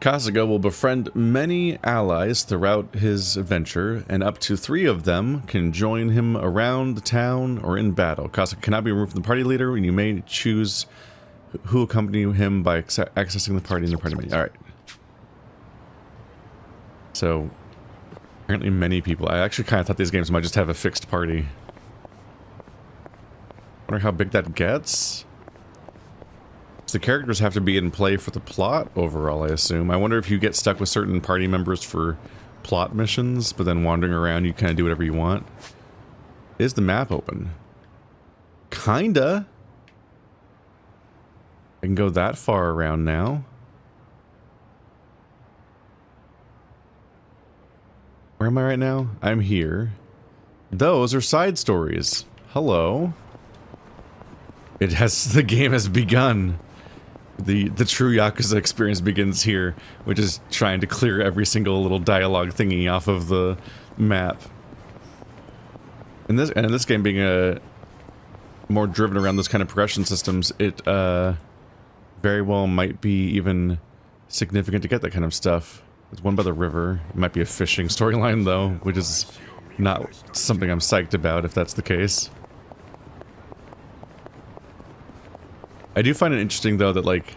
Kasuga will befriend many allies throughout his adventure, and up to 3 of them can join him around the town or in battle. Kasuga cannot be removed from the party leader, and you may choose who accompany him by accessing the party in the party menu. Alright. So, apparently many people. I actually kind of thought these games might just have a fixed party. Wonder how big that gets? The characters have to be in play for the plot overall, I assume. I wonder if you get stuck with certain party members for plot missions, but then wandering around you kind of do whatever you want. Is the map open? Kinda. I can go that far around now. Where am I right now? I'm here. Those are side stories. Hello. The game has begun. The true Yakuza experience begins here, which is trying to clear every single little dialogue thingy off of the map. In this game being more driven around those kind of progression systems, it very well might be even significant to get that kind of stuff. There's one by the river. It might be a fishing storyline though, which is not something I'm psyched about if that's the case. I do find it interesting though that like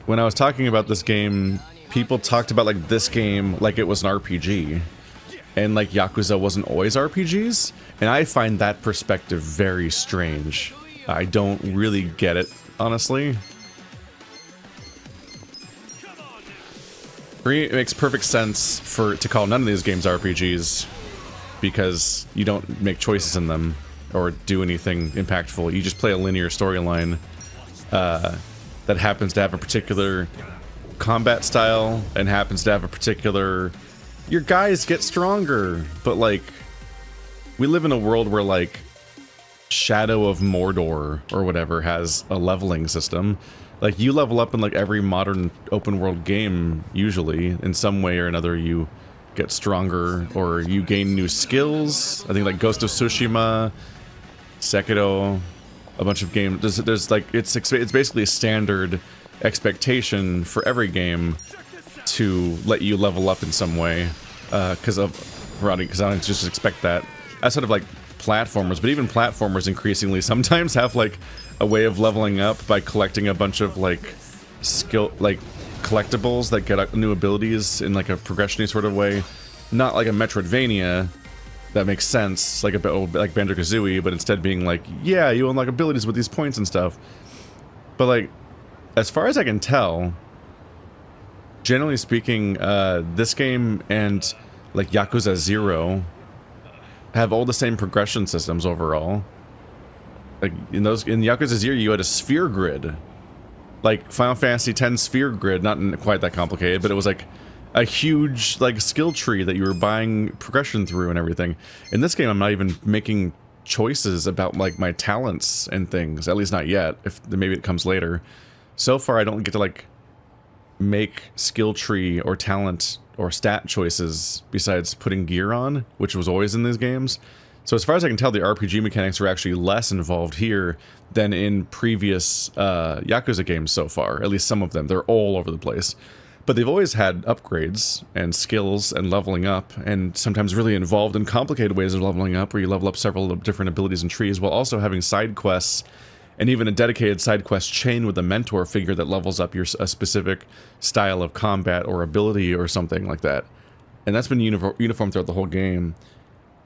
when I was talking about this game, people talked about like this game like it was an RPG, and like Yakuza wasn't always RPGs, and I find that perspective very strange. I don't really get it, honestly. For me, it makes perfect sense to call none of these games RPGs because you don't make choices in them or do anything impactful. You just play a linear storyline that happens to have a particular combat style and happens to have a particular... Your guys get stronger, but like, we live in a world where like Shadow of Mordor or whatever has a leveling system. Like, you level up in like every modern open world game, usually, in some way or another. You get stronger or you gain new skills. I think like Ghost of Tsushima, Saeko, a bunch of games. There's like, it's basically a standard expectation for every game to let you level up in some way, because I don't just expect that. As sort of like platformers, but even platformers increasingly sometimes have like a way of leveling up by collecting a bunch of like collectibles that get new abilities in like a progression-y sort of way. Not like a Metroidvania. That makes sense, like a bit like Banjo-Kazooie, but instead being like, yeah, you unlock abilities with these points and stuff. But like, as far as I can tell, generally speaking, this game and like Yakuza 0 have all the same progression systems overall. Like in Yakuza 0, you had a sphere grid, like Final Fantasy X sphere grid, not quite that complicated, but it was like a huge like skill tree that you were buying progression through and everything. In this game, I'm not even making choices about like my talents and things, at least not yet. If maybe it comes later. So far, I don't get to like make skill tree or talent or stat choices besides putting gear on, which was always in these games. So as far as I can tell, the RPG mechanics are actually less involved here than in previous Yakuza games so far. At least some of them. They're all over the place. But they've always had upgrades and skills and leveling up, and sometimes really involved and complicated ways of leveling up, where you level up several different abilities and trees, while also having side quests, and even a dedicated side quest chain with a mentor figure that levels up a specific style of combat or ability or something like that. And that's been uniform throughout the whole game.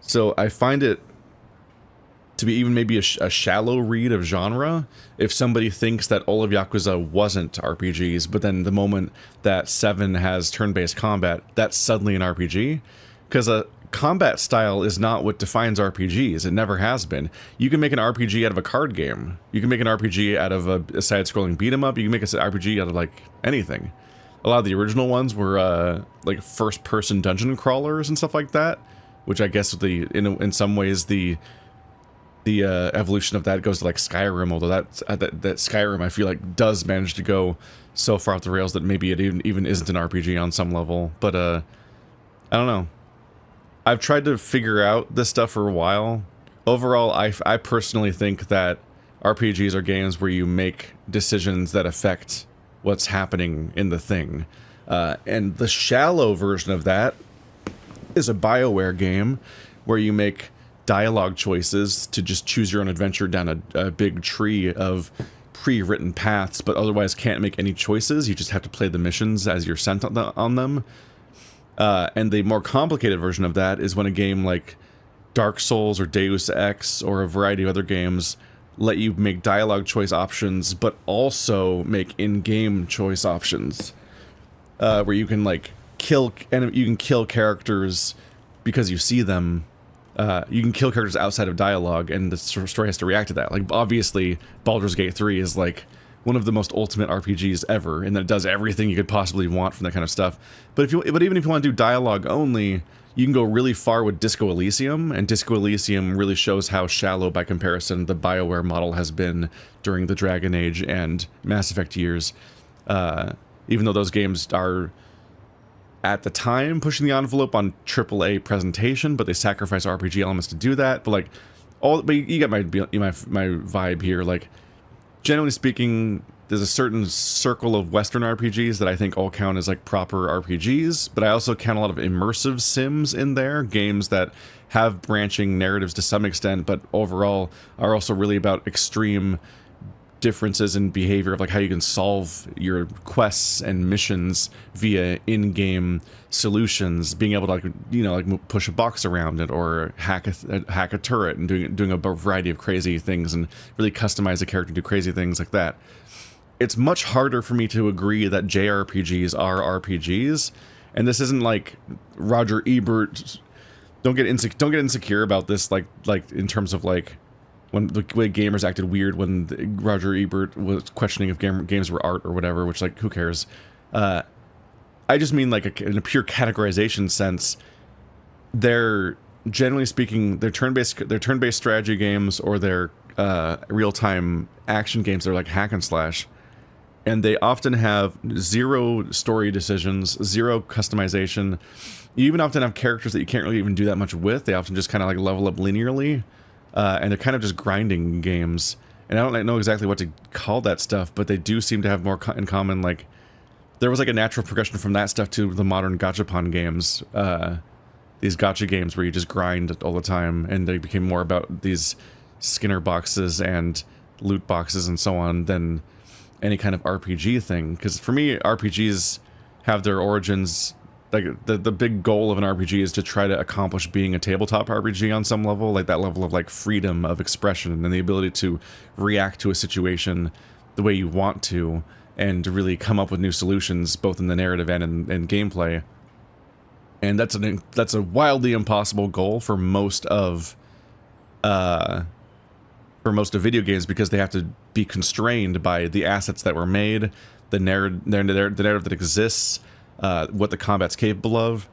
So I find it to be even maybe a shallow read of genre if somebody thinks that all of Yakuza wasn't RPGs, but then the moment that 7 has turn-based combat, that's suddenly an RPG. Because a combat style is not what defines RPGs. It never has been. You can make an RPG out of a card game. You can make an RPG out of a side-scrolling beat-em-up. You can make an RPG out of like anything. A lot of the original ones were like first-person dungeon crawlers and stuff like that, which I guess in some ways the evolution of that goes to like Skyrim, although that Skyrim I feel like does manage to go so far off the rails that maybe it even isn't an RPG on some level. But I don't know. I've tried to figure out this stuff for a while. Overall, I personally think that RPGs are games where you make decisions that affect what's happening in the thing. And the shallow version of that is a BioWare game where you make dialogue choices to just choose your own adventure down a big tree of pre-written paths, but otherwise can't make any choices. You just have to play the missions as you're sent on them. And the more complicated version of that is when a game like Dark Souls or Deus Ex or a variety of other games let you make dialogue choice options, but also make in-game choice options, where you can like kill characters because you see them. You can kill characters outside of dialogue, and the story has to react to that. Like, obviously, Baldur's Gate 3 is like one of the most ultimate RPGs ever, and that it does everything you could possibly want from that kind of stuff. But even if you want to do dialogue only, you can go really far with Disco Elysium, and Disco Elysium really shows how shallow, by comparison, the BioWare model has been during the Dragon Age and Mass Effect years. Even though those games are, at the time, pushing the envelope on AAA presentation, but they sacrifice RPG elements to do that. But like, but you get my vibe here. Like, generally speaking, there's a certain circle of Western RPGs that I think all count as like proper RPGs, but I also count a lot of immersive sims in there, games that have branching narratives to some extent, but overall are also really about extreme differences in behavior of like how you can solve your quests and missions via in-game solutions, being able to like, you know, like push a box around it or hack a turret and doing a variety of crazy things and really customize a character to do crazy things like that. It's much harder for me to agree that JRPGs are RPGs, and this isn't like Roger Ebert. Don't get insecure about this, like in terms of like when the way gamers acted weird when Roger Ebert was questioning if games were art or whatever, which, like, who cares? I just mean, like, in a pure categorization sense, they're, generally speaking, they're turn-based strategy games, or they're real-time action games. They're like hack and slash. And they often have zero story decisions, zero customization. You even often have characters that you can't really even do that much with. They often just kind of like level up linearly. And they're kind of just grinding games. And I don't know exactly what to call that stuff, but they do seem to have more in common. Like, there was like a natural progression from that stuff to the modern gachapon games. These gacha games where you just grind all the time, and they became more about these Skinner boxes and loot boxes and so on than any kind of RPG thing. Because for me, RPGs have their origins. Like, the big goal of an RPG is to try to accomplish being a tabletop RPG on some level, like that level of like freedom of expression and the ability to react to a situation the way you want to, and to really come up with new solutions both in the narrative and in gameplay. And that's a wildly impossible goal for most of video games, because they have to be constrained by the assets that were made, the narrative that exists, what the combat's capable of.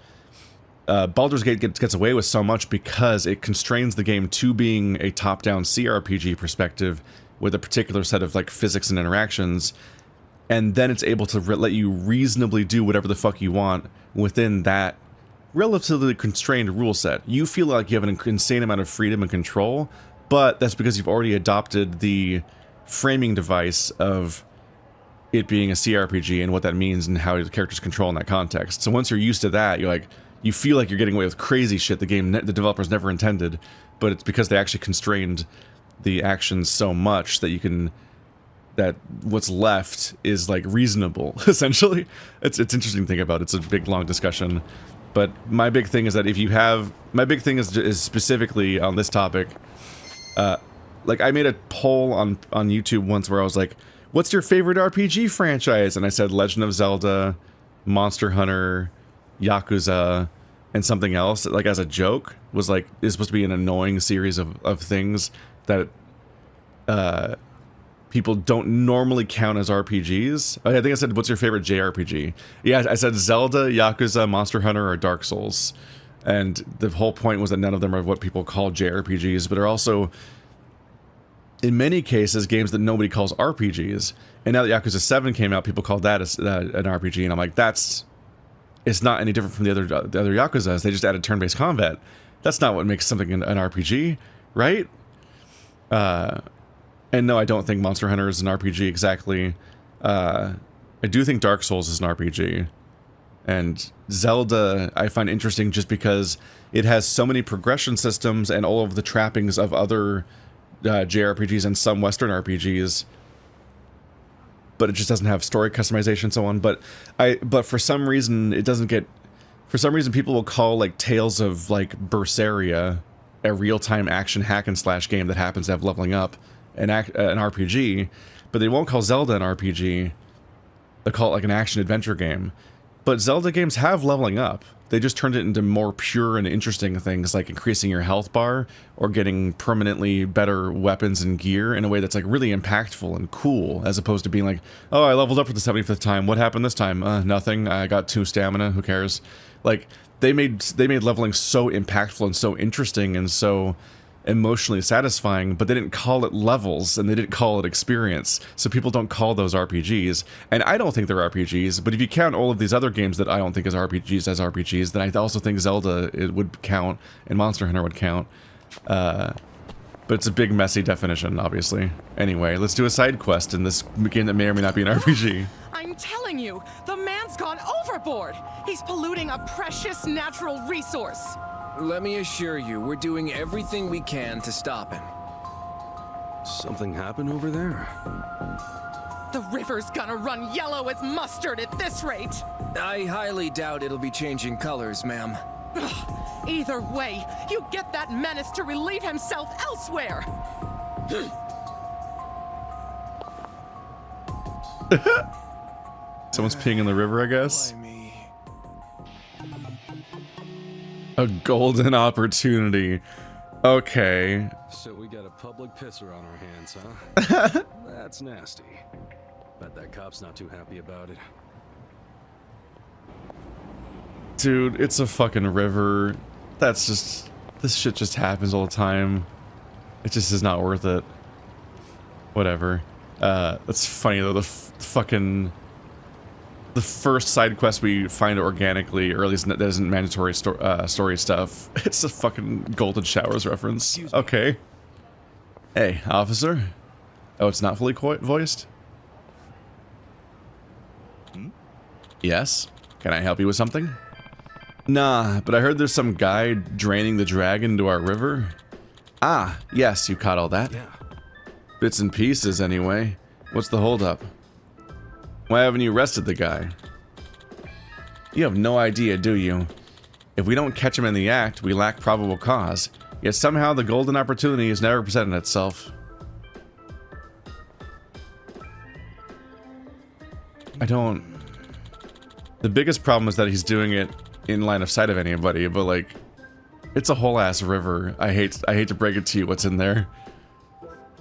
Baldur's Gate gets away with so much because it constrains the game to being a top-down CRPG perspective with a particular set of like physics and interactions, and then it's able to let you reasonably do whatever the fuck you want within that relatively constrained rule set. You feel like you have an insane amount of freedom and control, but that's because you've already adopted the framing device of it being a CRPG and what that means and how the characters control in that context. So once you're used to that, you're like, you feel like you're getting away with crazy shit the developers never intended, but it's because they actually constrained the actions so much that what's left is like reasonable, essentially. It's interesting to think about. It's a big long discussion, but my big thing is that is specifically on this topic. Like, I made a poll on YouTube once where I was like, what's your favorite RPG franchise? And I said Legend of Zelda, Monster Hunter, Yakuza, and something else, like as a joke, was like, is supposed to be an annoying series of things that people don't normally count as RPGs. I think I said, what's your favorite JRPG? Yeah, I said Zelda, Yakuza, Monster Hunter, or Dark Souls. And the whole point was that none of them are what people call JRPGs, but are also, in many cases, games that nobody calls RPGs. And now that Yakuza 7 came out, people call that an RPG, and I'm like, it's not any different from the other Yakuzas. They just added turn-based combat. That's not what makes something an RPG, right? And no, I don't think Monster Hunter is an RPG exactly. I do think Dark Souls is an RPG. And Zelda I find interesting just because it has so many progression systems and all of the trappings of other JRPGs and some Western RPGs, but it just doesn't have story customization and so on. But for some reason it doesn't get. For some reason people will call like Tales of like Berseria a real-time action hack and slash game that happens to have leveling up, an RPG, but they won't call Zelda an RPG. They'll call it like an action adventure game. But Zelda games have leveling up. They just turned it into more pure and interesting things like increasing your health bar or getting permanently better weapons and gear in a way that's like really impactful and cool, as opposed to being like, oh, I leveled up for the 75th time. What happened this time? Nothing. I got 2 stamina. Who cares? Like they made leveling so impactful and so interesting and so emotionally satisfying, but they didn't call it levels and they didn't call it experience, so people don't call those RPGs, and I don't think they're RPGs. But if you count all of these other games that I don't think as RPGs, then I also think Zelda it would count and Monster Hunter would count, but it's a big messy definition, obviously. Anyway, let's do a side quest in this game that may or may not be an RPG. I'm telling you, the man's gone overboard. He's polluting a precious natural resource. Let me assure you, we're doing everything we can to stop him. Something happened over there? The river's gonna run yellow as mustard at this rate. I highly doubt it'll be changing colors, ma'am. Either way, you get that menace to relieve himself elsewhere. Someone's peeing in the river, I guess. A golden opportunity. Okay. So we got a public pisser on our hands, huh? That's nasty. Bet that cop's not too happy about it. Dude, it's a fucking river. That's just... This shit just happens all the time. It just is not worth it. Whatever. That's funny though, the fucking... The first side quest we find organically, or at least that isn't mandatory story stuff. It's a fucking Golden Showers reference. Okay. Hey, officer. Oh, it's not fully voiced? Hmm? Yes? Can I help you with something? Nah, but I heard there's some guy draining the dragon into our river. Ah, yes, you caught all that. Yeah. Bits and pieces, anyway. What's the holdup? Why haven't you arrested the guy? You have no idea, do you? If we don't catch him in the act, we lack probable cause. Yet somehow the golden opportunity has never presented itself. I don't... The biggest problem is that he's doing it in line of sight of anybody, but like... It's a whole ass river. I hate to break it to you what's in there.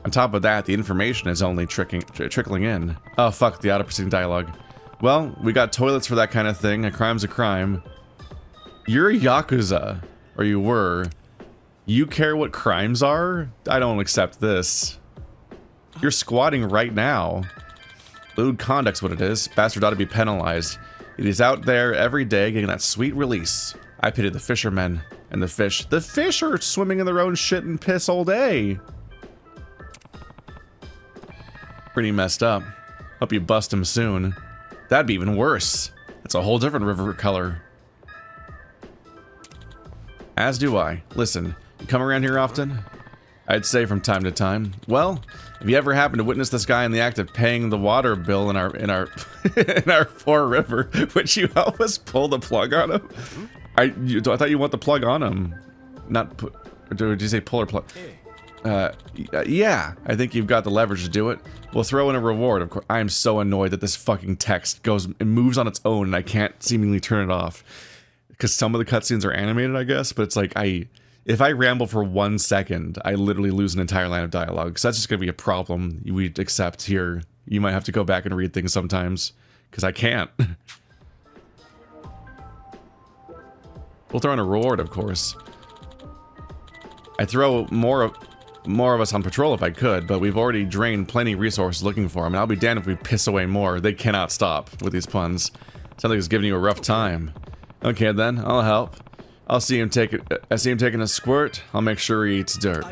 On top of that, the information is only trickling in. Oh fuck, the auto-proceeding dialogue. Well, we got toilets for that kind of thing. A crime's a crime. You're a Yakuza. Or you were. You care what crimes are? I don't accept this. You're squatting right now. Lewd conduct's what it is. Bastard ought to be penalized. It is out there every day getting that sweet release. I pity the fishermen. And the fish. The fish are swimming in their own shit and piss all day. Pretty messed up. Hope you bust him soon. That'd be even worse. It's a whole different river color. As do I. Listen, you come around here often? I'd say from time to time. Well, if you ever happen to witness this guy in the act of paying the water bill in our in our poor river, would you help us pull the plug on him? I thought you want the plug on him, not put. Did you say pull or plug? Yeah, I think you've got the leverage to do it. We'll throw in a reward, of course. I am so annoyed that this fucking text moves on its own and I can't seemingly turn it off. Because some of the cutscenes are animated, I guess, but it's like, if I ramble for 1 second, I literally lose an entire line of dialogue. So that's just gonna be a problem we'd accept here. You might have to go back and read things sometimes, because I can't. We'll throw in a reward, of course. I'd throw more of us on patrol if I could, but we've already drained plenty of resources looking for them, and I'll be damned if we piss away more. They cannot stop with these puns. Sounds like it's giving you a rough time. Okay then, I'll help. I see him taking a squirt. I'll make sure he eats dirt.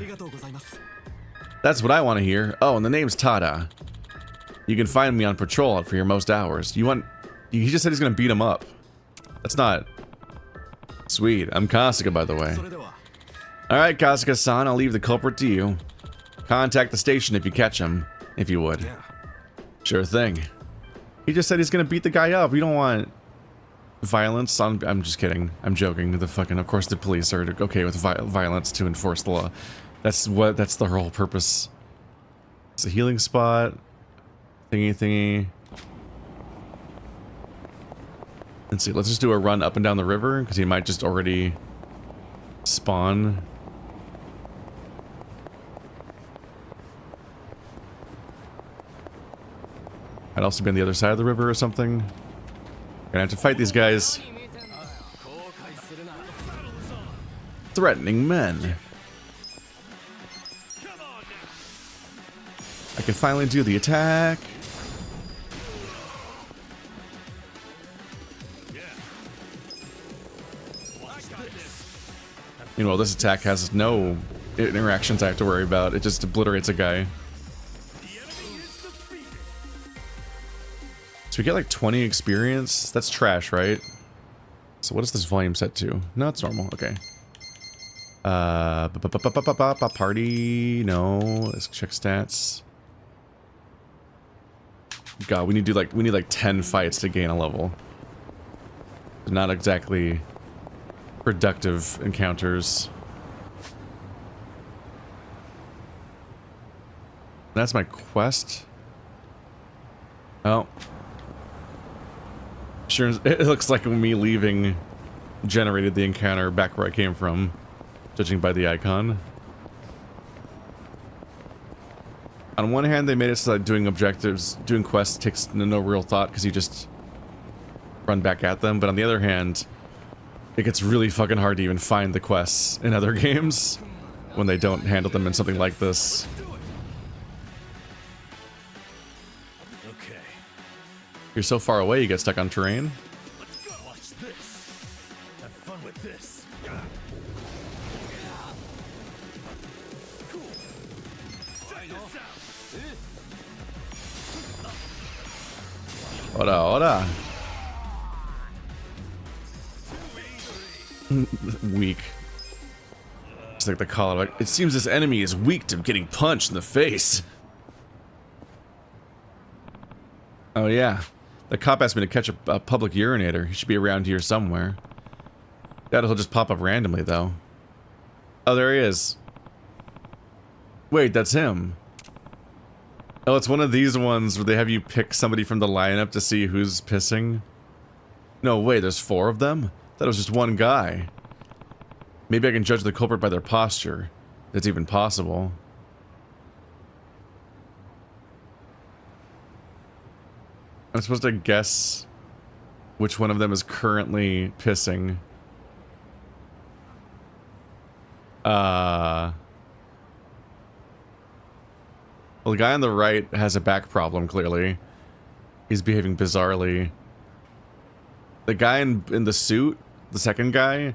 That's what I want to hear. Oh, and the name's Tada. You can find me on patrol for your most hours. He just said he's gonna beat him up. That's not... Sweet. I'm Kasuga, by the way. Alright, Kasuga-san, I'll leave the culprit to you. Contact the station if you catch him, if you would. Yeah. Sure thing. He just said he's gonna beat the guy up. We don't want violence. I'm just kidding. I'm joking. Of course the police are okay with violence to enforce the law. That's the whole purpose. It's a healing spot. Thingy. Let's see, let's just do a run up and down the river, because he might just already spawn. I'd also be on the other side of the river or something. Gonna have to fight these guys. Threatening men. I can finally do the attack. Meanwhile, this attack has no interactions I have to worry about. It just obliterates a guy. So we get like 20 experience. That's trash, right? So what is this volume set to? No, it's normal. Okay. Party. No. Let's check stats. God, we need 10 fights to gain a level. Not exactly productive encounters. That's my quest. Oh. Sure, it looks like me leaving generated the encounter back where I came from, judging by the icon. On one hand, they made it so that doing quests takes no real thought because you just run back at them, but on the other hand, it gets really fucking hard to even find the quests in other games when they don't handle them in something like this. You're so far away, you get stuck on terrain. Let's go. Watch this. Have fun with this. Cool. Check this out. Ora. Weak. It's like the call out. It seems this enemy is weak to getting punched in the face. Oh yeah. The cop asked me to catch a public urinator. He should be around here somewhere. Doubt he'll just pop up randomly, though. Oh, there he is. Wait, that's him. Oh, it's one of these ones where they have you pick somebody from the lineup to see who's pissing. No, wait, there's 4 of them? That was just one guy. Maybe I can judge the culprit by their posture. That's even possible. I'm supposed to guess which one of them is currently pissing. Well, the guy on the right has a back problem, clearly. He's behaving bizarrely. The guy in the suit, the second guy,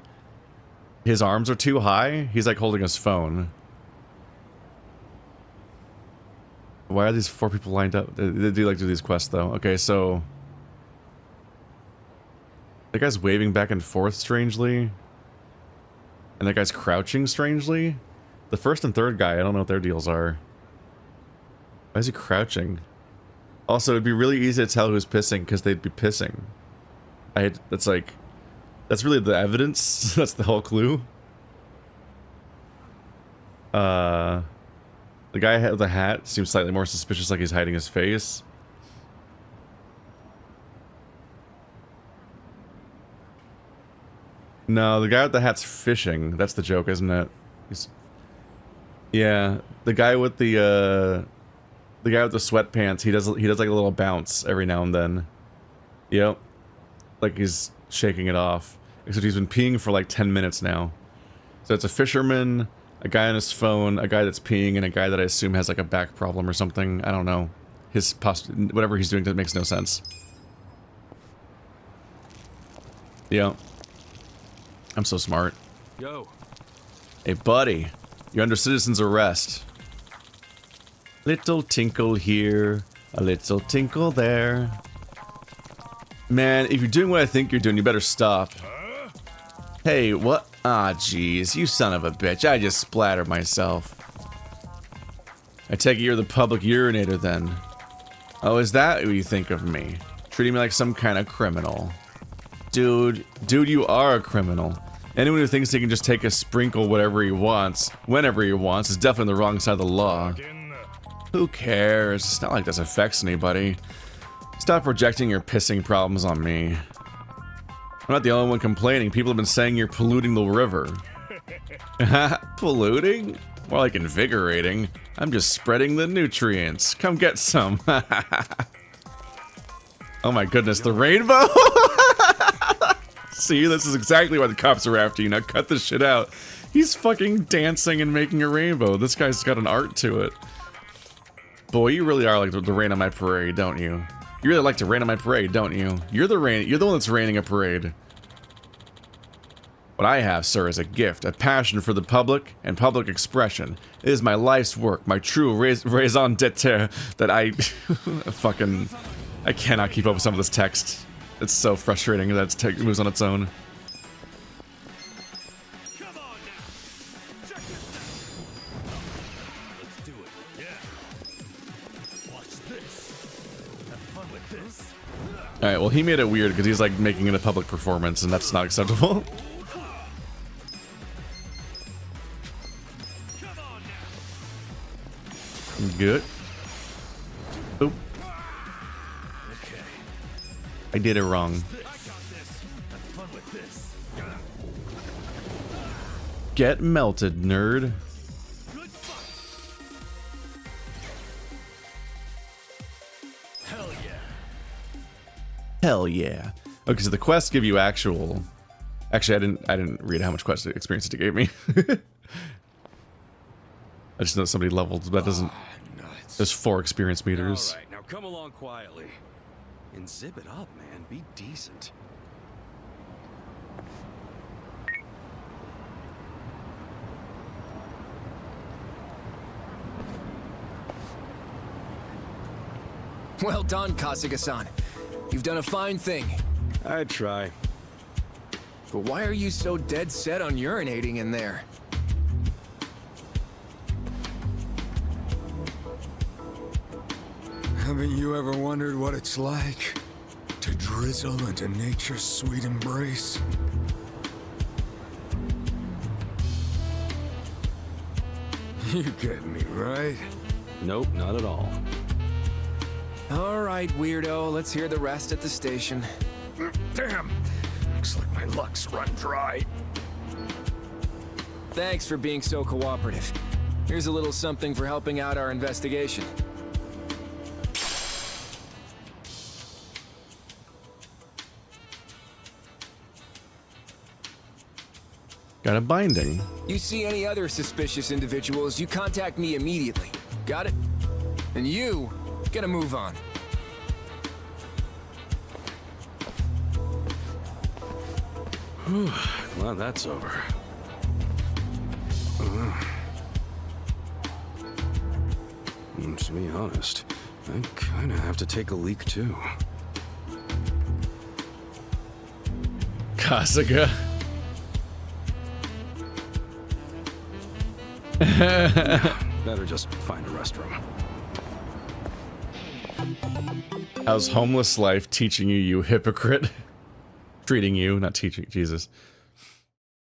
his arms are too high. He's like holding his phone. Why are these 4 people lined up? They do like do these quests though. Okay, so that guy's waving back and forth strangely. And that guy's crouching strangely. The first and third guy, I don't know what their deals are. Why is he crouching? Also, it'd be really easy to tell who's pissing because they'd be pissing. That's really the evidence. That's the whole clue. The guy with the hat seems slightly more suspicious, like he's hiding his face. No, the guy with the hat's fishing. That's the joke, isn't it? Yeah, the guy with the sweatpants. He does like a little bounce every now and then. Yep, like he's shaking it off. Except he's been peeing for like 10 minutes now. So it's a fisherman, a guy on his phone, a guy that's peeing, and a guy that I assume has like a back problem or something. I don't know. His posture, whatever he's doing, that makes no sense. Yeah. I'm so smart. Yo. Hey, buddy. You're under citizen's arrest. Little tinkle here, a little tinkle there. Man, if you're doing what I think you're doing, you better stop. Hey, what? Ah, jeez, you son of a bitch. I just splattered myself. I take it you're the public urinator then. Oh, is that what you think of me? Treating me like some kind of criminal. Dude, you are a criminal. Anyone who thinks he can just take a sprinkle whatever he wants, whenever he wants, is definitely on the wrong side of the law. Who cares? It's not like this affects anybody. Stop projecting your pissing problems on me. I'm not the only one complaining. People have been saying you're polluting the river. Polluting? More like invigorating. I'm just spreading the nutrients. Come get some. Oh my goodness, the rainbow? See, this is exactly why the cops are after you. Now cut this shit out. He's fucking dancing and making a rainbow. This guy's got an art to it. Boy, you really are like the rain on my parade, don't you? You really like to rain on my parade, don't you? You're the one that's raining a parade. What I have, sir, is a gift, a passion for the public and public expression. It is my life's work, my true raison d'etre that I fucking... I cannot keep up with some of this text. It's so frustrating that it moves on its own. Come on now. Check this out. Let's do it. Yeah. Watch this. Have fun with this. Alright, well he made it weird because he's like making it a public performance and that's not acceptable. Come on now. Good. Oop. Okay. I did it wrong. I got this. Have fun with this. Get melted, nerd. Good fight. Hell yeah. Hell yeah. Okay, so the quests give you actual... Actually, I didn't read how much quest experience it gave me. I just know somebody leveled, but that doesn't... Nuts. There's 4 experience meters. Alright, now come along quietly. And zip it up, man. Be decent. Well done, Kasuga-san. You've done a fine thing. I'd try. But why are you so dead set on urinating in there? Haven't you ever wondered what it's like to drizzle into nature's sweet embrace? You get me, right? Nope, not at all. All right, weirdo. Let's hear the rest at the station. Damn! Looks like my luck's run dry. Thanks for being so cooperative. Here's a little something for helping out our investigation. Got a binding. You see any other suspicious individuals, you contact me immediately. Got it? And you, gotta move on. Glad that's over. To be honest, I kinda have to take a leak too. Kasuga. Better just find a restroom. How's homeless life teaching you, you hypocrite? Treating you, not teaching. Jesus.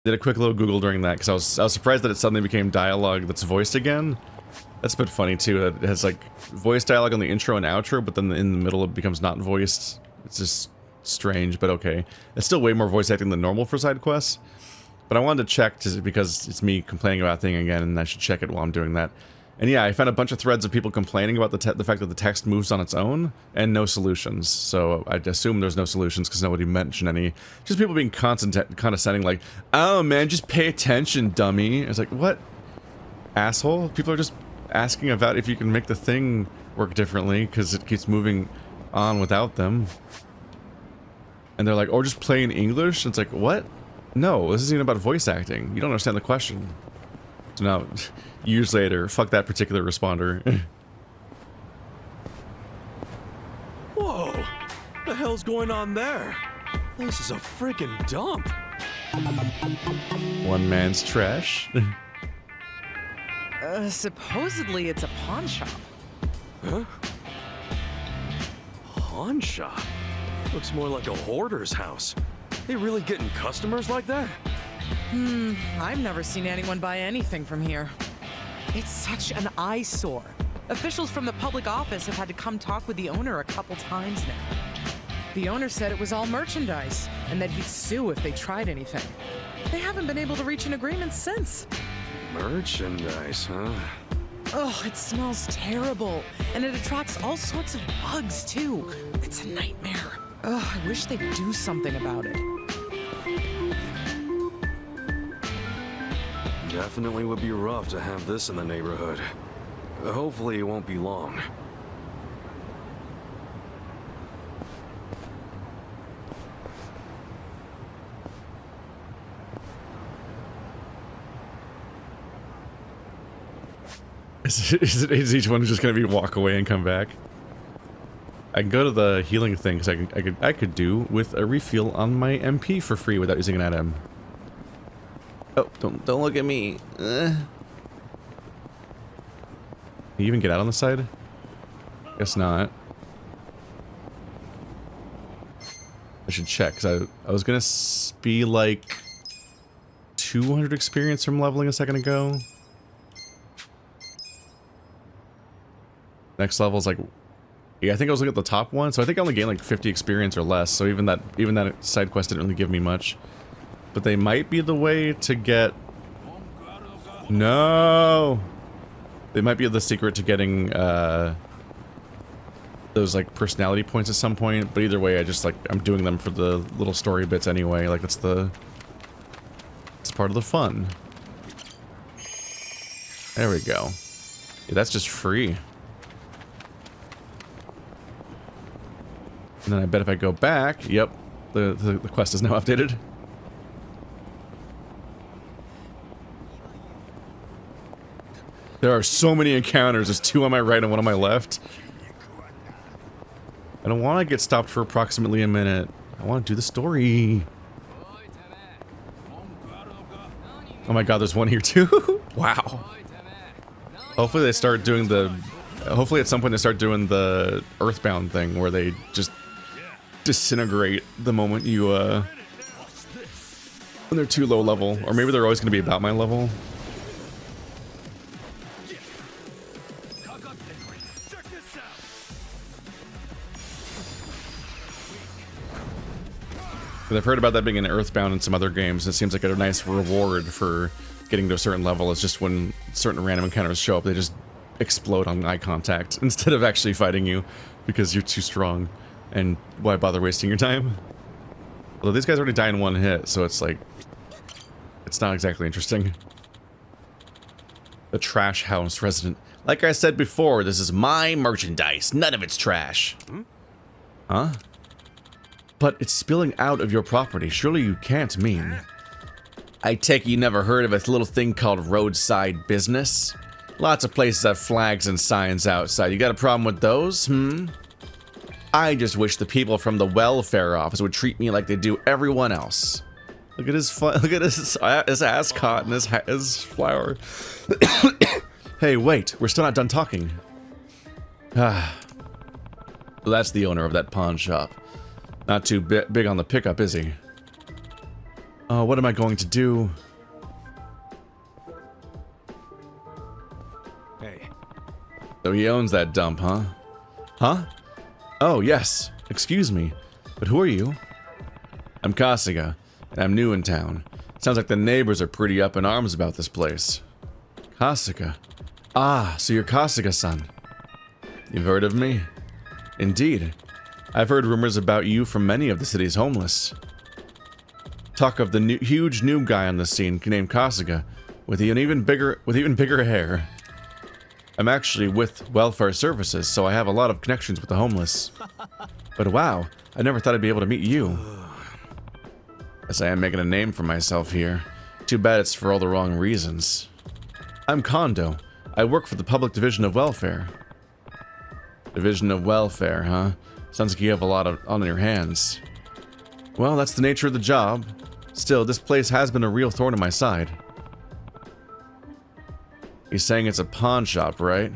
Did a quick little Google during that because I was surprised that it suddenly became dialogue that's voiced again. That's a bit funny too. It has like voice dialogue on the intro and outro, but then in the middle it becomes not voiced. It's just strange, but okay. It's still way more voice acting than normal for side quests. But I wanted to check just because it's me complaining about thing again, and I should check it while I'm doing that. And yeah, I found a bunch of threads of people complaining about the fact that the text moves on its own, and no solutions. So I'd assume there's no solutions because nobody mentioned any. Just people being condescending like, oh man, just pay attention, dummy. It's like, what? Asshole? People are just asking about if you can make the thing work differently because it keeps moving on without them. And they're like, or just play in English? And it's like, what? No, this isn't even about voice acting. You don't understand the question. So now, years later, fuck that particular responder. Whoa! The hell hell's going on there? This is a freaking dump. One man's trash. Supposedly it's a pawn shop. Huh? Pawn shop? Looks more like a hoarder's house. They really getting customers like that? I've never seen anyone buy anything from here. It's such an eyesore. Officials from the public office have had to come talk with the owner a couple times now. The owner said it was all merchandise, and that he'd sue if they tried anything. They haven't been able to reach an agreement since. Merchandise, huh? Oh, it smells terrible, and it attracts all sorts of bugs, too. It's a nightmare. Oh, I wish they'd do something about it. Definitely would be rough to have this in the neighborhood. Hopefully it won't be long. Is each one just gonna be walk away and come back? I can go to the healing thing because I could do with a refill on my MP for free without using an item. Oh, don't look at me. Can you even get out on the side? Guess not. I should check because I was gonna be like 200 experience from leveling a second ago. Next level is like, yeah, I think I was looking at the top one, so I think I only gained like 50 experience or less. So even that side quest didn't really give me much. But they might be the way to get. No, they might be the secret to getting those like personality points at some point. But either way, I'm doing them for the little story bits anyway. Like it's part of the fun. There we go. Yeah, that's just free. And then I bet if I go back, yep, the quest is now updated. There are so many encounters. There's 2 on my right and 1 on my left. I don't want to get stopped for approximately a minute. I want to do the story. Oh my god, there's one here too? Wow. Hopefully they start doing the... Hopefully at some point they start doing the Earthbound thing where they just disintegrate the moment you, when they're too low level. Or maybe they're always going to be about my level. But I've heard about that being in Earthbound and some other games. It seems like a nice reward for getting to a certain level. It's just when certain random encounters show up, they just explode on eye contact instead of actually fighting you because you're too strong. And why bother wasting your time? Although these guys already die in 1 hit, so it's like... It's not exactly interesting. The trash house resident. Like I said before, this is my merchandise. None of it's trash. Huh? But it's spilling out of your property. Surely you can't mean... I take it you never heard of a little thing called roadside business? Lots of places have flags and signs outside. You got a problem with those, I just wish the people from the welfare office would treat me like they do everyone else. Look at his look at his ascot and his flower. Hey, wait, we're still not done talking. Ah, well, that's the owner of that pawn shop. Not too big on the pickup, is he? What am I going to do? Hey. So he owns that dump, huh? Huh? Oh, yes. Excuse me. But who are you? I'm Kasuga, and I'm new in town. Sounds like the neighbors are pretty up in arms about this place. Kasuga. Ah, so you're Kasuga-san. You've heard of me? Indeed. I've heard rumors about you from many of the city's homeless. Talk of the huge new guy on the scene named Kasuga, with even bigger hair. I'm actually with welfare services, so I have a lot of connections with the homeless. But wow, I never thought I'd be able to meet you. Guess I am making a name for myself here. Too bad it's for all the wrong reasons. I'm Kondo. I work for the Public Division of Welfare. Division of Welfare, huh? Sounds like you have a lot on your hands. Well, that's the nature of the job. Still, this place has been a real thorn in my side. He's saying it's a pawn shop, right?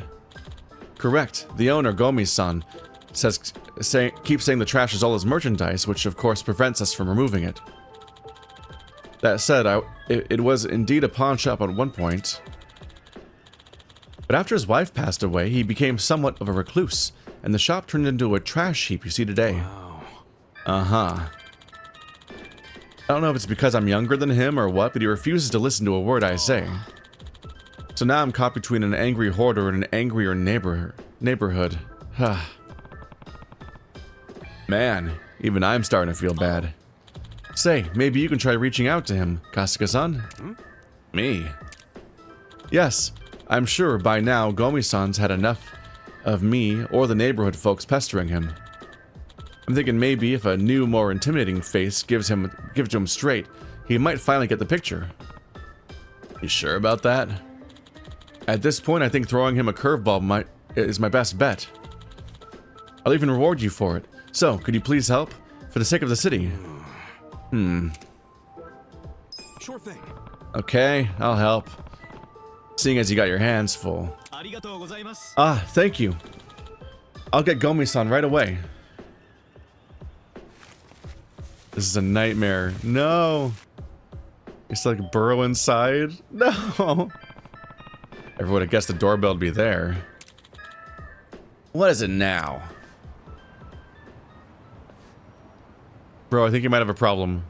Correct. The owner, Gomi-san, keeps saying the trash is all his merchandise, which of course prevents us from removing it. That said, it was indeed a pawn shop at one point. But after his wife passed away, he became somewhat of a recluse, and the shop turned into a trash heap you see today. Wow. Uh-huh. I don't know if it's because I'm younger than him or what, but he refuses to listen to a word I say. So now I'm caught between an angry hoarder and an angrier neighborhood. Man, even I'm starting to feel bad. Say, maybe you can try reaching out to him, Kasuga-san? Me? Yes, I'm sure by now Gomi-san's had enough of me or the neighborhood folks pestering him. I'm thinking maybe if a new, more intimidating face gives it to him straight, he might finally get the picture. You sure about that? At this point, I think throwing him a curveball is my best bet. I'll even reward you for it. So, could you please help? For the sake of the city. Sure thing. Okay, I'll help. Seeing as you got your hands full. Ah, thank you. I'll get Gomi-san right away. This is a nightmare. No. It's like burrow inside. No. Everyone would have guessed the doorbell would be there. What is it now? Bro, I think you might have a problem.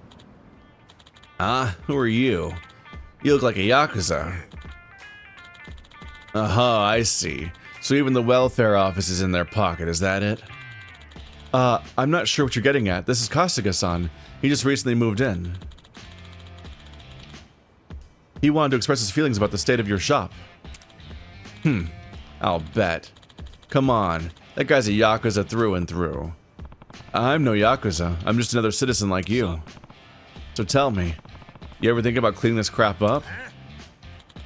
Ah, who are you? You look like a Yakuza. I see. So even the welfare office is in their pocket, is that it? I'm not sure what you're getting at. This is Kasuga-san. He just recently moved in. He wanted to express his feelings about the state of your shop. I'll bet. Come on, that guy's a Yakuza through and through. I'm no Yakuza. I'm just another citizen like you. So tell me, you ever think about cleaning this crap up?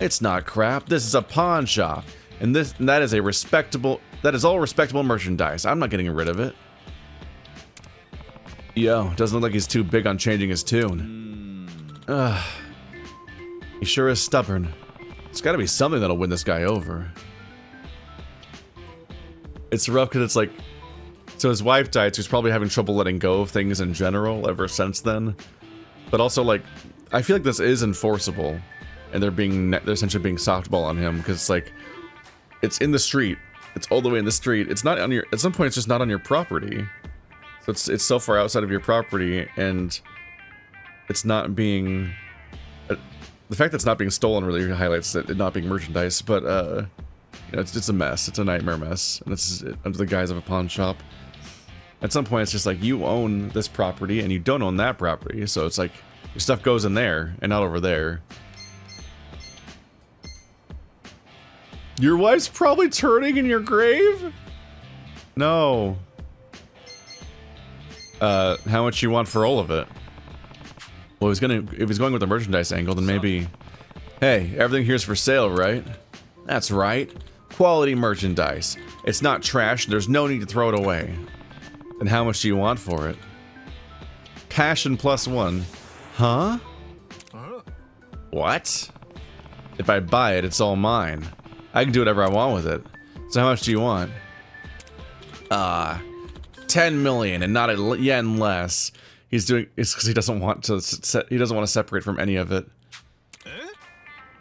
It's not crap. This is a pawn shop, and that is all respectable merchandise. I'm not getting rid of it. Yo, doesn't look like he's too big on changing his tune. He sure is stubborn. It's got to be something that'll win this guy over. It's rough because it's like, so his wife died, so he's probably having trouble letting go of things in general ever since then. But also, like, I feel like this is enforceable, and they're essentially being softball on him because it's like, it's in the street, it's all the way in the street. It's not on your. At some point, it's just not on your property. So it's so far outside of your property, and it's not being. The fact that it's not being stolen really highlights it not being merchandise, but you know, it's a mess. It's a nightmare mess, and it's under the guise of a pawn shop. At some point, it's just like you own this property and you don't own that property, so it's like your stuff goes in there and not over there. Your wife's probably turning in your grave? No. How much you want for all of it? Well, if he's going with the merchandise angle, then maybe... Hey, everything here's for sale, right? That's right. Quality merchandise. It's not trash, there's no need to throw it away. Then how much do you want for it? Cash and +1. Huh? What? If I buy it, it's all mine. I can do whatever I want with it. So how much do you want? 10 million and not a yen less. It's because he doesn't want to separate from any of it.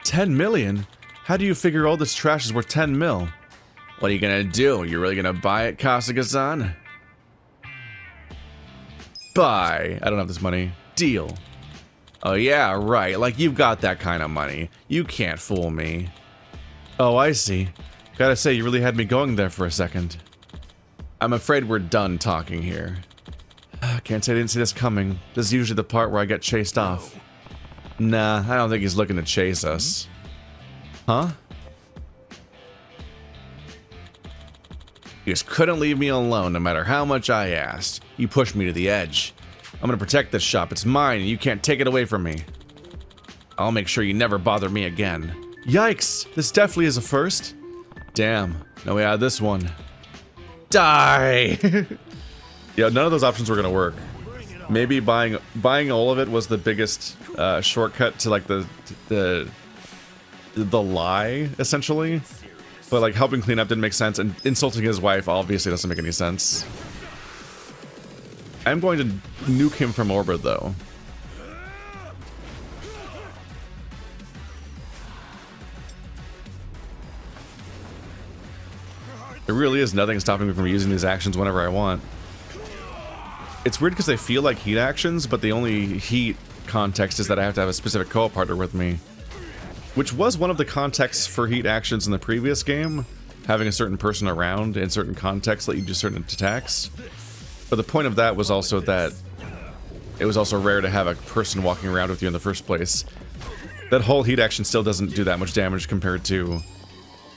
10 million? How do you figure all this trash is worth 10 mil? What are you gonna do? You really gonna buy it, Kasuga-san? Buy. I don't have this money. Deal. Oh yeah, right. Like you've got that kind of money. You can't fool me. Oh, I see. Gotta say, you really had me going there for a second. I'm afraid we're done talking here. Can't say I didn't see this coming. This is usually the part where I get chased off. Nah, I don't think he's looking to chase us. Huh? You just couldn't leave me alone no matter how much I asked. You pushed me to the edge. I'm gonna protect this shop. It's mine and you can't take it away from me. I'll make sure you never bother me again. Yikes! This definitely is a first. Damn. No way out of this one. Die! Yeah, none of those options were gonna work. Maybe buying all of it was the biggest shortcut to like the lie, essentially. But like helping clean up didn't make sense, and insulting his wife obviously doesn't make any sense. I'm going to nuke him from orbit, though. There really is nothing stopping me from using these actions whenever I want. It's weird because they feel like heat actions, but the only heat context is that I have to have a specific co-op partner with me. Which was one of the contexts for heat actions in the previous game, having a certain person around in certain contexts let you do certain attacks. But the point of that was also that it was also rare to have a person walking around with you in the first place. That whole heat action still doesn't do that much damage compared to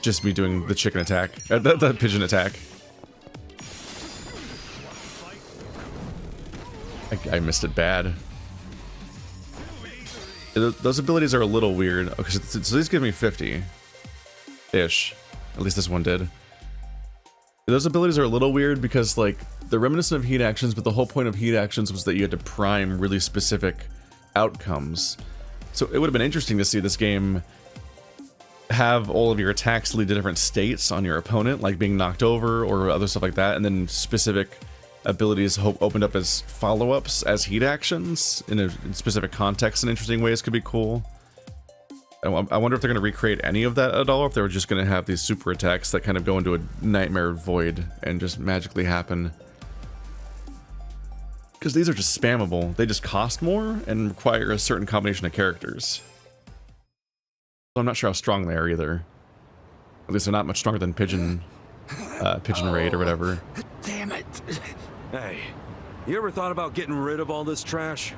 just me doing the chicken attack, the pigeon attack. I missed it bad. Those abilities are a little weird. Okay, so these give me 50-ish. At least this one did. Those abilities are a little weird because, like, they're reminiscent of heat actions, but the whole point of heat actions was that you had to prime really specific outcomes. So it would have been interesting to see this game have all of your attacks lead to different states on your opponent, like being knocked over or other stuff like that, and then specific abilities opened up as follow-ups as heat actions in specific contexts and interesting ways could be cool. I wonder if they're going to recreate any of that at all, or if they're just going to have these super attacks that kind of go into a nightmare void and just magically happen. Because these are just spammable. They just cost more and require a certain combination of characters. So I'm not sure how strong they are either. At least they're not much stronger than Pigeon Raid or whatever. Damn it. Hey, you ever thought about getting rid of all this trash?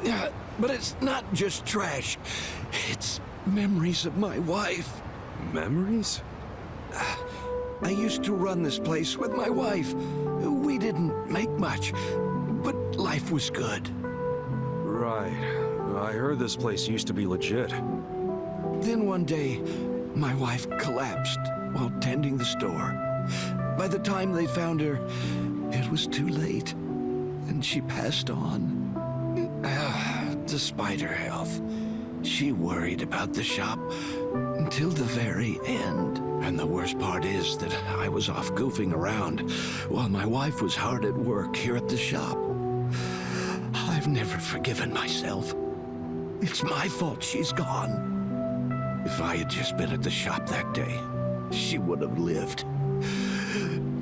Yeah, but it's not just trash. It's memories of my wife. Memories? I used to run this place with my wife. We didn't make much, but life was good. Right. I heard this place used to be legit. Then one day, my wife collapsed while tending the store. By the time they found her, it was too late, and she passed on. Despite her health, she worried about the shop until the very end. And the worst part is that I was off goofing around while my wife was hard at work here at the shop. I've never forgiven myself. It's my fault she's gone. If I had just been at the shop that day, she would have lived.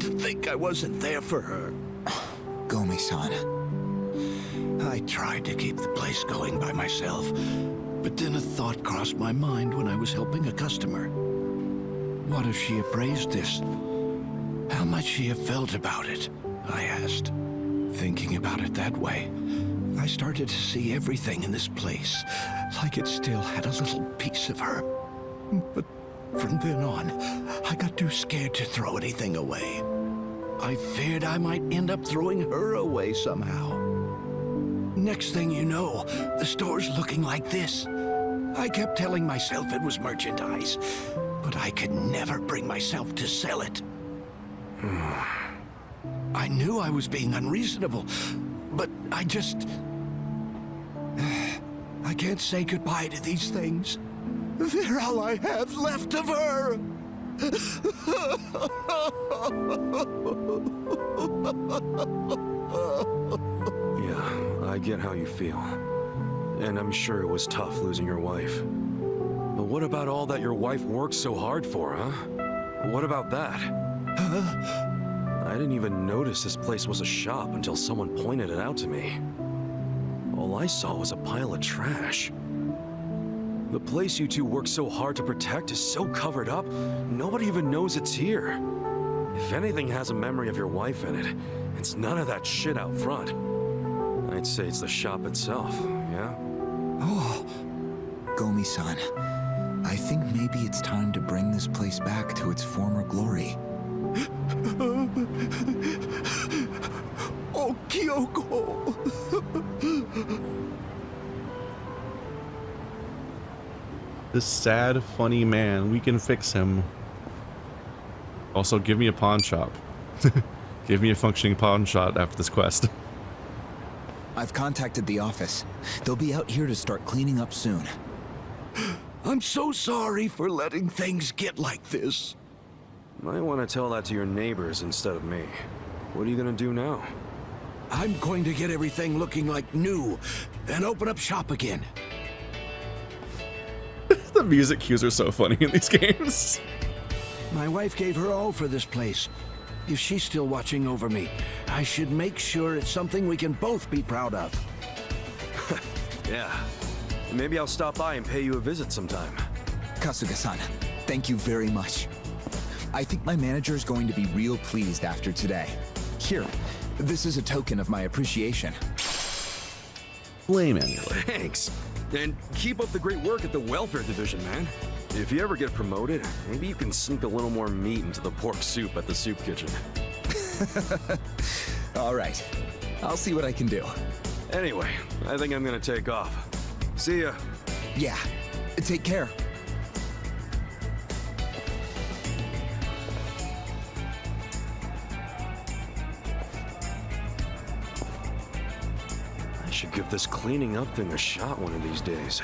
To think I wasn't there for her. Gomi-san. I tried to keep the place going by myself, but then a thought crossed my mind when I was helping a customer. What if she appraised this? How might she have felt about it? I asked. Thinking about it that way, I started to see everything in this place like it still had a little piece of her. But from then on, I got too scared to throw anything away. I feared I might end up throwing her away somehow. Next thing you know, the store's looking like this. I kept telling myself it was merchandise, but I could never bring myself to sell it. I knew I was being unreasonable, but I just... I can't say goodbye to these things. They're all I have left of her. Yeah, I get how you feel. And I'm sure it was tough losing your wife. But what about all that your wife worked so hard for, huh? What about that? I didn't even notice this place was a shop until someone pointed it out to me. All I saw was a pile of trash. The place you two work so hard to protect is so covered up, nobody even knows it's here. If anything has a memory of your wife in it, it's none of that shit out front. I'd say it's the shop itself, yeah? Oh, Gomi-san, I think maybe it's time to bring this place back to its former glory. Oh, Kyoko! This sad, funny man, we can fix him. Also, give me a pawn shop. Give Give me a functioning pawn shot after this quest. I've contacted the office. They'll be out here to start cleaning up soon. I'm so sorry for letting things get like this. Might want to tell that to your neighbors instead of me. What are you gonna do now? I'm going to get everything looking like new and open up shop again. The music cues are so funny in these games. My wife gave her all for this place. If she's still watching over me, I should make sure it's something we can both be proud of. Yeah. Maybe I'll stop by and pay you a visit sometime. Kasuga-san, thank you very much. I think my manager is going to be real pleased after today. Here, this is a token of my appreciation. Flame amulet. Thanks. And keep up the great work at the welfare division, man. If you ever get promoted, maybe you can sneak a little more meat into the pork soup at the soup kitchen. All right, I'll see what I can do. Anyway, I think I'm gonna take off. See ya. Yeah, take care. I should give this cleaning up thing a shot one of these days.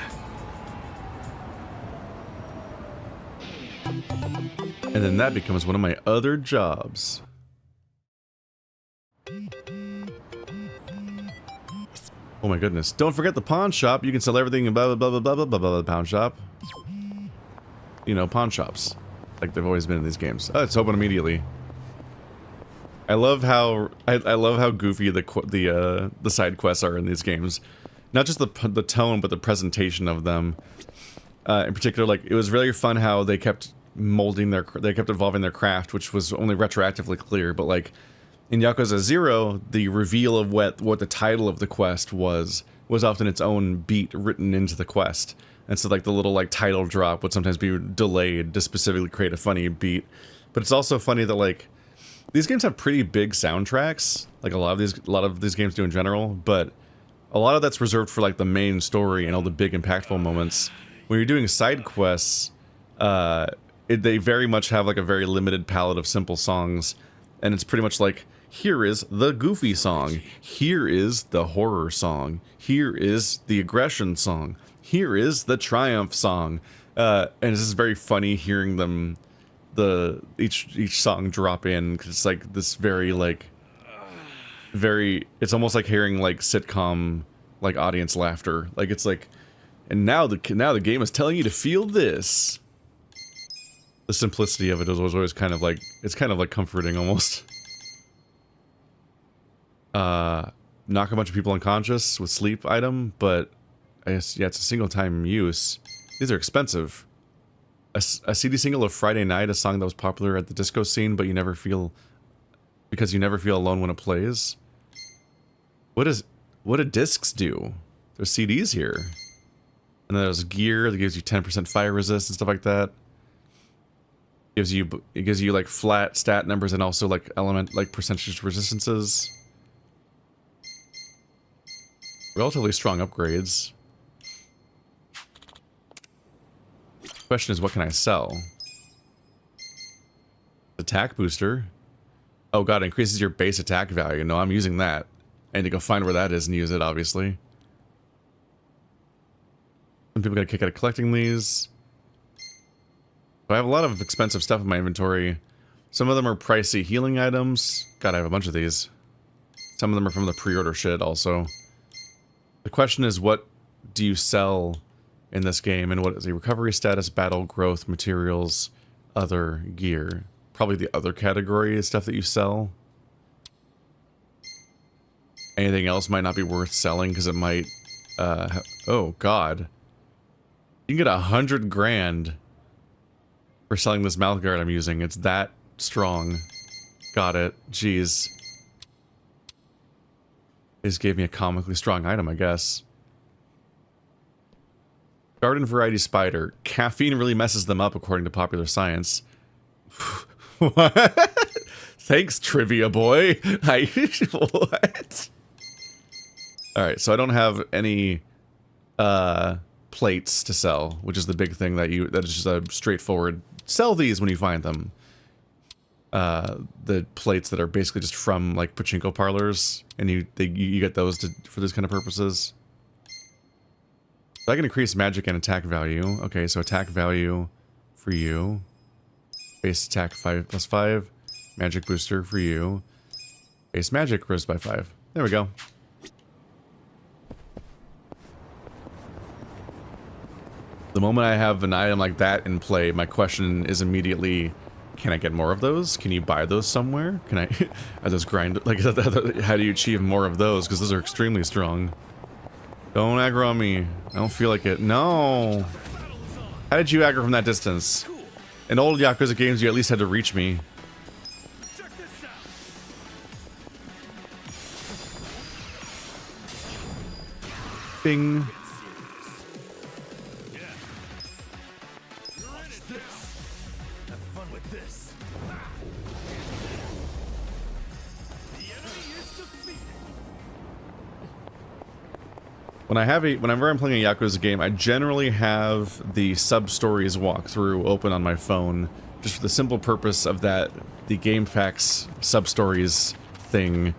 And then that becomes one of my other jobs. Oh my goodness. Don't forget the pawn shop. You can sell everything in blah blah blah blah blah blah blah blah pawn shop. You know, pawn shops. Like they've always been in these games. Oh, it's open immediately. I love how I love how goofy the side quests are in these games. Not just the tone, but the presentation of them. In particular, like it was really fun how they kept they kept evolving their craft, which was only retroactively clear. But like in Yakuza 0, the reveal of what the title of the quest was often its own beat written into the quest. And so like the little like title drop would sometimes be delayed to specifically create a funny beat. But it's also funny that like these games have pretty big soundtracks, like a lot of these games do in general, but a lot of that's reserved for like the main story and all the big impactful moments. When you're doing side quests, they very much have like a very limited palette of simple songs, and it's pretty much like, here is the goofy song, here is the horror song, here is the aggression song, here is the triumph song, and it's just very funny hearing them, each song drop in, because it's like this very like, it's almost like hearing like sitcom like audience laughter, like it's like, and now the game is telling you to feel this. The simplicity of it was always kind of like, it's kind of like comforting almost. Knock a bunch of people unconscious with sleep item, but I guess, yeah, it's a single time use. These are expensive. A CD single of Friday Night, a song that was popular at the disco scene, but you never feel alone when it plays. What do discs do? There's CDs here. And then there's gear that gives you 10% fire resist and stuff like that. It gives you like flat stat numbers and also like percentage resistances. Relatively strong upgrades. Question is, what can I sell? Attack booster. Oh god, it increases your base attack value. No, I'm using that. I need to go find where that is and use it, obviously. Some people got a kick out of collecting these. I have a lot of expensive stuff in my inventory. Some of them are pricey healing items. God, I have a bunch of these. Some of them are from the pre-order shit also. The question is, what do you sell in this game? And what is the recovery status, battle, growth, materials, other gear? Probably the other category is stuff that you sell. Anything else might not be worth selling because it might... oh, God. You can get 100 grand for selling this mouth guard I'm using. It's that strong. Got it. Jeez. They just gave me a comically strong item, I guess. Garden variety spider. Caffeine really messes them up, according to popular science. What? Thanks, trivia boy. What? Alright, so I don't have any plates to sell, which is the big thing that is just a straightforward sell these when you find them. the plates that are basically just from like pachinko parlors, and you get those for this kind of purposes. So I can increase magic and attack value. Okay, so attack value for you. Base attack 5+5. Magic booster for you. Base magic rose by 5. There we go. The moment I have an item like that in play, my question is immediately, can I get more of those? Can you buy those somewhere? Can I... Are those grind... Like, how do you achieve more of those? Because those are extremely strong. Don't aggro on me. I don't feel like it. No! How did you aggro from that distance? In old Yakuza games, you at least had to reach me. Bing. Whenever I'm playing a Yakuza game, I generally have the sub-stories walkthrough open on my phone, just for the simple purpose of that the game facts sub-stories thing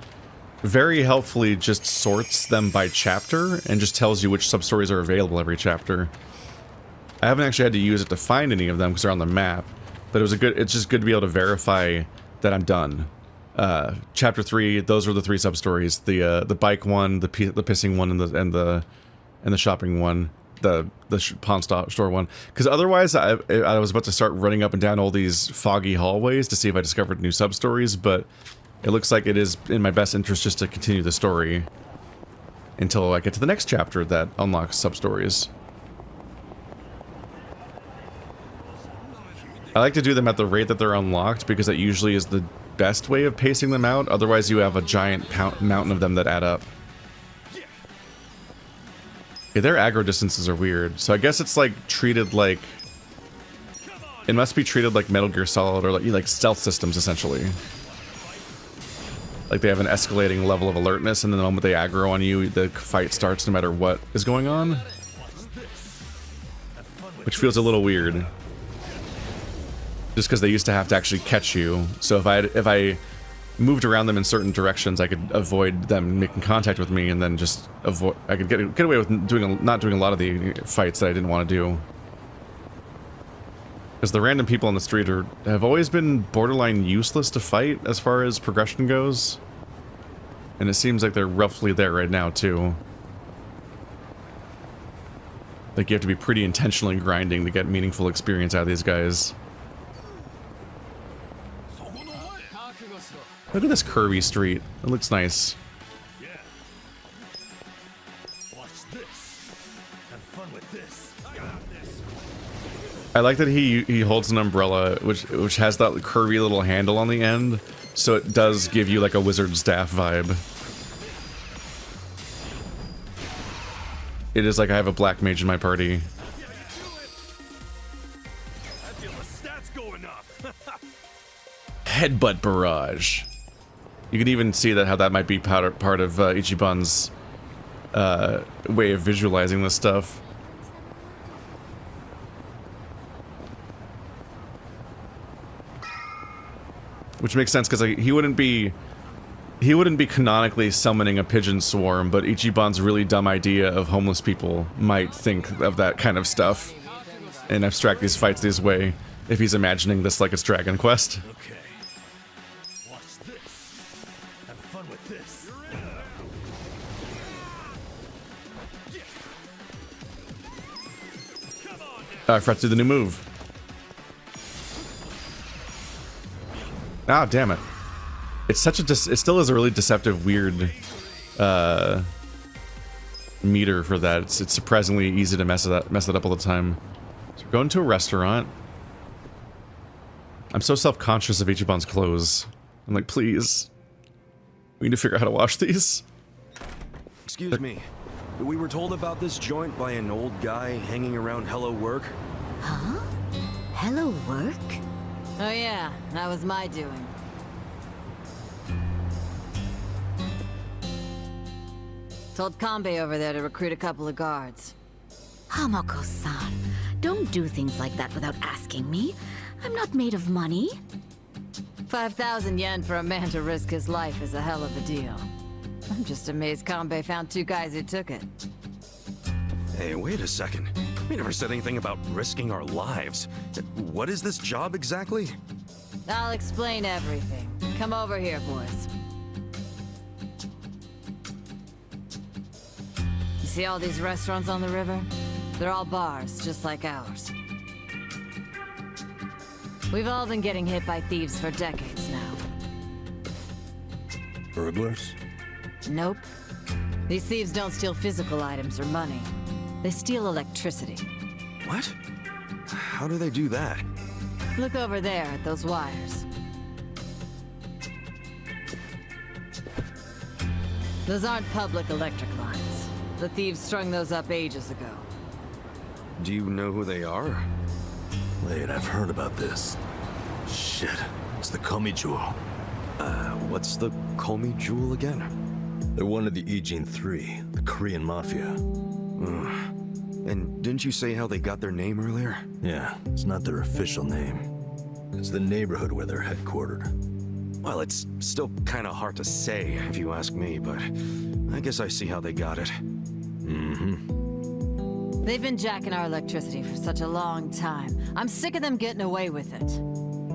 very helpfully just sorts them by chapter and just tells you which sub-stories are available every chapter. I haven't actually had to use it to find any of them because they're on the map, but it's just good to be able to verify that I'm done. Chapter 3, those were the 3 sub-stories. The bike one, the pissing one, and the shopping one, the pawn store one. Because otherwise, I was about to start running up and down all these foggy hallways to see if I discovered new sub-stories, but it looks like it is in my best interest just to continue the story until I get to the next chapter that unlocks sub-stories. I like to do them at the rate that they're unlocked because that usually is the best way of pacing them out. Otherwise, you have a giant mountain of them that add up. Okay, their aggro distances are weird. So I guess it's like treated like... It must be treated like Metal Gear Solid or like stealth systems, essentially. Like they have an escalating level of alertness, and then the moment they aggro on you, the fight starts no matter what is going on. Which feels a little weird. Just because they used to have to actually catch you. So if I moved around them in certain directions, I could avoid them making contact with me, and then just avoid. I could get away with not doing a lot of the fights that I didn't want to do. Because the random people on the street have always been borderline useless to fight as far as progression goes, and it seems like they're roughly there right now too. Like you have to be pretty intentionally grinding to get meaningful experience out of these guys. Look at this curvy street. It looks nice. Yeah. Watch this. Have fun with this. I got this. I like that he holds an umbrella which has that curvy little handle on the end, so it does give you like a wizard staff vibe. It is like I have a black mage in my party. I feel the stats going up. Headbutt barrage. You can even see that how that might be part of Ichiban's way of visualizing this stuff. Which makes sense because like, he wouldn't be canonically summoning a pigeon swarm, but Ichiban's really dumb idea of homeless people might think of that kind of stuff and abstract these fights this way if he's imagining this like it's Dragon Quest. Okay. Watch this. Have fun with this. Come on now. I forgot to do the new move. Ah, damn it. It's such a it still is a really deceptive, weird meter for that. It's surprisingly easy to mess it up all the time. So we're going to a restaurant. I'm so self-conscious of Ichiban's clothes. I'm like, please. We need to figure out how to wash these. Excuse me. We were told about this joint by an old guy hanging around Hello Work. Huh? Hello, work? Oh yeah, that was my doing. Told Kanbei over there to recruit a couple of guards. Hamako-san, don't do things like that without asking me. I'm not made of money. 5,000 yen for a man to risk his life is a hell of a deal. I'm just amazed Kanbei found 2 guys who took it. Hey, wait a second. We never said anything about risking our lives. What is this job exactly? I'll explain everything. Come over here, boys. You see all these restaurants on the river? They're all bars, just like ours. We've all been getting hit by thieves for decades now. Burglars? Nope. These thieves don't steal physical items or money. They steal electricity. What? How do they do that? Look over there at those wires. Those aren't public electric lines. The thieves strung those up ages ago. Do you know who they are? Wait, I've heard about this. Shit, it's the Komi Jewel. What's the Komi Jewel again? They're one of the Ijin 3, the Korean Mafia. And didn't you say how they got their name earlier? Yeah, it's not their official name. It's the neighborhood where they're headquartered. Well, it's still kind of hard to say, if you ask me, but I guess I see how they got it. Mm-hmm. They've been jacking our electricity for such a long time. I'm sick of them getting away with it.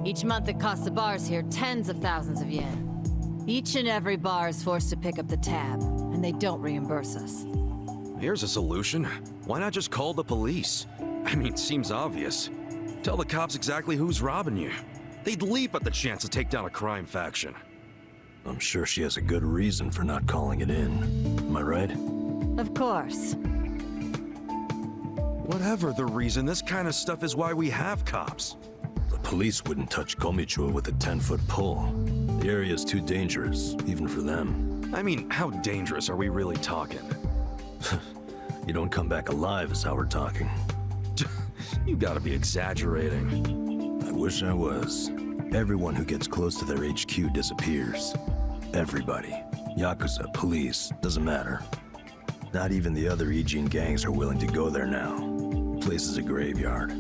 Each month it costs the bars here tens of thousands of yen. Each and every bar is forced to pick up the tab, and they don't reimburse us. Here's a solution. Why not just call the police? I mean, seems obvious. Tell the cops exactly who's robbing you. They'd leap at the chance to take down a crime faction. I'm sure she has a good reason for not calling it in. Am I right? Of course. Whatever the reason, this kind of stuff is why we have cops. The police wouldn't touch Komichua with a 10-foot pole. The area's too dangerous, even for them. I mean, how dangerous are we really talking? You don't come back alive is how we're talking. You gotta be exaggerating. I wish I was. Everyone who gets close to their HQ disappears. Everybody. Yakuza, police, doesn't matter. Not even the other Ijin gangs are willing to go there now. Place is a graveyard.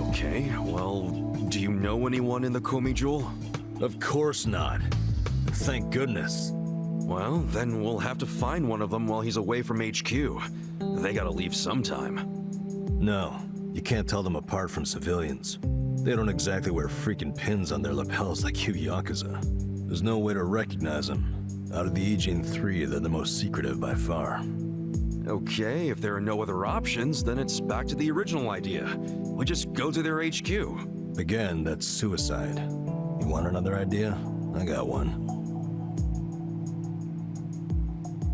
Okay, well, do you know anyone in the Komi Jewel? Of course not. Thank goodness. Well, then we'll have to find one of them while he's away from HQ. They gotta leave sometime. No, you can't tell them apart from civilians. They don't exactly wear freaking pins on their lapels like you Yakuza. There's no way to recognize them. Out of the Ijin 3, they're the most secretive by far. Okay, if there are no other options, then it's back to the original idea. We just go to their HQ. Again, that's suicide. You want another idea? I got one.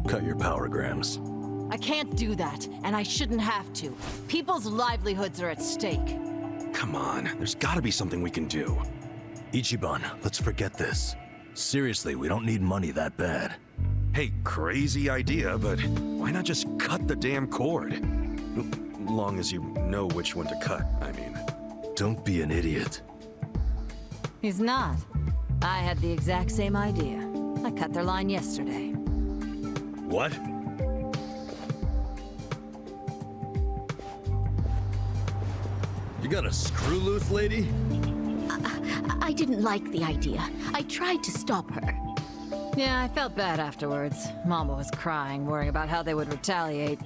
Cut your power grams. I can't do that, and I shouldn't have to. People's livelihoods are at stake. Come on, there's gotta be something we can do. Ichiban, let's forget this. Seriously, we don't need money that bad. Hey, crazy idea, but why not just cut the damn cord? Long as you know which one to cut, I mean. Don't be an idiot. He's not. I had the exact same idea. I cut their line yesterday. What? You got a screw loose, lady? I didn't like the idea. I tried to stop her. Yeah, I felt bad afterwards. Mama was crying, worrying about how they would retaliate.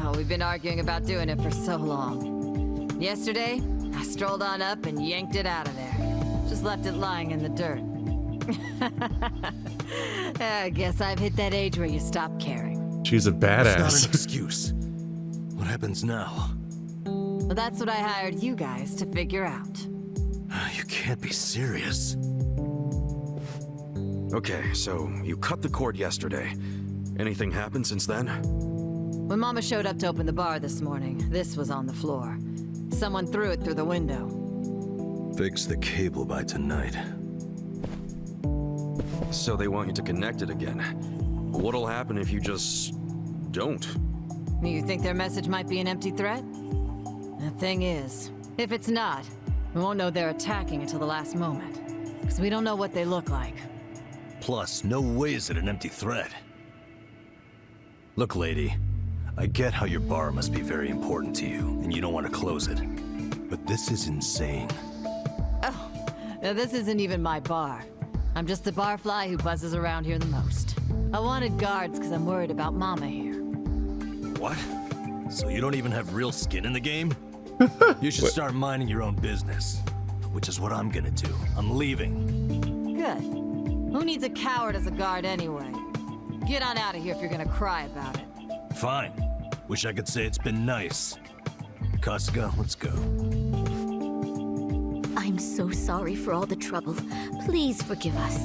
Oh, we've been arguing about doing it for so long. Yesterday, I strolled on up and yanked it out of there. Just left it lying in the dirt. I guess I've hit that age where you stop caring. She's a It's not badass. an excuse. What happens now? Well, that's what I hired you guys to figure out. You can't be serious. Okay, so you cut the cord yesterday. Anything happened since then? When Mama showed up to open the bar this morning, this was on the floor. Someone threw it through the window. Fix the cable by tonight. So they want you to connect it again. What'll happen if you just don't? You think their message might be an empty threat? The thing is, if it's not, we won't know they're attacking until the last moment. Because we don't know what they look like. Plus, no way is it an empty threat. Look, lady, I get how your bar must be very important to you, and you don't want to close it. But this is insane. Oh, This isn't even my bar. I'm just the barfly who buzzes around here the most. I wanted guards because I'm worried about Mama here. What? So you don't even have real skin in the game? You should start minding your own business. Which is what I'm gonna do. I'm leaving. Good. Who needs a coward as a guard anyway? Get on out of here if you're gonna cry about it. Fine. Wish I could say it's been nice. Kasuga, let's go. I'm so sorry for all the trouble. Please forgive us.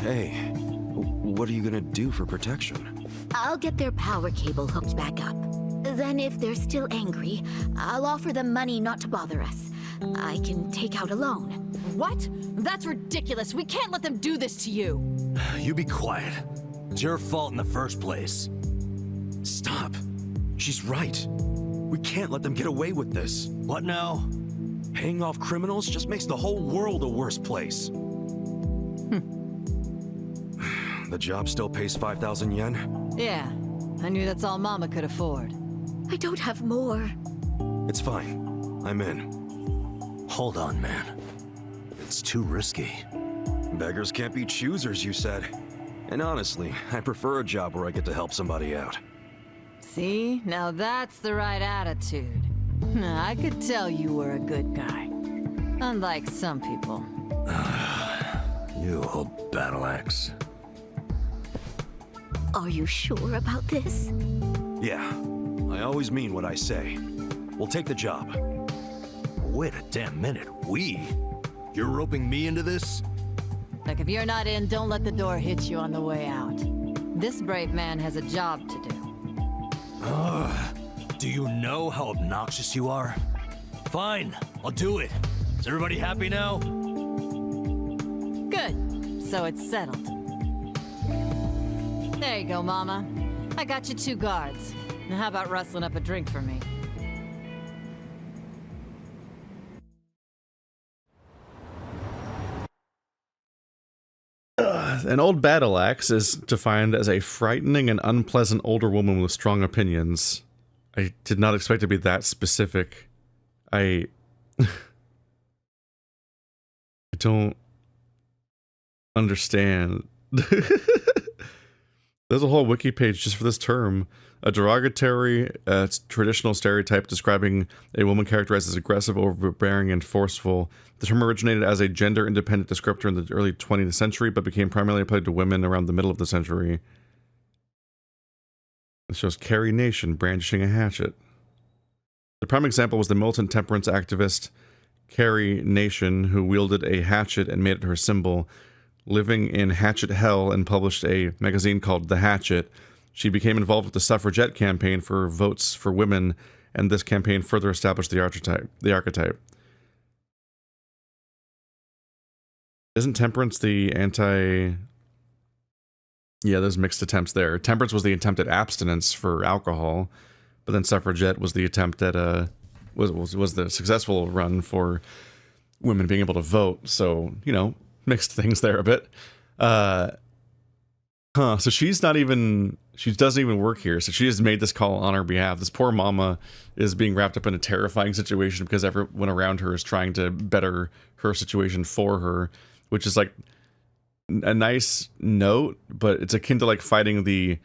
Hey, what are you gonna do for protection? I'll get their power cable hooked back up. Then if they're still angry, I'll offer them money not to bother us. I can take out a loan. What? That's ridiculous. We can't let them do this to you. You be quiet. It's your fault in the first place. Stop. She's right. We can't let them get away with this. What now? Paying off criminals just makes the whole world a worse place. The job still pays 5,000 yen? Yeah, I knew that's all Mama could afford. I don't have more. It's fine. I'm in. Hold on, man. It's too risky. Beggars can't be choosers, you said. And honestly, I prefer a job where I get to help somebody out. See? Now that's the right attitude. I could tell you were a good guy. Unlike some people. You old battle axe. Are you sure about this? Yeah, I always mean what I say. We'll take the job. Wait a damn minute. We? You're roping me into this? Look, if you're not in, don't let the door hit you on the way out. This brave man has a job to do. Do you know how obnoxious you are? Fine, I'll do it. Is everybody happy now? Good. So it's settled. There you go, Mama. I got you 2 guards. Now how about rustling up a drink for me? An old battle axe is defined as a frightening and unpleasant older woman with strong opinions. I did not expect it to be that specific. I don't understand. There's a whole wiki page just for this term. A derogatory, traditional stereotype describing a woman characterized as aggressive, overbearing, and forceful. The term originated as a gender-independent descriptor in the early 20th century, but became primarily applied to women around the middle of the century. It shows Carrie Nation brandishing a hatchet. The prime example was the militant temperance activist Carrie Nation, who wielded a hatchet and made it her symbol. Living in Hatchet Hell and published a magazine called The Hatchet, she became involved with the suffragette campaign for votes for women, and this campaign further established the archetype. Isn't temperance the anti... Yeah, there's mixed attempts there. Temperance was the attempt at abstinence for alcohol, but then suffragette was the attempt at was the successful run for women being able to vote. So, you know, mixed things there a bit. So she's not even, she doesn't even work here. So she just made this call on our behalf. This poor mama is being wrapped up in a terrifying situation because everyone around her is trying to better her situation for her, which is like a nice note, but it's akin to like fighting the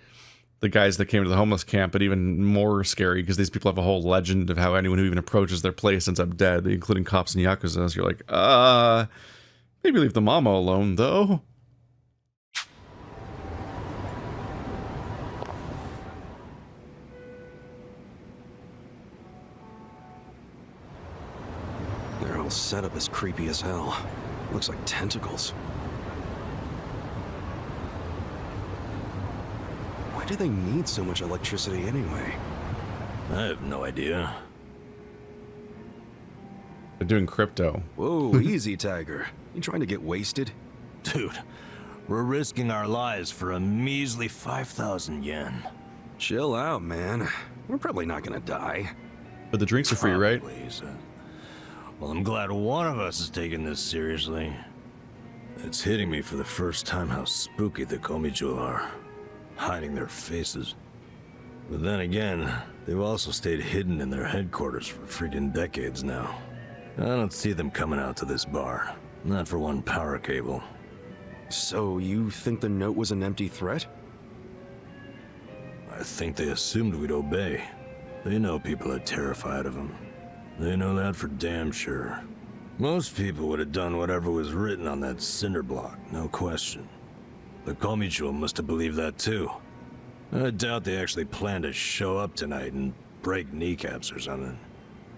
guys that came to the homeless camp, but even more scary because these people have a whole legend of how anyone who even approaches their place ends up dead, including cops and Yakuza. So you're like, maybe leave the mama alone, though. Their whole setup is creepy as hell. Looks like tentacles. Why do they need so much electricity anyway? I have no idea. They're doing crypto. Whoa, easy, Tiger. You trying to get wasted? Dude, we're risking our lives for a measly 5,000 yen. Chill out, man. We're probably not gonna die. But the drinks are free, right? Probably, well, I'm glad one of us is taking this seriously. It's hitting me for the first time how spooky the Komijo are, hiding their faces. But then again, they've also stayed hidden in their headquarters for freaking decades now. I don't see them coming out to this bar. Not for one power cable. So you think the note was an empty threat? I think they assumed we'd obey. They know people are terrified of them. They know that for damn sure. Most people would have done whatever was written on that cinder block, no question. The Komicho must have believed that too. I doubt they actually planned to show up tonight and break kneecaps or something.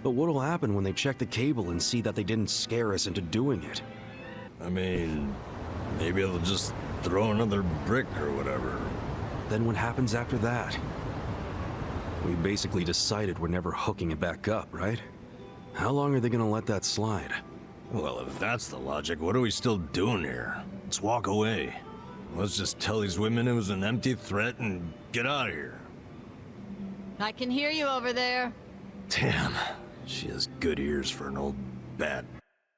But what'll happen when they check the cable and see that they didn't scare us into doing it? I mean, maybe they'll just throw another brick or whatever. Then what happens after that? We basically decided we're never hooking it back up, right? How long are they gonna let that slide? Well, if that's the logic, what are we still doing here? Let's walk away. Let's just tell these women it was an empty threat and get out of here. I can hear you over there. Damn, she has good ears for an old bat.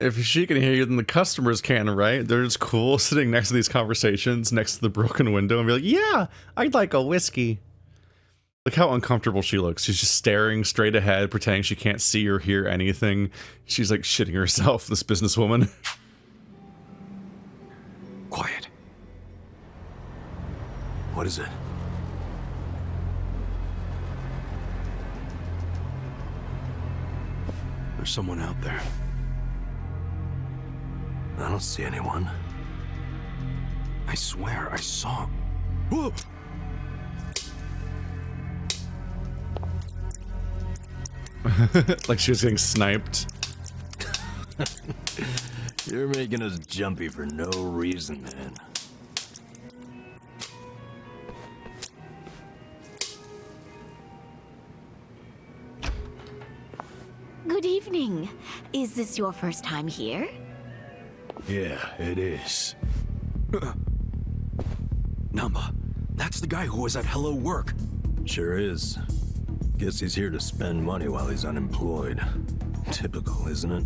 If she can hear you, then the customers can, right? They're just cool sitting next to these conversations, next to the broken window, and be like, yeah, I'd like a whiskey. Look how uncomfortable she looks. She's just staring straight ahead, pretending she can't see or hear anything. She's like shitting herself, this businesswoman. Quiet. What is it? There's someone out there. I don't see anyone. I swear I saw. Whoa! Like she was getting sniped. You're making us jumpy for no reason, man. Good evening. Is this your first time here? Yeah, it is. Nanba, that's the guy who was at Hello Work. Sure is. Guess he's here to spend money while he's unemployed. Typical, isn't it?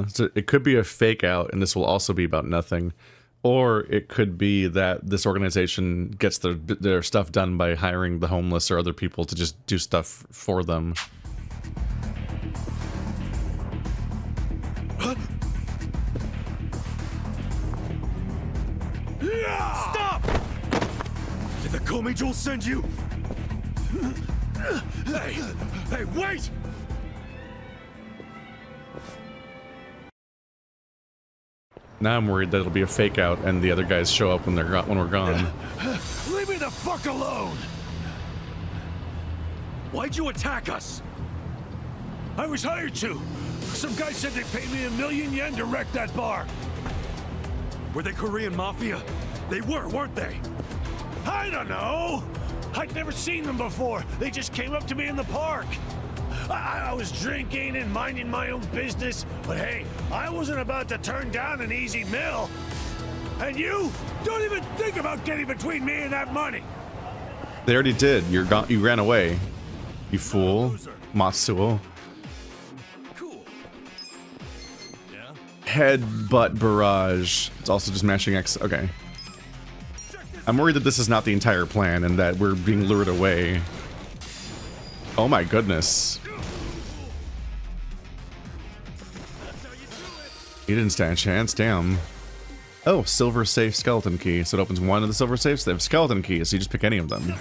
So it could be a fake out, and this will also be about nothing. Or it could be that this organization gets their stuff done by hiring the homeless or other people to just do stuff for them. Stop! Did the Komijo send you? Hey, wait! Now I'm worried that it'll be a fake out and the other guys show up when we're gone. Leave me the fuck alone! Why'd you attack us? I was hired to. Some guy said they'd pay me 1,000,000 yen to wreck that bar. Were they Korean mafia? They were, weren't they? I don't know. I'd never seen them before. They just came up to me in the park. I was drinking and minding my own business, but hey, I wasn't about to turn down an easy meal. And you don't even think about getting between me and that money. They already did. You ran away. You fool. Matsuo. Cool. Yeah? Headbutt barrage. It's also just mashing X. Okay. I'm worried that this is not the entire plan and that we're being lured away. Oh my goodness. He didn't stand a chance, damn. Oh, silver safe skeleton key. So it opens one of the silver safes. They have skeleton keys, so you just pick any of them.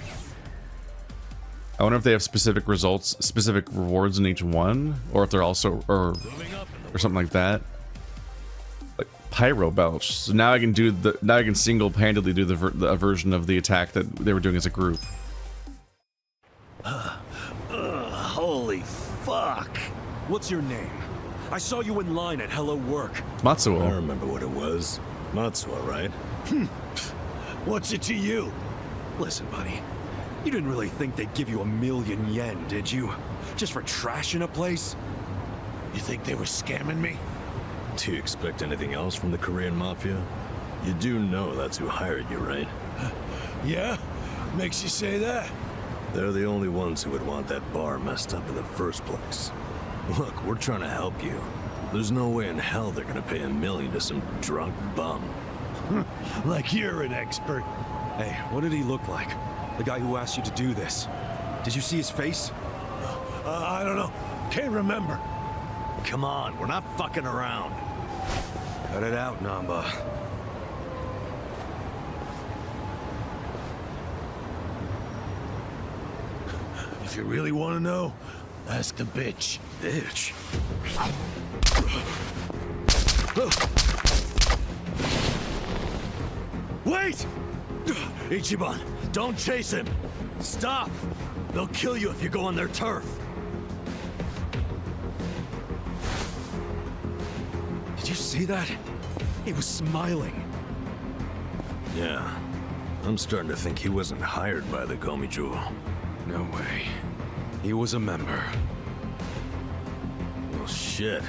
I wonder if they have specific results, specific rewards in each one, or if they're also, or something like that. Like pyro belch. So now I can do now I can single-handedly do the version of the attack that they were doing as a group. Holy fuck. What's your name? I saw you in line at Hello Work. I Matsuo. remember what it was. Matsuo, right? What's it to you? Listen, buddy. You didn't really think they'd give you 1,000,000 yen, did you? Just for trashing a place? You think they were scamming me? Do you expect anything else from the Korean Mafia? You do know that's who hired you, right? Yeah? Makes you say that? They're the only ones who would want that bar messed up in the first place. Look, we're trying to help you. There's no way in hell they're gonna pay 1,000,000 to some drunk bum. Like you're an expert. Hey, what did he look like? The guy who asked you to do this. Did you see his face? I don't know. Can't remember. come on, we're not fucking around. Cut it out, Nanba. If you really want to know, ask the bitch. Bitch? Wait! Ichiban, don't chase him! Stop! They'll kill you if you go on their turf. Did you see that? He was smiling. Yeah. I'm starting to think he wasn't hired by the Komijul. No way. He was a member. Well, shit.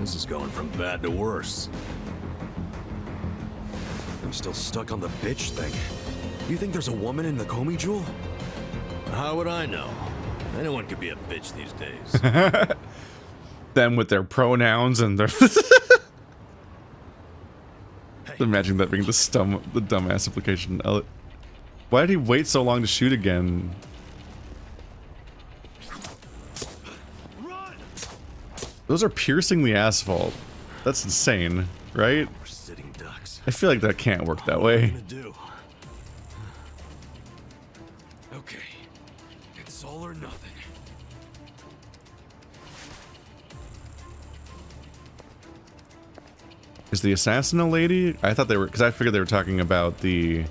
This is going from bad to worse. I'm still stuck on the bitch thing. You think there's a woman in the Komijul? How would I know? Anyone could be a bitch these days. Them with their pronouns and their... Imagine that being the dumbass implication. Why did he wait so long to shoot again? Those are piercing the asphalt. That's insane, right? We're sitting ducks. I feel like that can't work that way. Okay. It's all or nothing. Is the assassin a lady? I thought they were, because I figured they were talking about the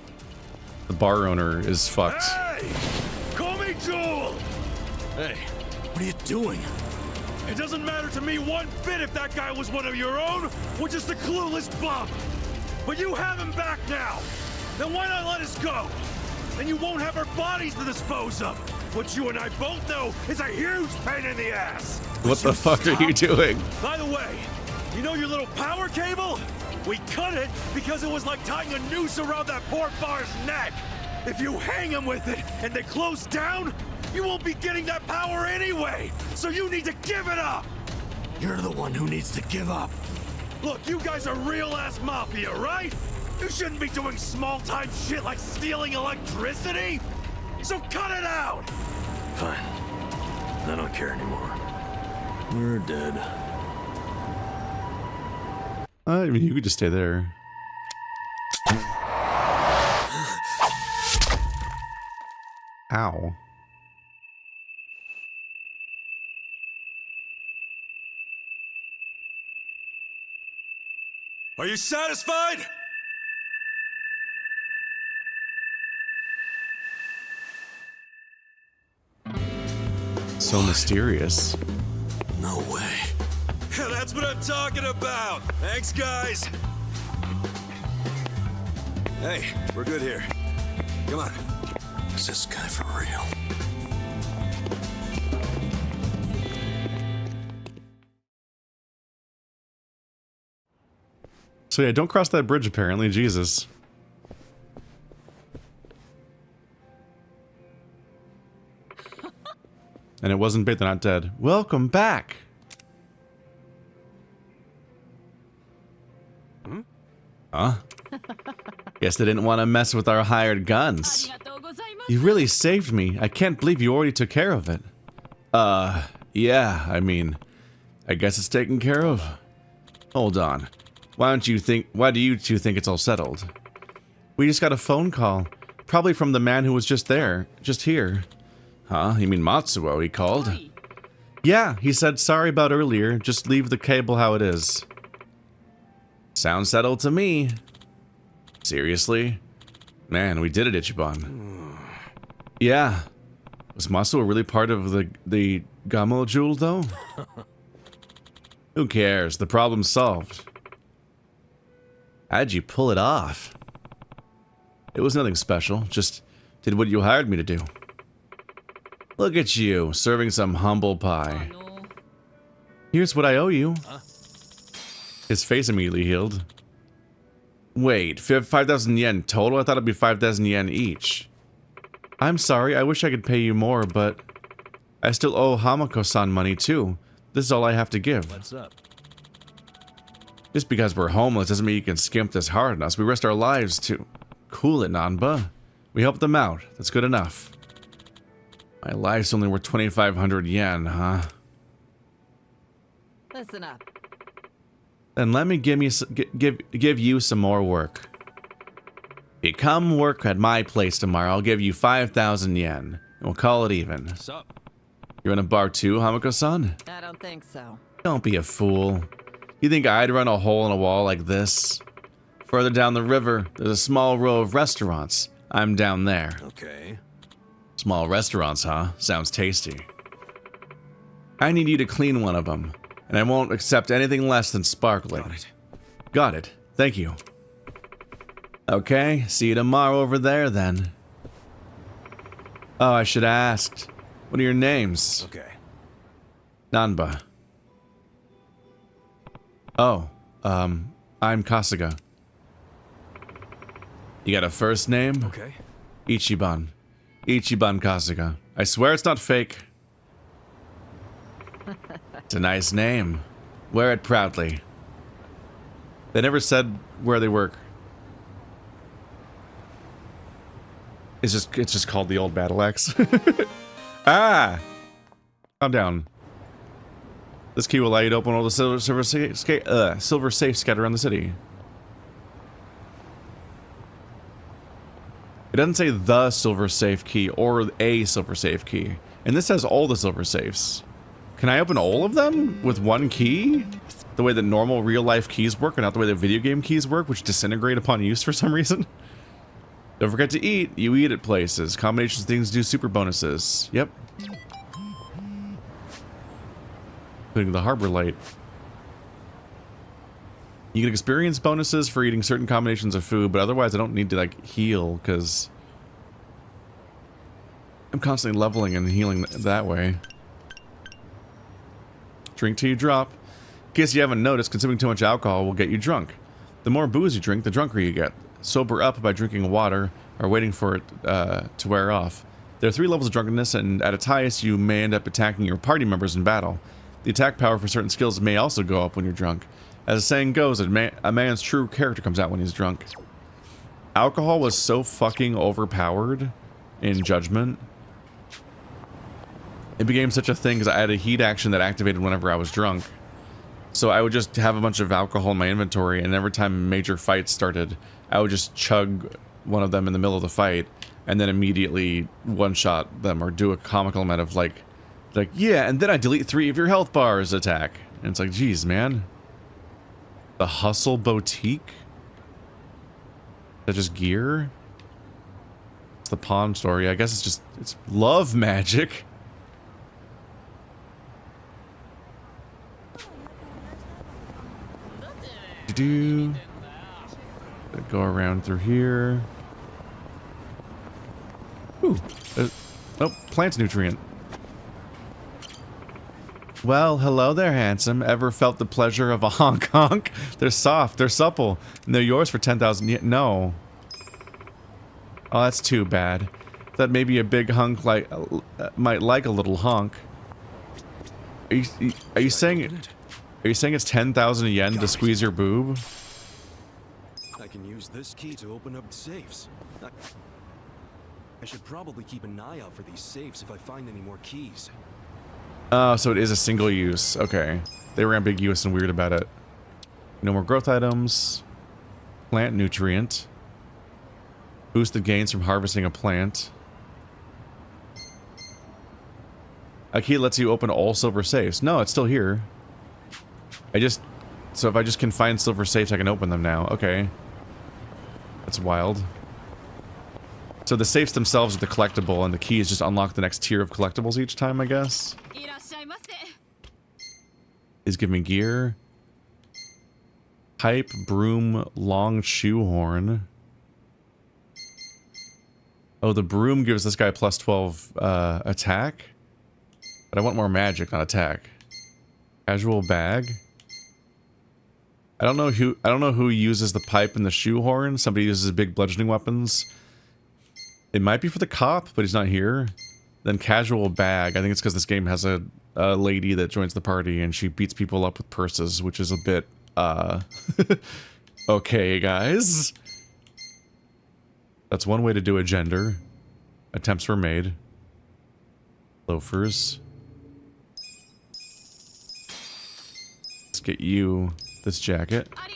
bar owner is fucked. Hey! Call me Joel! Hey, what are you doing? It doesn't matter to me one bit if that guy was one of your own or just a clueless bum. But you have him back now. Then why not let us go? And you won't have our bodies to dispose of. What you and I both know is a huge pain in the ass. What the fuck are you doing? By the way, you know your little power cable? We cut it because it was like tying a noose around that poor bar's neck. If you hang him with it and they close down, you won't be getting that power anyway. So you need to give it up. You're the one who needs to give up. Look, you guys are real-ass mafia, right? You shouldn't be doing small-time shit like stealing electricity. So cut it out. Fine. I don't care anymore. We're dead. I mean, you could just stay there. Ow. Are you satisfied? So mysterious. No way. That's what I'm talking about. Thanks, guys. Hey, we're good here. Come on. Is this guy for real? So yeah, don't cross that bridge apparently, Jesus. And it wasn't bait, they're not dead. Welcome back! Huh? Guess they didn't want to mess with our hired guns. You really saved me. I can't believe you already took care of it. Yeah, I mean, I guess it's taken care of. Hold on. Why do you two think it's all settled? We just got a phone call. Probably from the man who was just here. Huh? You mean Matsuo, he called? Yeah, he said sorry about earlier, just leave the cable how it is. Sounds settled to me. Seriously? Man, we did it, Ichiban. Yeah. Was Matsuo really part of the Gamo Jewel, though? Who cares? The problem's solved. How'd you pull it off? It was nothing special, just did what you hired me to do. Look at you, serving some humble pie. Here's what I owe you. His face immediately healed. Wait, 5,000 yen total? I thought it'd be 5,000 yen each. I'm sorry, I wish I could pay you more, but I still owe Hamako-san money too. This is all I have to give. What's up? Just because we're homeless doesn't mean you can skimp this hard on us. We risked our lives to... Cool it, Nanba. We helped them out. That's good enough. My life's only worth 2,500 yen, huh? Listen up. Then let me give you some more work. If you come work at my place tomorrow, I'll give you 5,000 yen, and we'll call it even. What's up? You're in a bar too, Hamiko-san? I don't think so. Don't be a fool. You think I'd run a hole in a wall like this? Further down the river, there's a small row of restaurants. I'm down there. Okay. Small restaurants, huh? Sounds tasty. I need you to clean one of them, and I won't accept anything less than sparkling. Got it. Got it. Thank you. Okay, see you tomorrow over there then. Oh, I should have asked. What are your names? Okay. Nanba. Oh, I'm Kasuga. You got a first name? Okay. Ichiban. Ichiban Kasuga. I swear it's not fake. It's a nice name. Wear it proudly. They never said where they work. It's just called the old battle axe. Ah! Calm down. This key will allow you to open all the silver safes scattered around the city. It doesn't say the silver safe key or a silver safe key. And this has all the silver safes. Can I open all of them with one key? The way that normal real-life keys work and not the way that video game keys work, which disintegrate upon use for some reason? Don't forget to eat. You eat at places. Combinations of things do super bonuses. Yep. Including the harbor light. You get experience bonuses for eating certain combinations of food, but otherwise I don't need to, like, heal, because I'm constantly leveling and healing that way. Drink till you drop. In case you haven't noticed, consuming too much alcohol will get you drunk. The more booze you drink, the drunker you get. Sober up by drinking water or waiting for it to wear off. There are 3 levels of drunkenness, and at its highest, you may end up attacking your party members in battle. The attack power for certain skills may also go up when you're drunk. As the saying goes, a man's true character comes out when he's drunk. Alcohol was so fucking overpowered in Judgment. It became such a thing because I had a heat action that activated whenever I was drunk. So I would just have a bunch of alcohol in my inventory, and every time major fights started, I would just chug one of them in the middle of the fight, and then immediately one-shot them, or do a comical amount of like, yeah, and then I delete 3 of your health bars attack. And it's like, geez, man. The Hustle Boutique? Is that just gear? It's the pawn store. Yeah, I guess it's love magic. Go around through here. Ooh. Oh, plant nutrient. Well, hello there, handsome. Ever felt the pleasure of a honk honk? They're soft, they're supple, and they're yours for 10,000 yen. No. Oh, that's too bad. Thought maybe a big hunk might like a little honk. Are you saying it's 10,000 yen to squeeze your boob? I can use this key to open up safes. I should probably keep an eye out for these safes if I find any more keys. Oh, so it is a single use. Okay. They were ambiguous and weird about it. No more growth items. Plant nutrient. Boosted gains from harvesting a plant. A key lets you open all silver safes. No, it's still here. So if I just can find silver safes, I can open them now. Okay. That's wild. So the safes themselves are the collectible, and the keys just unlock the next tier of collectibles each time, I guess. Is giving me gear. Pipe, broom, long shoehorn. Oh, the broom gives this guy plus 12 attack. But I want more magic, not attack. Casual bag. I don't know who uses the pipe and the shoehorn. Somebody uses big bludgeoning weapons. It might be for the cop, but he's not here. Then casual bag. I think it's because this game has a lady that joins the party and she beats people up with purses, which is a bit, okay, guys. That's one way to do a gender. Attempts were made. Loafers. Let's get you this jacket. I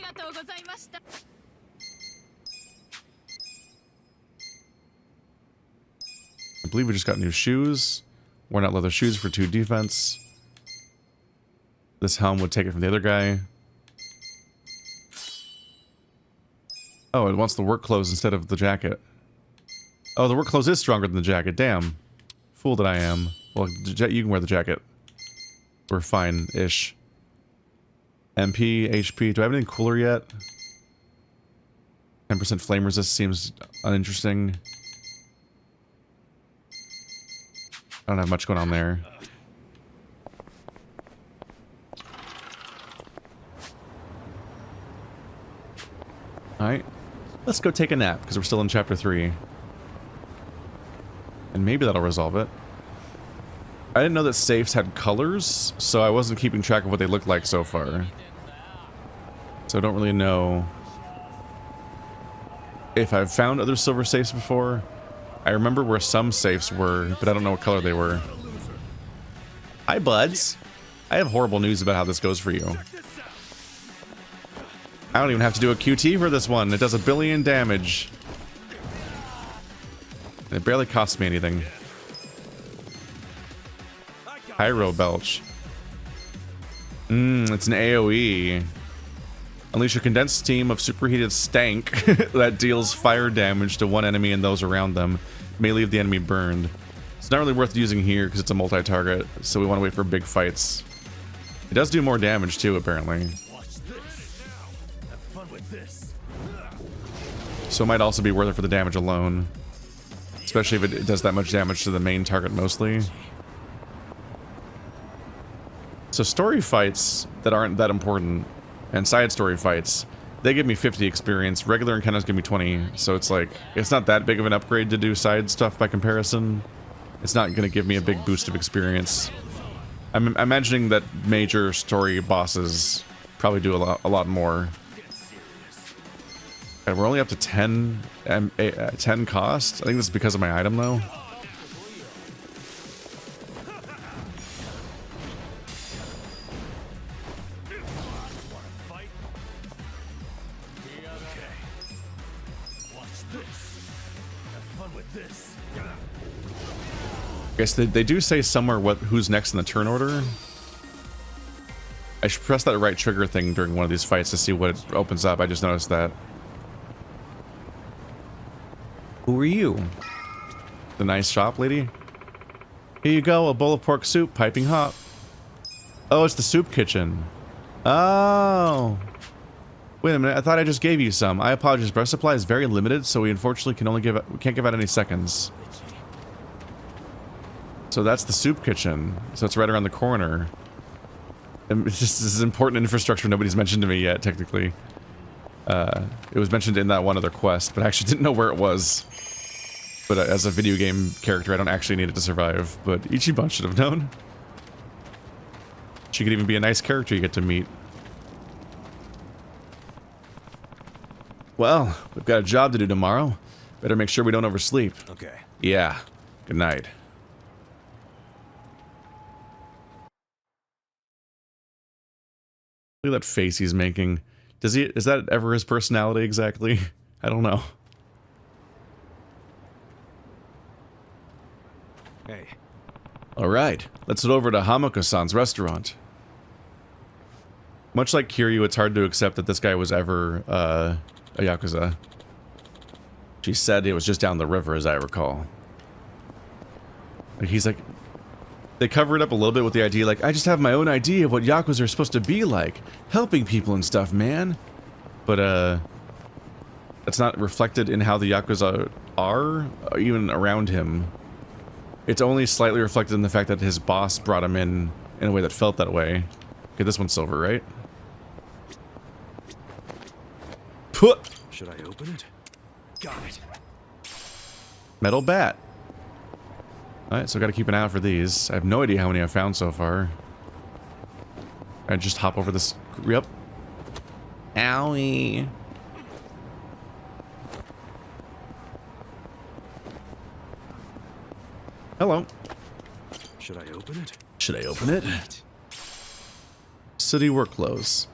believe we just got new shoes. Worn out leather shoes for 2 defense. This helm would take it from the other guy. Oh, it wants the work clothes instead of the jacket. Oh, the work clothes is stronger than the jacket. Damn. Fool that I am. Well, you can wear the jacket. We're fine-ish. MP, HP. Do I have anything cooler yet? 10% flame resist seems uninteresting. I don't have much going on there. Alright. Let's go take a nap, because we're still in Chapter 3. And maybe that'll resolve it. I didn't know that safes had colors, so I wasn't keeping track of what they looked like so far. So I don't really know if I've found other silver safes before. I remember where some safes were, but I don't know what color they were. Hi, buds. I have horrible news about how this goes for you. I don't even have to do a QT for this one. It does 1 billion damage. It barely costs me anything. Pyro Belch. It's an AoE. Unleash a condensed steam of superheated stank that deals fire damage to one enemy and those around them. May leave the enemy burned. It's not really worth using here because it's a multi-target, so we want to wait for big fights. It does do more damage too, apparently. So it might also be worth it for the damage alone. Especially if it does that much damage to the main target mostly. So story fights that aren't that important, and side story fights, they give me 50 experience. Regular encounters give me 20, so it's like, it's not that big of an upgrade to do side stuff by comparison. It's not going to give me a big boost of experience. I'm imagining that major story bosses probably do a lot more. Okay, we're only up to 10 cost. I think this is because of my item, though. I guess they do say somewhere who's next in the turn order. I should press that right trigger thing during one of these fights to see what opens up. I just noticed that. Who are you? The nice shop lady? Here you go, a bowl of pork soup, piping hot. Oh, it's the soup kitchen. Oh. Wait a minute, I thought I just gave you some. I apologize, breath supply is very limited, so we unfortunately can't give out any seconds. So that's the soup kitchen. So it's right around the corner. And this is important infrastructure nobody's mentioned to me yet, technically. It was mentioned in that one other quest, but I actually didn't know where it was. But as a video game character, I don't actually need it to survive. But Ichiban should have known. She could even be a nice character you get to meet. Well, we've got a job to do tomorrow. Better make sure we don't oversleep. Okay. Yeah. Good night. Look at that face he's making. Is that ever his personality exactly? I don't know. Hey. Alright, let's head over to Hamako-san's restaurant. Much like Kiryu, it's hard to accept that this guy was ever, a Yakuza. She said it was just down the river, as I recall. Like, he's like... They cover it up a little bit with the idea, like, I just have my own idea of what Yakuza are supposed to be like. Helping people and stuff, man. But, it's not reflected in how the Yakuza are, even around him. It's only slightly reflected in the fact that his boss brought him in a way that felt that way. Okay, this one's silver, right? Put. Should I open it? Got it. Metal bat. Alright, so I gotta keep an eye out for these. I have no idea how many I've found so far. I just hop over this. Yep. Owie. Hello. Should I open it? Should I open it? City work clothes.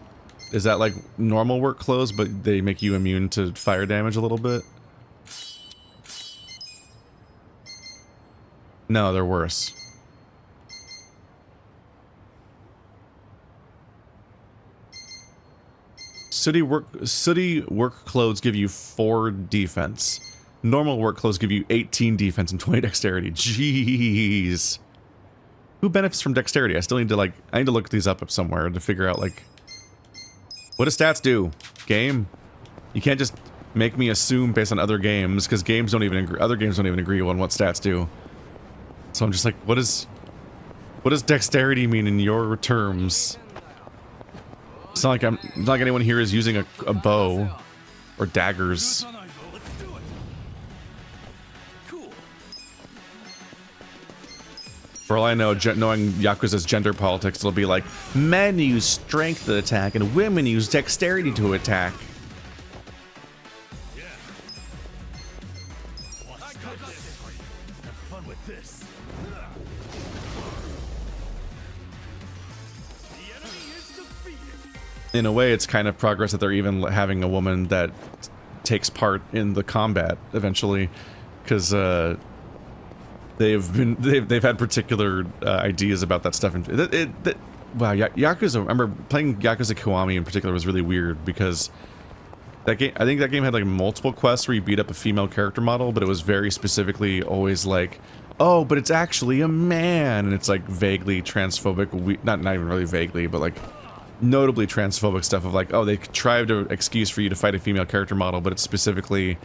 Is that like normal work clothes, but they make you immune to fire damage a little bit? No, they're worse. City work clothes give you 4 defense. Normal work clothes give you 18 defense and 20 dexterity. Jeez. Who benefits from dexterity? I still need to like, I need to look these up somewhere to figure out like, what do stats do? Game? You can't just make me assume based on other games, because games don't even agree, other games don't even agree on what stats do. So I'm just like, what does dexterity mean in your terms? It's not like anyone here is using a bow or daggers. For all I know, knowing Yakuza's gender politics, it'll be like, men use strength to attack and women use dexterity to attack. In a way, it's kind of progress that they're even having a woman that takes part in the combat eventually, because they've had particular ideas about that stuff. And wow, Yakuza. I remember playing Yakuza Kiwami in particular was really weird because that game. I think that game had like multiple quests where you beat up a female character model, but it was very specifically always like, oh, but it's actually a man, and it's like vaguely transphobic. Not even really vaguely, but like notably transphobic stuff of like, oh, they tried to excuse for you to fight a female character model, but it's specifically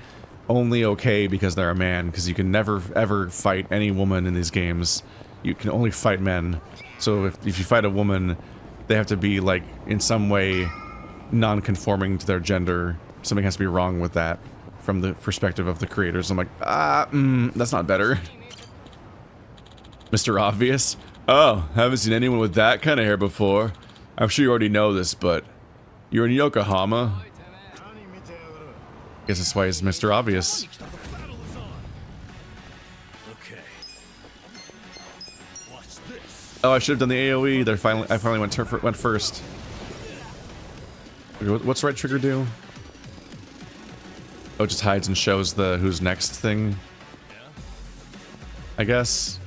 only okay because they're a man, because you can never ever fight any woman in these games. You can only fight men. So if you fight a woman, they have to be like in some way non-conforming to their gender. Something has to be wrong with that from the perspective of the creators. I'm like, that's not better. Mr. Obvious. Oh, haven't seen anyone with that kind of hair before. I'm sure you already know this, but you're in Yokohama. Guess that's why he's Mr. Obvious. Oh, I should have done the AoE. I finally went first. What's right trigger do? Oh, it just hides and shows the who's next thing, I guess.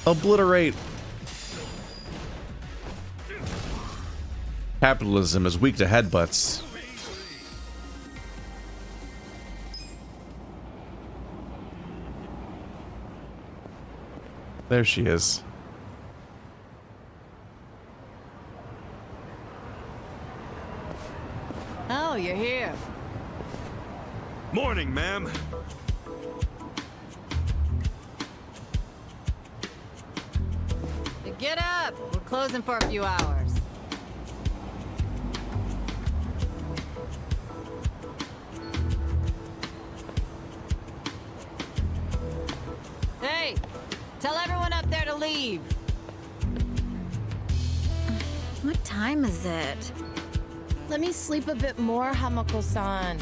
Obliterate. Capitalism is weak to headbutts. There she is. Oh, you're here. Morning, ma'am. Get up! We're closing for a few hours. Hey! Tell everyone up there to leave. What time is it? Let me sleep a bit more, Hamako-san.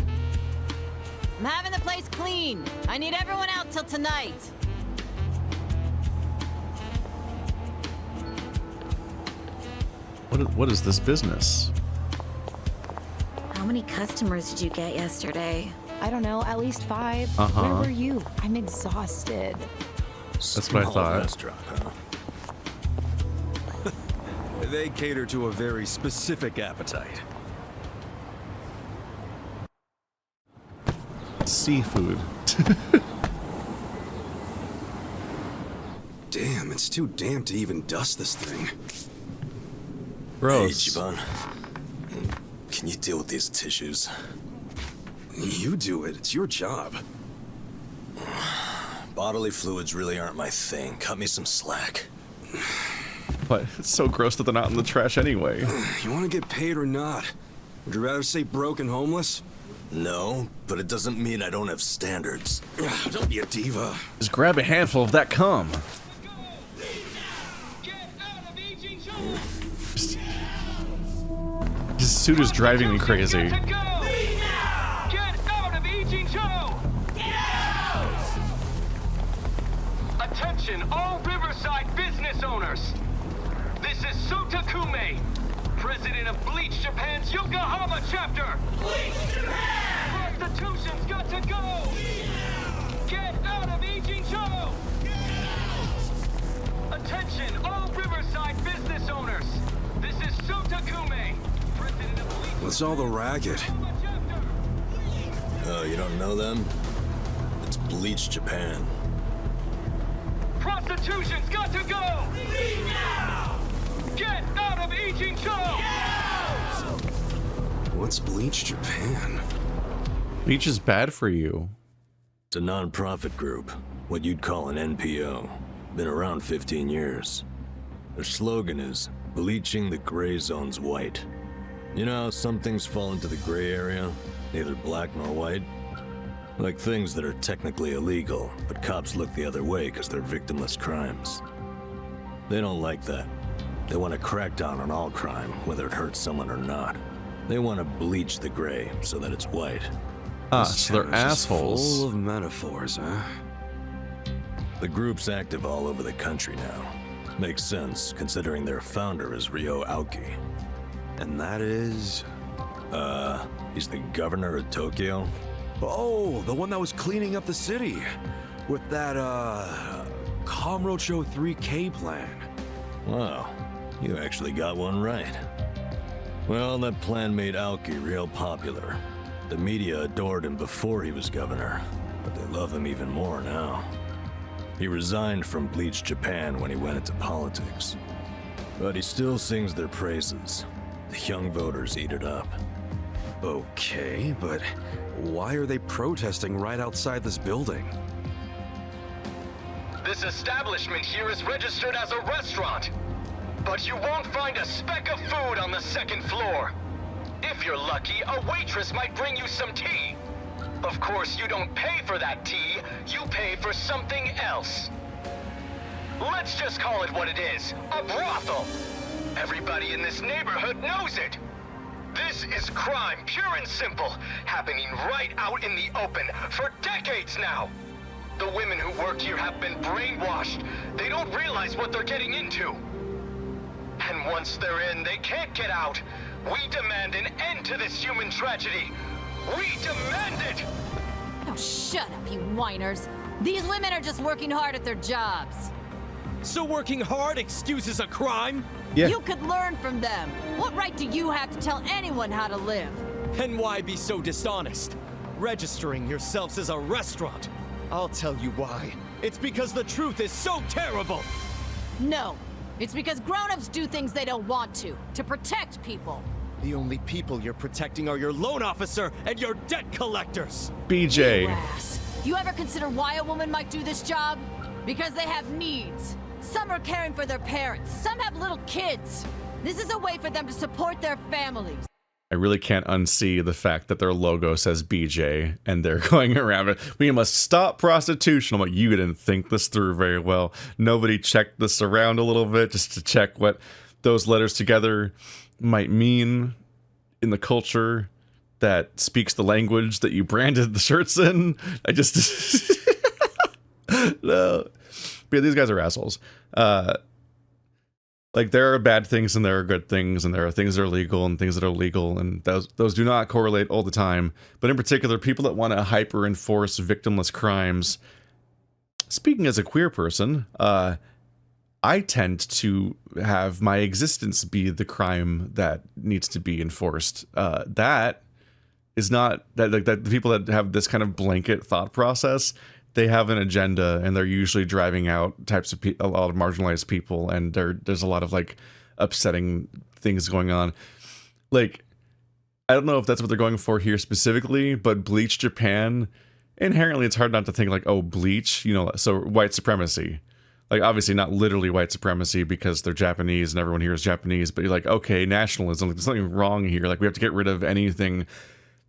I'm having the place clean. I need everyone out till tonight. What is this business? How many customers did you get yesterday? I don't know, at least 5. Where were you? I'm exhausted. That's what I thought. Restaurant, huh? They cater to a very specific appetite. Seafood. Damn, it's too damp to even dust this thing. Gross. Hey, Ichiban. Can you deal with these tissues? You do it. It's your job. Bodily fluids really aren't my thing. Cut me some slack. But it's so gross that they're not in the trash anyway. You want to get paid or not? Would you rather say broke and homeless? No, but it doesn't mean I don't have standards. Don't be a diva. Just grab a handful of that cum. His suit is driving me crazy. Attention all Riverside business owners. This is Sotakume, president of Bleach Japan's Yokohama chapter. Bleach Japan! Prostitution's got to go! Get out of Ijincho! Attention, all Riverside business owners. This is Sotakume, president of Bleach. What's all the racket? Oh, you don't know them? It's Bleach Japan. Prostitution's got to go! Leave now! Get out of Ijincho! What's Bleach Japan? Bleach is bad for you. It's a non-profit group, what you'd call an NPO. Been around 15 years. Their slogan is, bleaching the gray zones white. You know how some things fall into the gray area, neither black nor white? Like things that are technically illegal, but cops look the other way because they're victimless crimes. They don't like that. They want to crack down on all crime, whether it hurts someone or not. They want to bleach the gray so that it's white. So they're assholes. Full of metaphors, huh? The group's active all over the country now. Makes sense, considering their founder is Ryo Aoki. And that is... He's the governor of Tokyo. Oh, the one that was cleaning up the city. With that, Kamurocho 3K plan. Wow, you actually got one right. Well, that plan made Aoki real popular. The media adored him before he was governor, but they love him even more now. He resigned from Bleach Japan when he went into politics. But he still sings their praises. The young voters eat it up. Okay, but why are they protesting right outside this building? This establishment here is registered as a restaurant, but you won't find a speck of food on the second floor. If you're lucky, a waitress might bring you some tea. Of course, you don't pay for that tea, you pay for something else. Let's just call it what it is, a brothel. Everybody in this neighborhood knows it. This is crime, pure and simple, happening right out in the open for decades now. The women who work here have been brainwashed. They don't realize what they're getting into. And once they're in, they can't get out. We demand an end to this human tragedy. We demand it! Oh, shut up, you whiners. These women are just working hard at their jobs. So working hard excuses a crime? Yeah. You could learn from them. What right do you have to tell anyone how to live? And why be so dishonest? Registering yourselves as a restaurant. I'll tell you why. It's because the truth is so terrible! No. It's because grown-ups do things they don't want to protect people. The only people you're protecting are your loan officer and your debt collectors! BJ. Brass. You ever consider why a woman might do this job? Because they have needs. Some are caring for their parents. Some have little kids. This is a way for them to support their families. I really can't unsee the fact that their logo says BJ and they're going around it. We must stop prostitution. I'm like, you didn't think this through very well. Nobody checked this around a little bit just to check what those letters together might mean in the culture that speaks the language that you branded the shirts in. I just... No. But yeah, these guys are assholes. Like, there are bad things and there are good things, and there are things that are legal and things that are illegal, and those do not correlate all the time. But in particular, people that want to hyper-enforce victimless crimes. Speaking as a queer person, I tend to have my existence be the crime that needs to be enforced. That is not... that the people that have this kind of blanket thought process... They have an agenda, and they're usually driving out types of a lot of marginalized people, and there's a lot of like upsetting things going on. Like, I don't know if that's what they're going for here specifically, but Bleach Japan, inherently it's hard not to think like, oh, bleach, you know, so white supremacy. Like, obviously not literally white supremacy because they're Japanese and everyone here is Japanese, but you're like, okay, nationalism, like, there's something wrong here. Like, we have to get rid of anything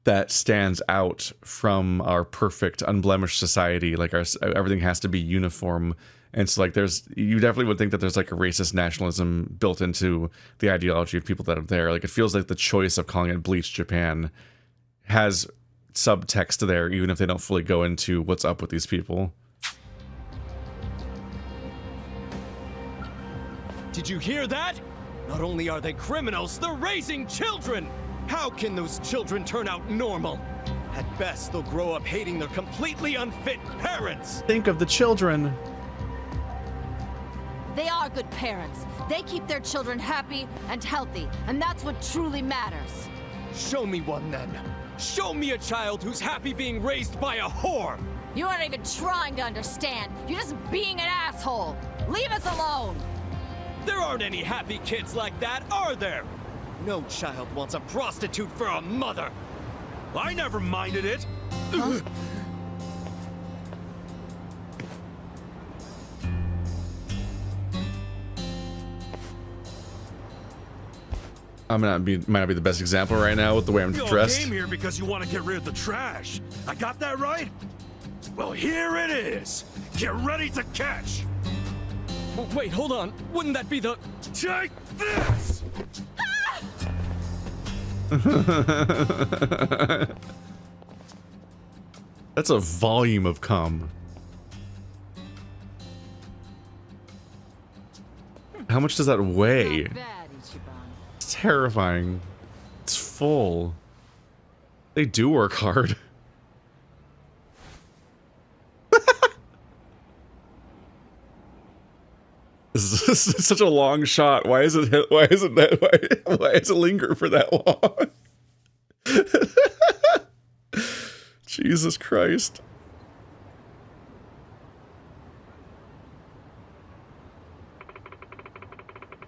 that stands out from our perfect, unblemished society. Like, everything has to be uniform. And so, like, you definitely would think that there's like a racist nationalism built into the ideology of people that are there. Like, it feels like the choice of calling it Bleach Japan has subtext there, even if they don't fully go into what's up with these people. Did you hear that? Not only are they criminals, they're raising children! How can those children turn out normal? At best, they'll grow up hating their completely unfit parents! Think of the children. They are good parents. They keep their children happy and healthy, and that's what truly matters. Show me one then. Show me a child who's happy being raised by a whore! You aren't even trying to understand. You're just being an asshole. Leave us alone! There aren't any happy kids like that, are there? No child wants a prostitute for a mother. I never minded it. Huh? Might not be the best example right now with the way I'm You dressed. came here because you want to get rid of the trash. I got that right? Well, here it is. Get ready to catch. Wait, hold on. Wouldn't that be the... Take this! That's a volume of cum. How much does that weigh? Not bad, Ichiban. It's terrifying. It's full. They do work hard. This is such a long shot. Why is it linger for that long? Jesus Christ.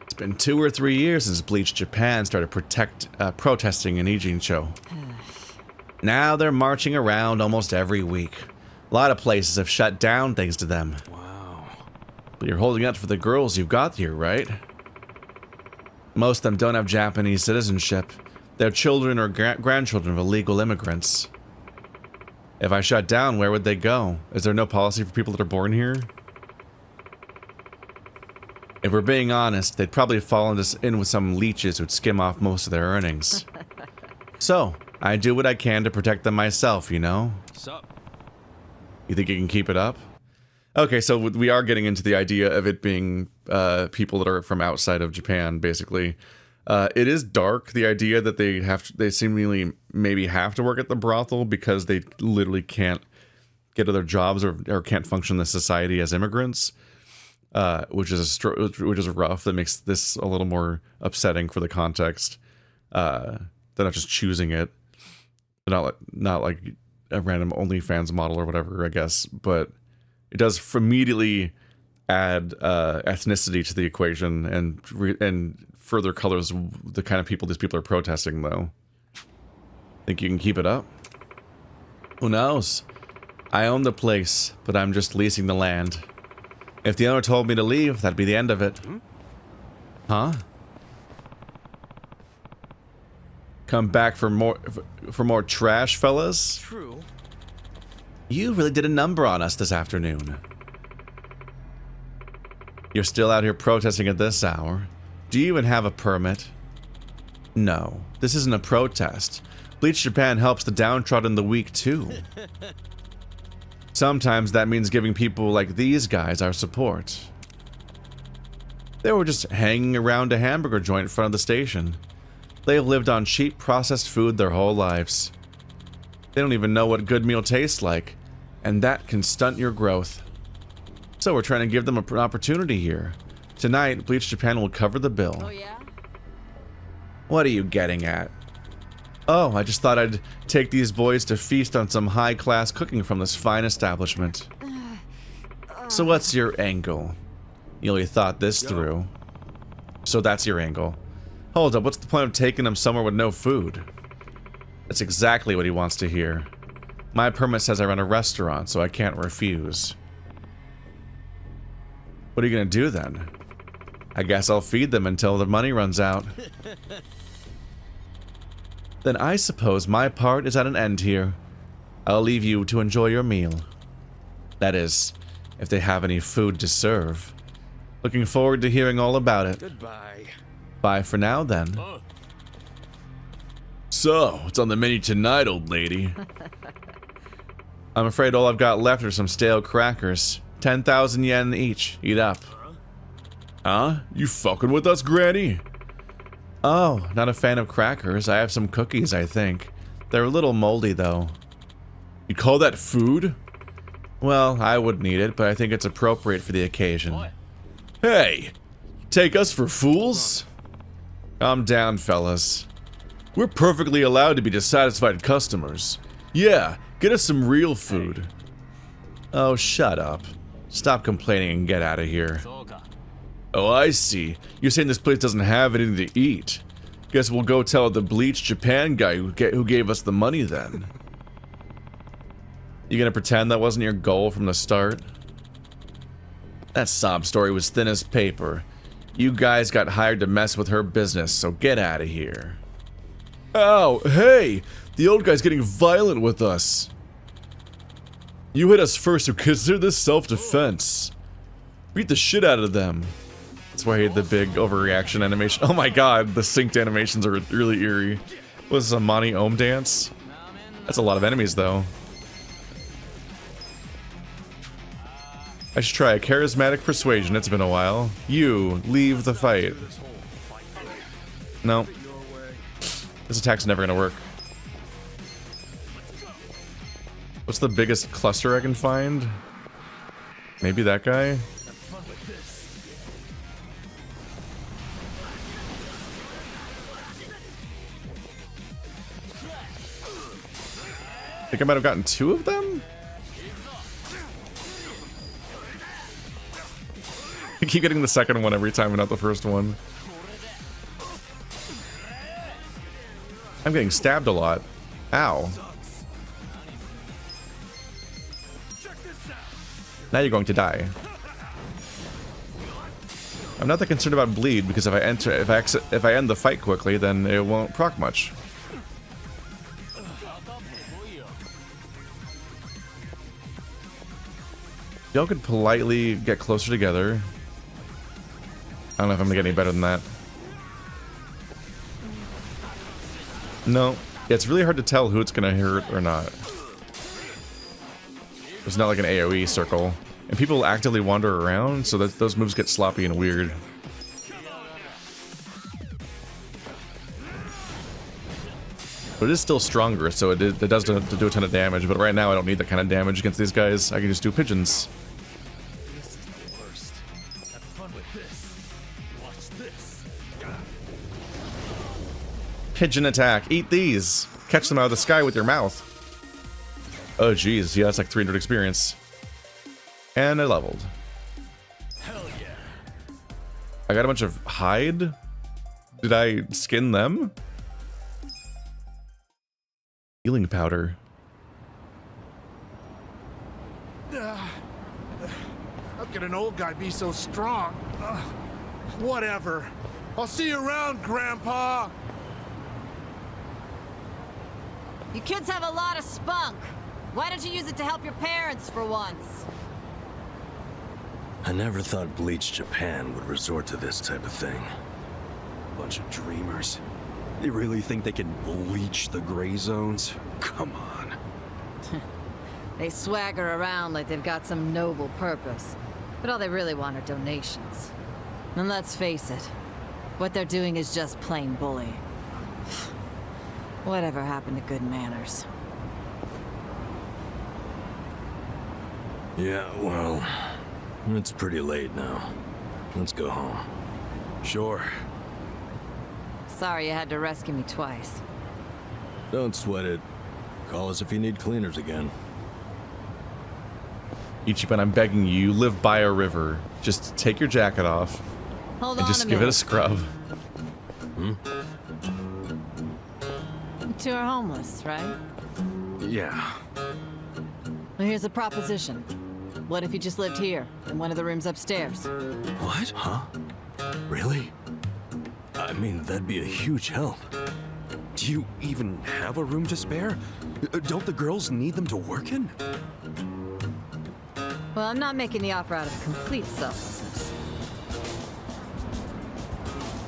It's been 2 or 3 years since Bleach Japan started protesting in Ijincho. Now they're marching around almost every week. A lot of places have shut down thanks to them. But you're holding out for the girls you've got here, right? Most of them don't have Japanese citizenship. They're children or grandchildren of illegal immigrants. If I shut down, where would they go? Is there no policy for people that are born here? If we're being honest, they'd probably fall in with some leeches who'd skim off most of their earnings. So, I do what I can to protect them myself, you know? Sup? You think you can keep it up? Okay, so we are getting into the idea of it being people that are from outside of Japan, basically. It is dark, the idea that they seemingly maybe have to work at the brothel because they literally can't get other jobs or can't function in the society as immigrants, which is rough. That makes this a little more upsetting for the context. They're not just choosing it. They're not like a random OnlyFans model or whatever, I guess, but it does immediately add ethnicity to the equation and further colors the kind of people these people are protesting, though. Think you can keep it up? Who knows? I own the place, but I'm just leasing the land. If the owner told me to leave, that'd be the end of it. Huh? Come back for more trash, fellas? True. You really did a number on us this afternoon. You're still out here protesting at this hour. Do you even have a permit? No, this isn't a protest. Bleach Japan helps the downtrodden the weak too. Sometimes that means giving people like these guys our support. They were just hanging around a hamburger joint in front of the station. They've lived on cheap processed food their whole lives. They don't even know what a good meal tastes like, and that can stunt your growth. So we're trying to give them an opportunity here. Tonight, Bleach Japan will cover the bill. Oh yeah? What are you getting at? Oh, I just thought I'd take these boys to feast on some high-class cooking from this fine establishment. So what's your angle? You only thought this through. So that's your angle. Hold up, what's the point of taking them somewhere with no food? That's exactly what he wants to hear. My permit says I run a restaurant, so I can't refuse. What are you gonna do then? I guess I'll feed them until the money runs out. Then I suppose my part is at an end here. I'll leave you to enjoy your meal. That is, if they have any food to serve. Looking forward to hearing all about it. Goodbye. Bye for now, then. So, what's on the menu tonight, old lady? I'm afraid all I've got left are some stale crackers. 10,000 yen each. Eat up. Huh? You fucking with us, Granny? Oh, not a fan of crackers. I have some cookies, I think. They're a little moldy, though. You call that food? Well, I wouldn't eat it, but I think it's appropriate for the occasion. Hey! Take us for fools? Calm down, fellas. We're perfectly allowed to be dissatisfied customers. Yeah, get us some real food. Oh, shut up. Stop complaining and get out of here. Oh, I see. You're saying this place doesn't have anything to eat. Guess we'll go tell the Bleach Japan guy who gave us the money then. You gonna pretend that wasn't your goal from the start? That sob story was thin as paper. You guys got hired to mess with her business, so get out of here. Ow, hey! The old guy's getting violent with us. You hit us first, so consider this self-defense. Beat the shit out of them. That's why I hate the big overreaction animation. Oh my god, the synced animations are really eerie. Was this a Monty Ohm dance? That's a lot of enemies, though. I should try a charismatic persuasion. It's been a while. You, leave the fight. No. This attack's never gonna work. What's the biggest cluster I can find? Maybe that guy? I think I might have gotten 2 of them? I keep getting the second one every time and not the first one. I'm getting stabbed a lot. Ow. Now you're going to die. I'm not that concerned about bleed because if I end the fight quickly, then it won't proc much. Y'all could politely get closer together. I don't know if I'm gonna get any better than that. No. Yeah, it's really hard to tell who it's gonna hurt or not. It's not like an AoE circle. And people actively wander around, so that those moves get sloppy and weird. But it is still stronger, so it does do a ton of damage. But right now I don't need that kind of damage against these guys. I can just do pigeons. Pigeon attack. Eat these. Catch them out of the sky with your mouth. Oh geez, yeah, that's like 300 experience. And I leveled. Hell yeah. I got a bunch of hide. Did I skin them? Healing powder. How can an old guy be so strong? Whatever. I'll see you around, Grandpa. You kids have a lot of spunk. Why don't you use it to help your parents for once? I never thought Bleach Japan would resort to this type of thing. Bunch of dreamers. They really think they can bleach the gray zones? Come on. They swagger around like they've got some noble purpose. But all they really want are donations. And let's face it, what they're doing is just plain bullying. Whatever happened to good manners? Yeah, well, it's pretty late now. Let's go home. Sure. Sorry you had to rescue me twice. Don't sweat it. Call us if you need cleaners again. Ichiban, I'm begging you, you live by a river. Just take your jacket off. Hold and on just give it a scrub. You two are homeless, right? Yeah. Well, here's a proposition. What if you just lived here, in one of the rooms upstairs? What? Huh? Really? I mean, that'd be a huge help. Do you even have a room to spare? Don't the girls need them to work in? Well, I'm not making the offer out of complete selflessness.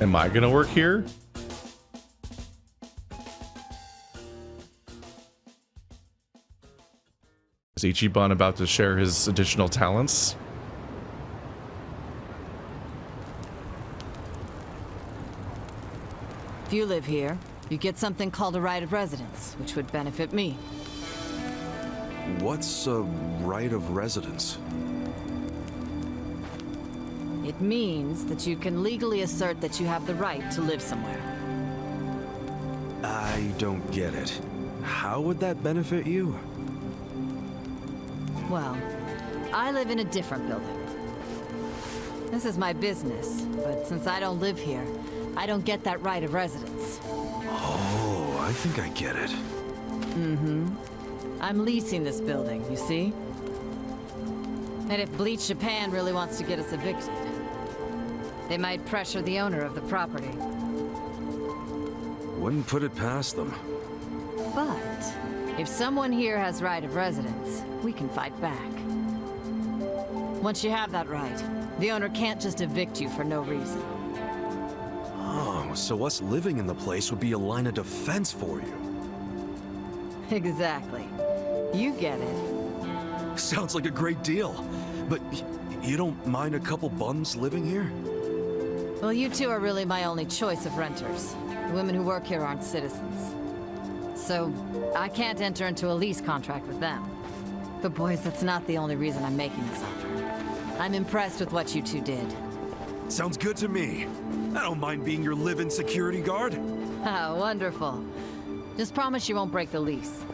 Am I gonna work here? Is Ichiban about to share his additional talents? If you live here, you get something called a right of residence, which would benefit me. What's a right of residence? It means that you can legally assert that you have the right to live somewhere. I don't get it. How would that benefit you? Well, I live in a different building. This is my business, but since I don't live here, I don't get that right of residence. Oh, I think I get it. Mm-hmm. I'm leasing this building, you see? And if Bleach Japan really wants to get us evicted, they might pressure the owner of the property. Wouldn't put it past them. But if someone here has right of residence, we can fight back. Once you have that right, the owner can't just evict you for no reason. Oh, so us living in the place would be a line of defense for you. Exactly. You get it. Sounds like a great deal. But you don't mind a couple bums living here? Well, you two are really my only choice of renters. The women who work here aren't citizens. So, I can't enter into a lease contract with them. But boys, that's not the only reason I'm making this offer. I'm impressed with what you two did. Sounds good to me. I don't mind being your live-in security guard. Ah, wonderful. Just promise you won't break the lease.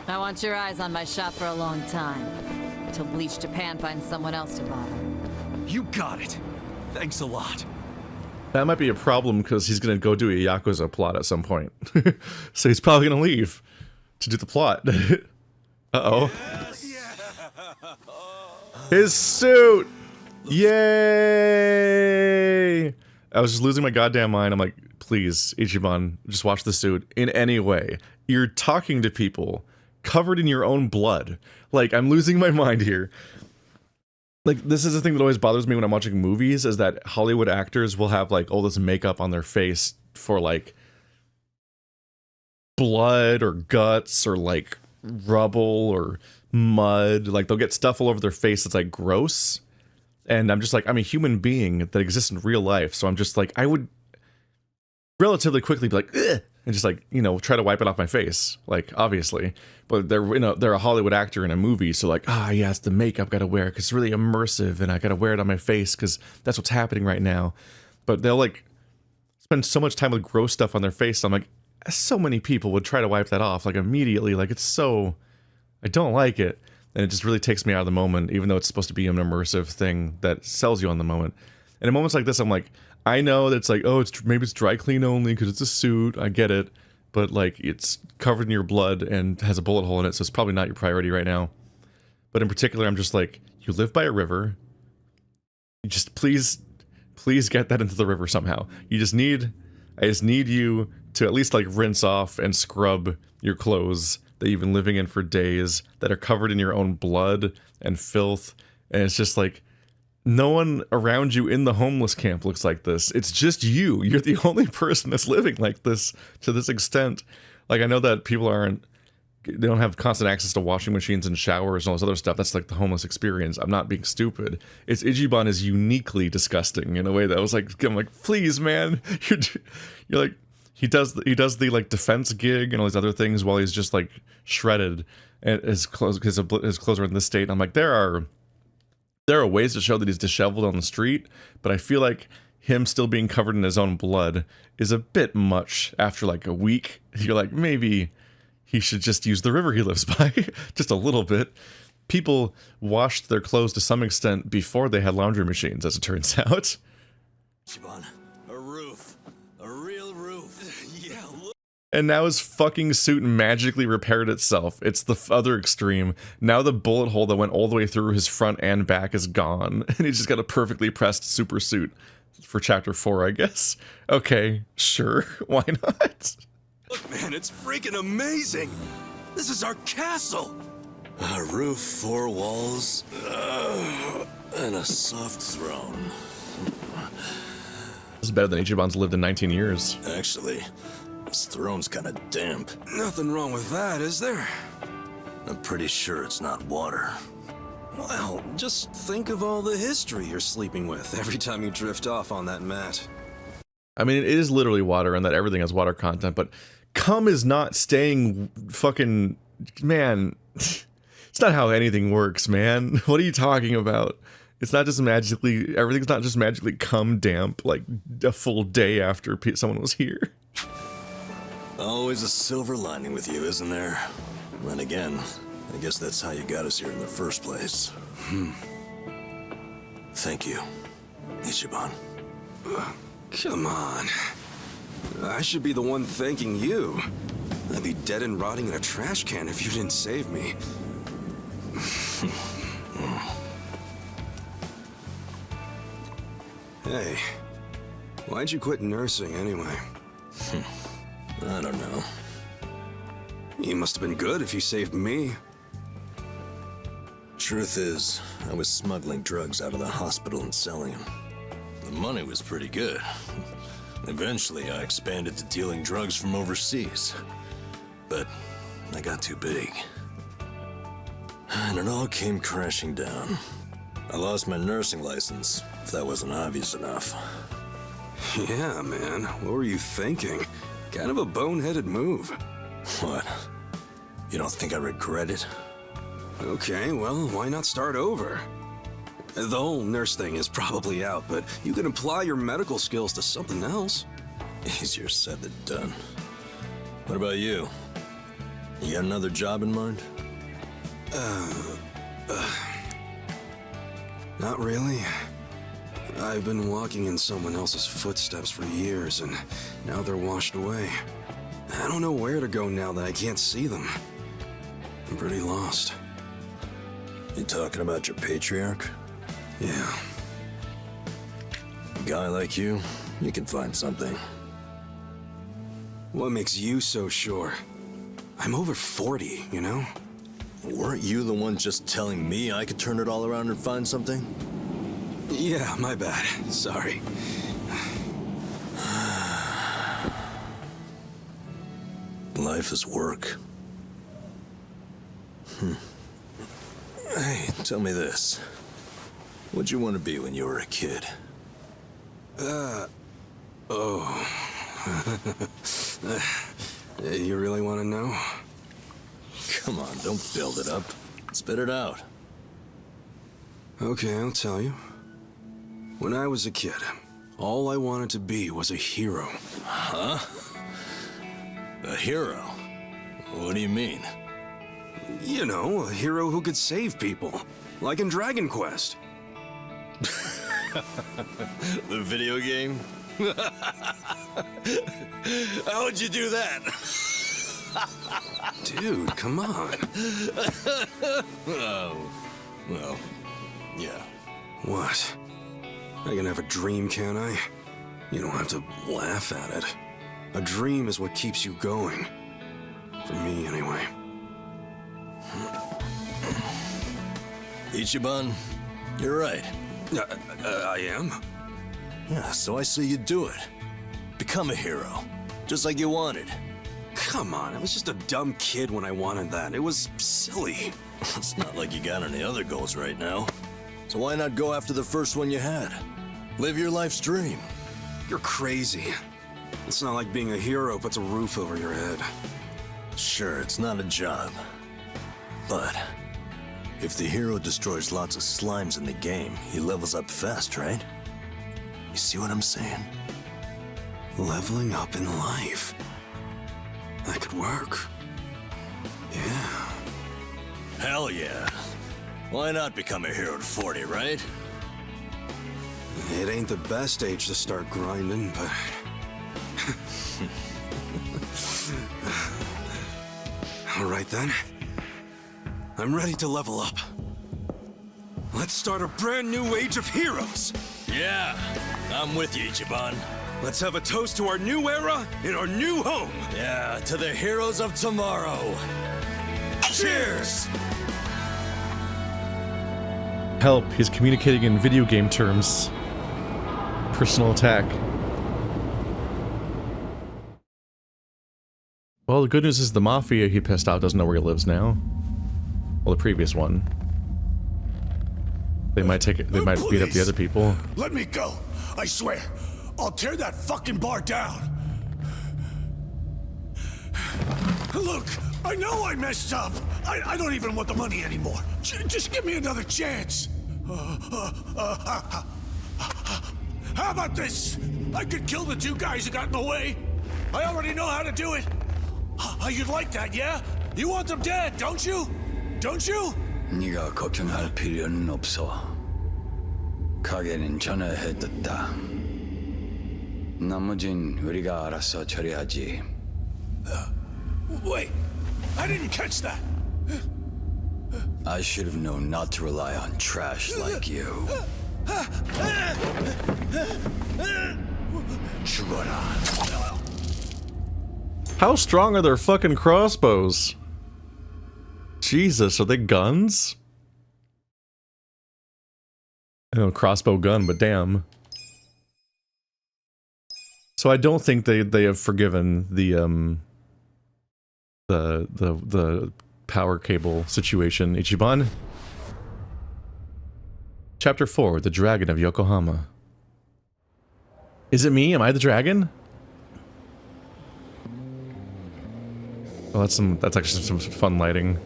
I want your eyes on my shop for a long time. Until Bleach Japan finds someone else to bother. You got it. Thanks a lot. That might be a problem because he's going to go do a Yakuza plot at some point. So he's probably going to leave to do the plot. Uh-oh. His suit! Yay! I was just losing my goddamn mind. I'm like, please, Ichiban, just watch the suit in any way. You're talking to people covered in your own blood. Like, I'm losing my mind here. Like, this is the thing that always bothers me when I'm watching movies, is that Hollywood actors will have, like, all this makeup on their face for, like, blood or guts or, like, rubble or mud. Like, they'll get stuff all over their face that's, like, gross. And I'm just like, I'm a human being that exists in real life, so I'm just like, I would relatively quickly be like, ugh, and just like, you know, try to wipe it off my face, like, obviously. But they're, you know, they're a Hollywood actor in a movie, so like, yeah, it's the makeup gotta wear, because it's really immersive, and I gotta wear it on my face, because that's what's happening right now. But they'll, like, spend so much time with gross stuff on their face, so I'm like, so many people would try to wipe that off, like, immediately, like, it's so, I don't like it. And it just really takes me out of the moment, even though it's supposed to be an immersive thing that sells you on the moment. And in moments like this, I'm like, I know that it's like, oh, maybe it's dry clean only because it's a suit. I get it. But, like, it's covered in your blood and has a bullet hole in it, so it's probably not your priority right now. But in particular, I'm just like, you live by a river. You just please get that into the river somehow. I just need you to at least, like, rinse off and scrub your clothes that you've been living in for days that are covered in your own blood and filth. And it's just like, no one around you in the homeless camp looks like this. It's just you. You're the only person that's living like this to this extent. Like, I know that people they don't have constant access to washing machines and showers and all this other stuff. That's like the homeless experience. I'm not being stupid. It's Ichiban is uniquely disgusting in a way that I was like, I'm like, please, man. You're like, He does the like defense gig and all these other things while he's just like shredded, and his clothes are in this state. And I'm like, there are ways to show that he's disheveled on the street, but I feel like him still being covered in his own blood is a bit much after like a week. You're like, maybe he should just use the river he lives by, just a little bit. People washed their clothes to some extent before they had laundry machines, as it turns out. Ichiban, a roof. A real roof. Yeah, look. And now his fucking suit magically repaired itself. It's the other extreme. Now the bullet hole that went all the way through his front and back is gone. And he's just got a perfectly pressed super suit for chapter 4, I guess. Okay, sure. Why not? Look, man, it's freaking amazing. This is our castle. A roof, 4 walls, and a soft throne. This is better than Ichiban's lived in 19 years. Actually, this throne's kind of damp. Nothing wrong with that, is there? I'm pretty sure it's not water. Well, just think of all the history you're sleeping with every time you drift off on that mat. I mean, it is literally water, and that everything has water content, but cum is not staying fucking... Man, it's not how anything works, man. What are you talking about? It's not just magically... Everything's not just magically cum damp, like, a full day after someone was here. Always a silver lining with you, isn't there? Then again, I guess that's how you got us here in the first place. Thank you, Ichiban. Come on. I should be the one thanking you. I'd be dead and rotting in a trash can if you didn't save me. Hey, why'd you quit nursing anyway? I don't know. You must have been good if you saved me. Truth is, I was smuggling drugs out of the hospital and selling them. The money was pretty good. Eventually, I expanded to dealing drugs from overseas. But I got too big. And it all came crashing down. I lost my nursing license, if that wasn't obvious enough. Yeah, man. What were you thinking? Kind of a boneheaded move. What? You don't think I regret it? Okay, well, why not start over? The whole nurse thing is probably out, but you can apply your medical skills to something else. Easier said than done. What about you? You got another job in mind? Not really. I've been walking in someone else's footsteps for years, and now they're washed away. I don't know where to go now that I can't see them. I'm pretty lost. You talking about your patriarch? Yeah. A guy like you can find something. What makes you so sure? I'm over 40, you know? Weren't you the one just telling me I could turn it all around and find something? Yeah, my bad. Sorry. Life is work. Hey, tell me this. What'd you want to be when you were a kid? You really want to know? Come on, don't build it up. Spit it out. Okay, I'll tell you. When I was a kid, all I wanted to be was a hero. Huh? A hero? What do you mean? You know, a hero who could save people. Like in Dragon Quest. The video game? How'd you do that? Dude, come on. Oh, well, yeah. What? I can have a dream, can't I? You don't have to laugh at it. A dream is what keeps you going. For me, anyway. Ichiban, you're right. I am? Yeah, so I say you do it. Become a hero, just like you wanted. Come on, I was just a dumb kid when I wanted that. It was silly. It's not like you got any other goals right now. So why not go after the first one you had? Live your life's dream. You're crazy. It's not like being a hero puts a roof over your head. Sure, it's not a job. But if the hero destroys lots of slimes in the game, he levels up fast, right? You see what I'm saying? Leveling up in life. That could work. Yeah. Hell yeah. Why not become a hero at 40, right? It ain't the best age to start grinding, but... All right then. I'm ready to level up. Let's start a brand new age of heroes. Yeah, I'm with you, Ichiban. Let's have a toast to our new era in our new home. Yeah, to the heroes of tomorrow. Cheers! Help, he's communicating in video game terms. Personal attack. Well, the good news is the Mafia he pissed off doesn't know where he lives now. Well, the previous one. They might take it, they might beat up the other people. Let me go. I swear. I'll tear that fucking bar down. Look, I know I messed up. I don't even want the money anymore. Just give me another chance. How about this? I could kill the two guys who got in the way. I already know how to do it. You'd like that, yeah? You want them dead, don't you? Don't you? 네가 걱정할 필요는 없어. 가게는 전화해뒀다. 나머진 우리가 알아서 처리하지. Wait, I didn't catch that. I should have known not to rely on trash like you. 죽어라. How strong are their fucking crossbows? Jesus, are they guns? I know, crossbow gun, but damn. So I don't think they have forgiven the power cable situation. Ichiban? Chapter 4, The Dragon of Yokohama. Is it me? Am I the dragon? Oh, that's actually some fun lighting.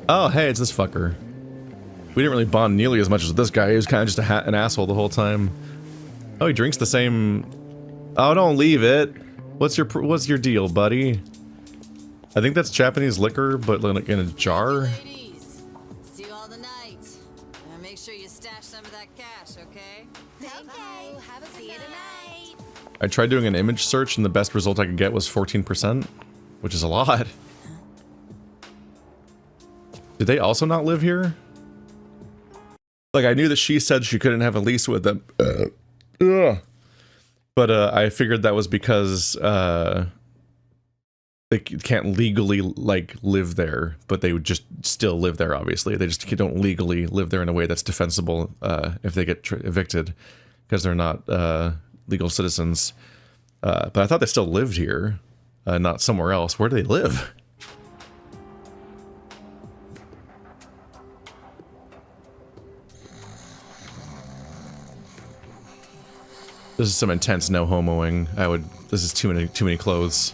Oh, hey, it's this fucker. We didn't really bond nearly as much as this guy. He was kind of just an asshole the whole time. Oh, he drinks the same... Oh, don't leave it. What's your deal, buddy? I think that's Japanese liquor, but like in a jar. Ladies, see you all tonight. And make sure you stash some of that cash, okay? Okay, have a see you tonight. I tried doing an image search, and the best result I could get was 14%, which is a lot. Did they also not live here? Like, I knew that she said she couldn't have a lease with them. But I figured that was because they can't legally, like, live there, but they would just still live there, obviously. They just don't legally live there in a way that's defensible if they get evicted, because they're not legal citizens. But I thought they still lived here, not somewhere else. Where do they live? This is some intense no homoing. This is too many clothes.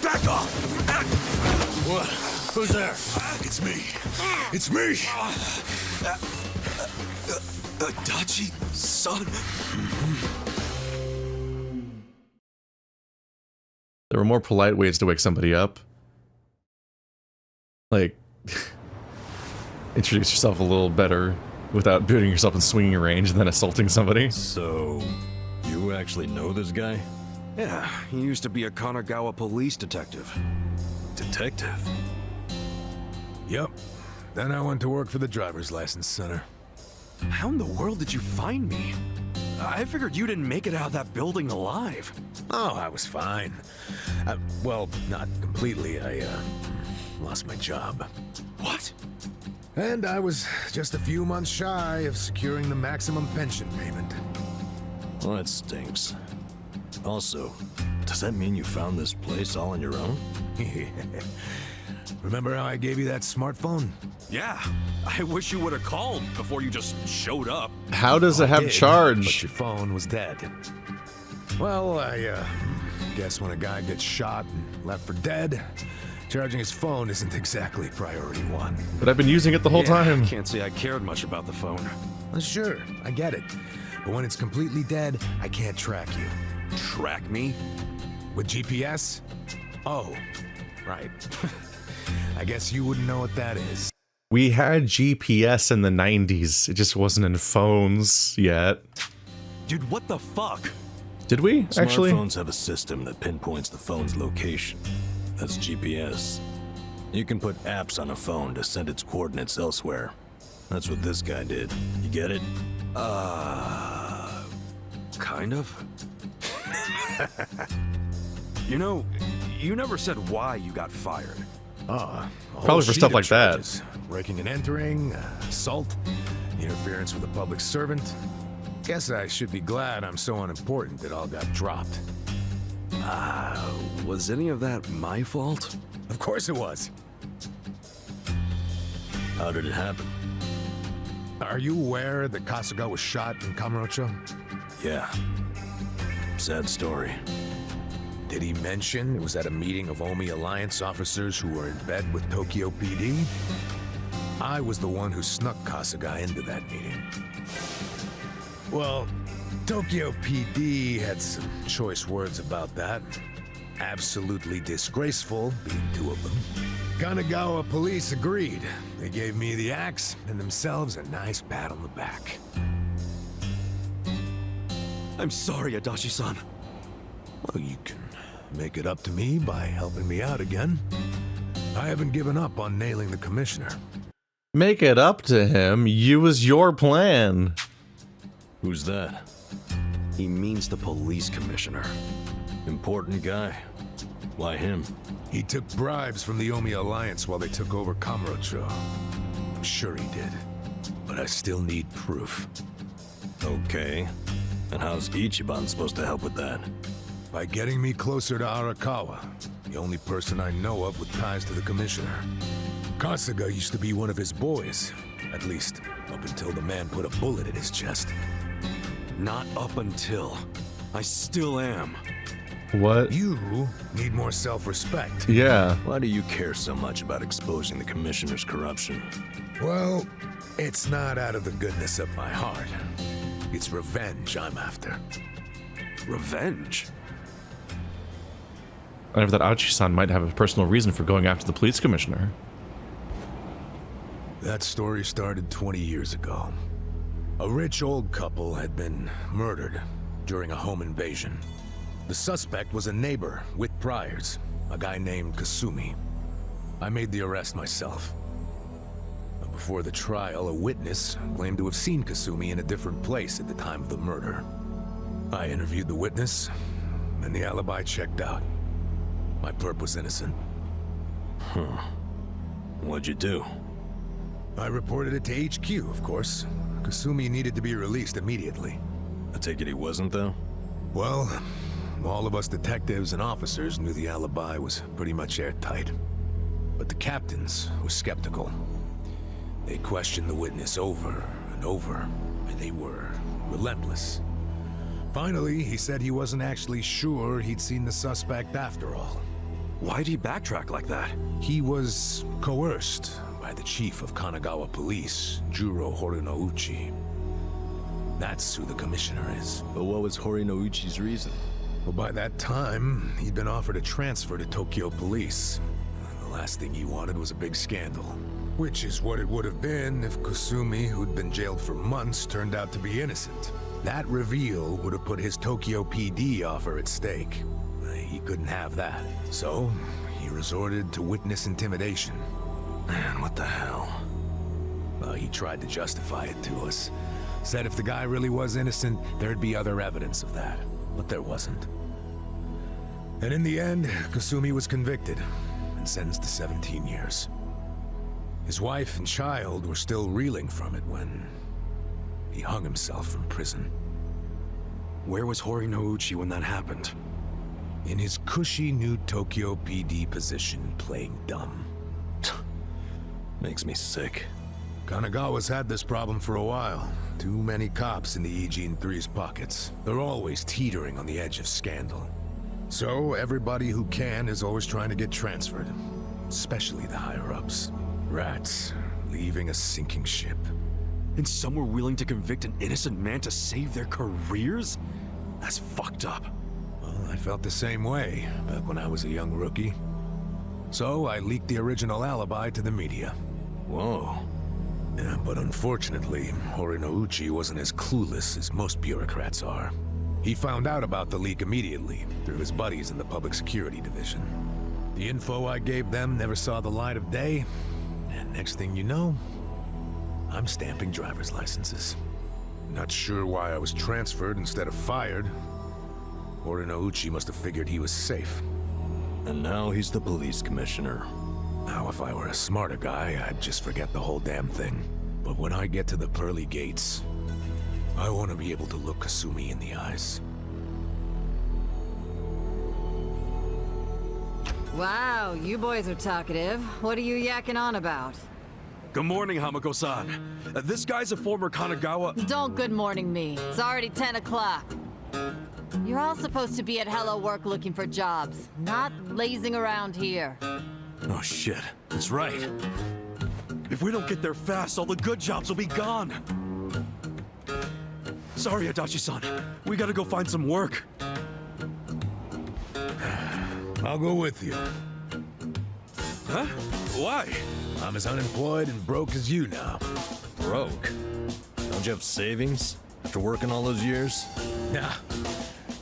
Back off! What? Who's there? It's me. It's me! Adachi, son. There were more polite ways to wake somebody up. Like, introduce yourself a little better without putting yourself in swinging range and then assaulting somebody. So, you actually know this guy? Yeah, he used to be a Kanagawa police detective. Detective? Yep. Then I went to work for the driver's license center. How in the world did you find me? I figured you didn't make it out of that building alive. Oh, I was fine. Well, not completely. I lost my job. What? And I was just a few months shy of securing the maximum pension payment. Well, that stinks. Also, does that mean you found this place all on your own? Remember how I gave you that smartphone? Yeah. I wish you would have called before you just showed up. How does it have charge? But your phone was dead. Well, I guess when a guy gets shot and left for dead, charging his phone isn't exactly priority one. But I've been using it the whole time. I can't say I cared much about the phone. Well, sure, I get it. But when it's completely dead, I can't track you. Track me? With GPS? Oh, right. I guess you wouldn't know what that is. We had GPS in the 90s. It just wasn't in phones yet. Dude, what the fuck? Did we, actually? Smartphones have a system that pinpoints the phone's location. That's GPS. You can put apps on a phone to send its coordinates elsewhere. That's what this guy did. You get it? Kind of. You know, you never said why you got fired. Probably for stuff like that. Breaking and entering, assault, interference with a public servant. Guess I should be glad I'm so unimportant it all got dropped. Was any of that my fault? Of course it was. How did it happen? Are you aware that Kasuga was shot in Kamurocho? Yeah. Sad story. Did he mention it was at a meeting of Omi Alliance officers who were in bed with Tokyo PD? I was the one who snuck Kasuga into that meeting. Well, Tokyo PD had some choice words about that. Absolutely disgraceful, being two of them. Kanagawa police agreed. They gave me the axe and themselves a nice pat on the back. I'm sorry, Adachi-san. Well, you can make it up to me by helping me out again. I haven't given up on nailing the commissioner. Make it up to him? You was your plan. Who's that? He means the police commissioner. Important guy. Why him? He took bribes from the Omi Alliance while they took over Kamurocho. I'm sure he did, but I still need proof. Okay. And how's Ichiban supposed to help with that? By getting me closer to Arakawa, the only person I know of with ties to the commissioner. Kasuga used to be one of his boys, at least up until the man put a bullet in his chest. Not up until. I still am. What? You need more self-respect. Yeah. Why do you care so much about exposing the commissioner's corruption? Well, it's not out of the goodness of my heart. It's revenge I'm after. Revenge? I know that Achi-san might have a personal reason for going after the police commissioner. That story started 20 years ago. A rich old couple had been murdered during a home invasion. The suspect was a neighbor with priors, a guy named Kasumi. I made the arrest myself. But before the trial, a witness claimed to have seen Kasumi in a different place at the time of the murder. I interviewed the witness, and the alibi checked out. My perp was innocent. Huh. What'd you do? I reported it to HQ, of course. Kasumi needed to be released immediately. I take it he wasn't, though? Well, all of us detectives and officers knew the alibi was pretty much airtight. But the captains were skeptical. They questioned the witness over and over, and they were relentless. Finally, he said he wasn't actually sure he'd seen the suspect after all. Why'd he backtrack like that? He was coerced by the chief of Kanagawa Police, Juro Horinouchi. That's who the commissioner is. But what was Horinouchi's reason? Well, by that time, he'd been offered a transfer to Tokyo Police. The last thing he wanted was a big scandal. Which is what it would have been if Kasumi, who'd been jailed for months, turned out to be innocent. That reveal would have put his Tokyo PD offer at stake. He couldn't have that. So, he resorted to witness intimidation. Man, what the hell? Well, he tried to justify it to us. Said if the guy really was innocent, there'd be other evidence of that. But there wasn't. And in the end, Kasumi was convicted and sentenced to 17 years. His wife and child were still reeling from it when he hung himself from prison. Where was Horinouchi when that happened? In his cushy new Tokyo PD position, playing dumb. Makes me sick. Kanagawa's had this problem for a while. Too many cops in the Eugene 3's pockets. They're always teetering on the edge of scandal. So everybody who can is always trying to get transferred. Especially the higher-ups. Rats, leaving a sinking ship. And some were willing to convict an innocent man to save their careers? That's fucked up. Well, I felt the same way back when I was a young rookie. So I leaked the original alibi to the media. Whoa. Yeah, but unfortunately, Horinouchi wasn't as clueless as most bureaucrats are. He found out about the leak immediately, through his buddies in the Public Security Division. The info I gave them never saw the light of day, and next thing you know, I'm stamping driver's licenses. Not sure why I was transferred instead of fired. Horinouchi must have figured he was safe. And now he's the police commissioner. Now, if I were a smarter guy, I'd just forget the whole damn thing. But when I get to the pearly gates, I want to be able to look Kasumi in the eyes. Wow, you boys are talkative. What are you yakking on about? Good morning, Hamako-san. This guy's a former Kanagawa... Don't good morning me. It's already 10 o'clock. You're all supposed to be at Hello Work looking for jobs, not lazing around here. Oh shit, that's right. If we don't get there fast, all the good jobs will be gone. Sorry, Adachi-san. We gotta go find some work. I'll go with you. Huh? Why? I'm as unemployed and broke as you now. Broke? Don't you have savings after working all those years? Nah,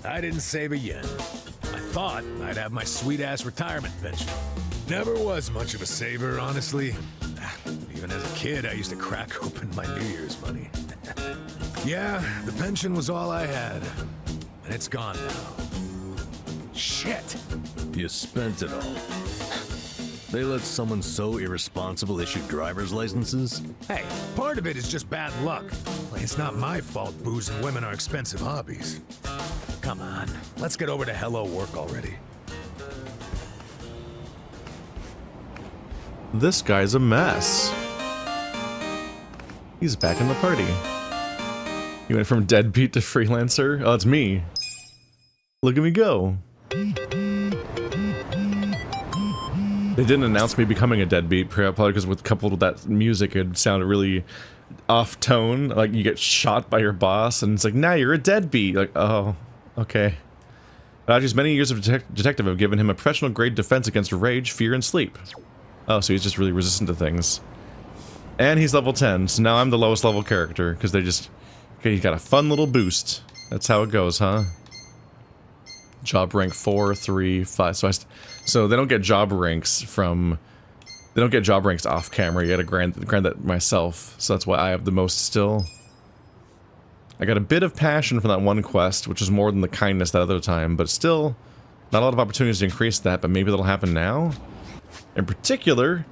I didn't save a yen. I thought I'd have my sweet-ass retirement pension. Never was much of a saver, honestly. Even as a kid, I used to crack open my New Year's money. Yeah, the pension was all I had. And it's gone now. Shit! You spent it all. They let someone so irresponsible issue driver's licenses? Hey, part of it is just bad luck. Like, it's not my fault booze and women are expensive hobbies. Come on, let's get over to Hello Work already. This guy's a mess. He's back in the party. He went from deadbeat to freelancer. Oh, it's me. Look at me go. They didn't announce me becoming a deadbeat, probably because with coupled with that music, it sounded really off tone. Like you get shot by your boss, and it's like, now you're a deadbeat. Like, oh, okay. Adachi's many years of detective have given him a professional grade defense against rage, fear, and sleep. Oh, so he's just really resistant to things. And he's level 10, so now I'm the lowest level character, because they just... Okay, he's got a fun little boost. That's how it goes, huh? Job rank 4, 3, 5. So they don't get job ranks from... They don't get job ranks off camera. You gotta grant that myself, so that's why I have the most still. I got a bit of passion from that one quest, which is more than the kindness that other time, but still, not a lot of opportunities to increase that, but maybe that'll happen now? In particular,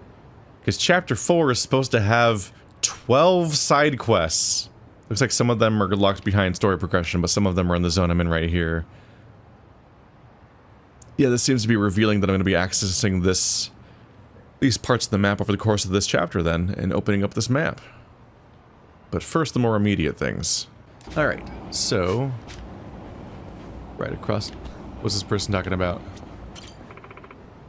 because Chapter 4 is supposed to have 12 side quests. Looks like some of them are locked behind story progression, but some of them are in the zone I'm in right here. Yeah, this seems to be revealing that I'm going to be accessing these parts of the map over the course of this chapter then, and opening up this map. But first, the more immediate things. Alright, so... Right across... What's this person talking about?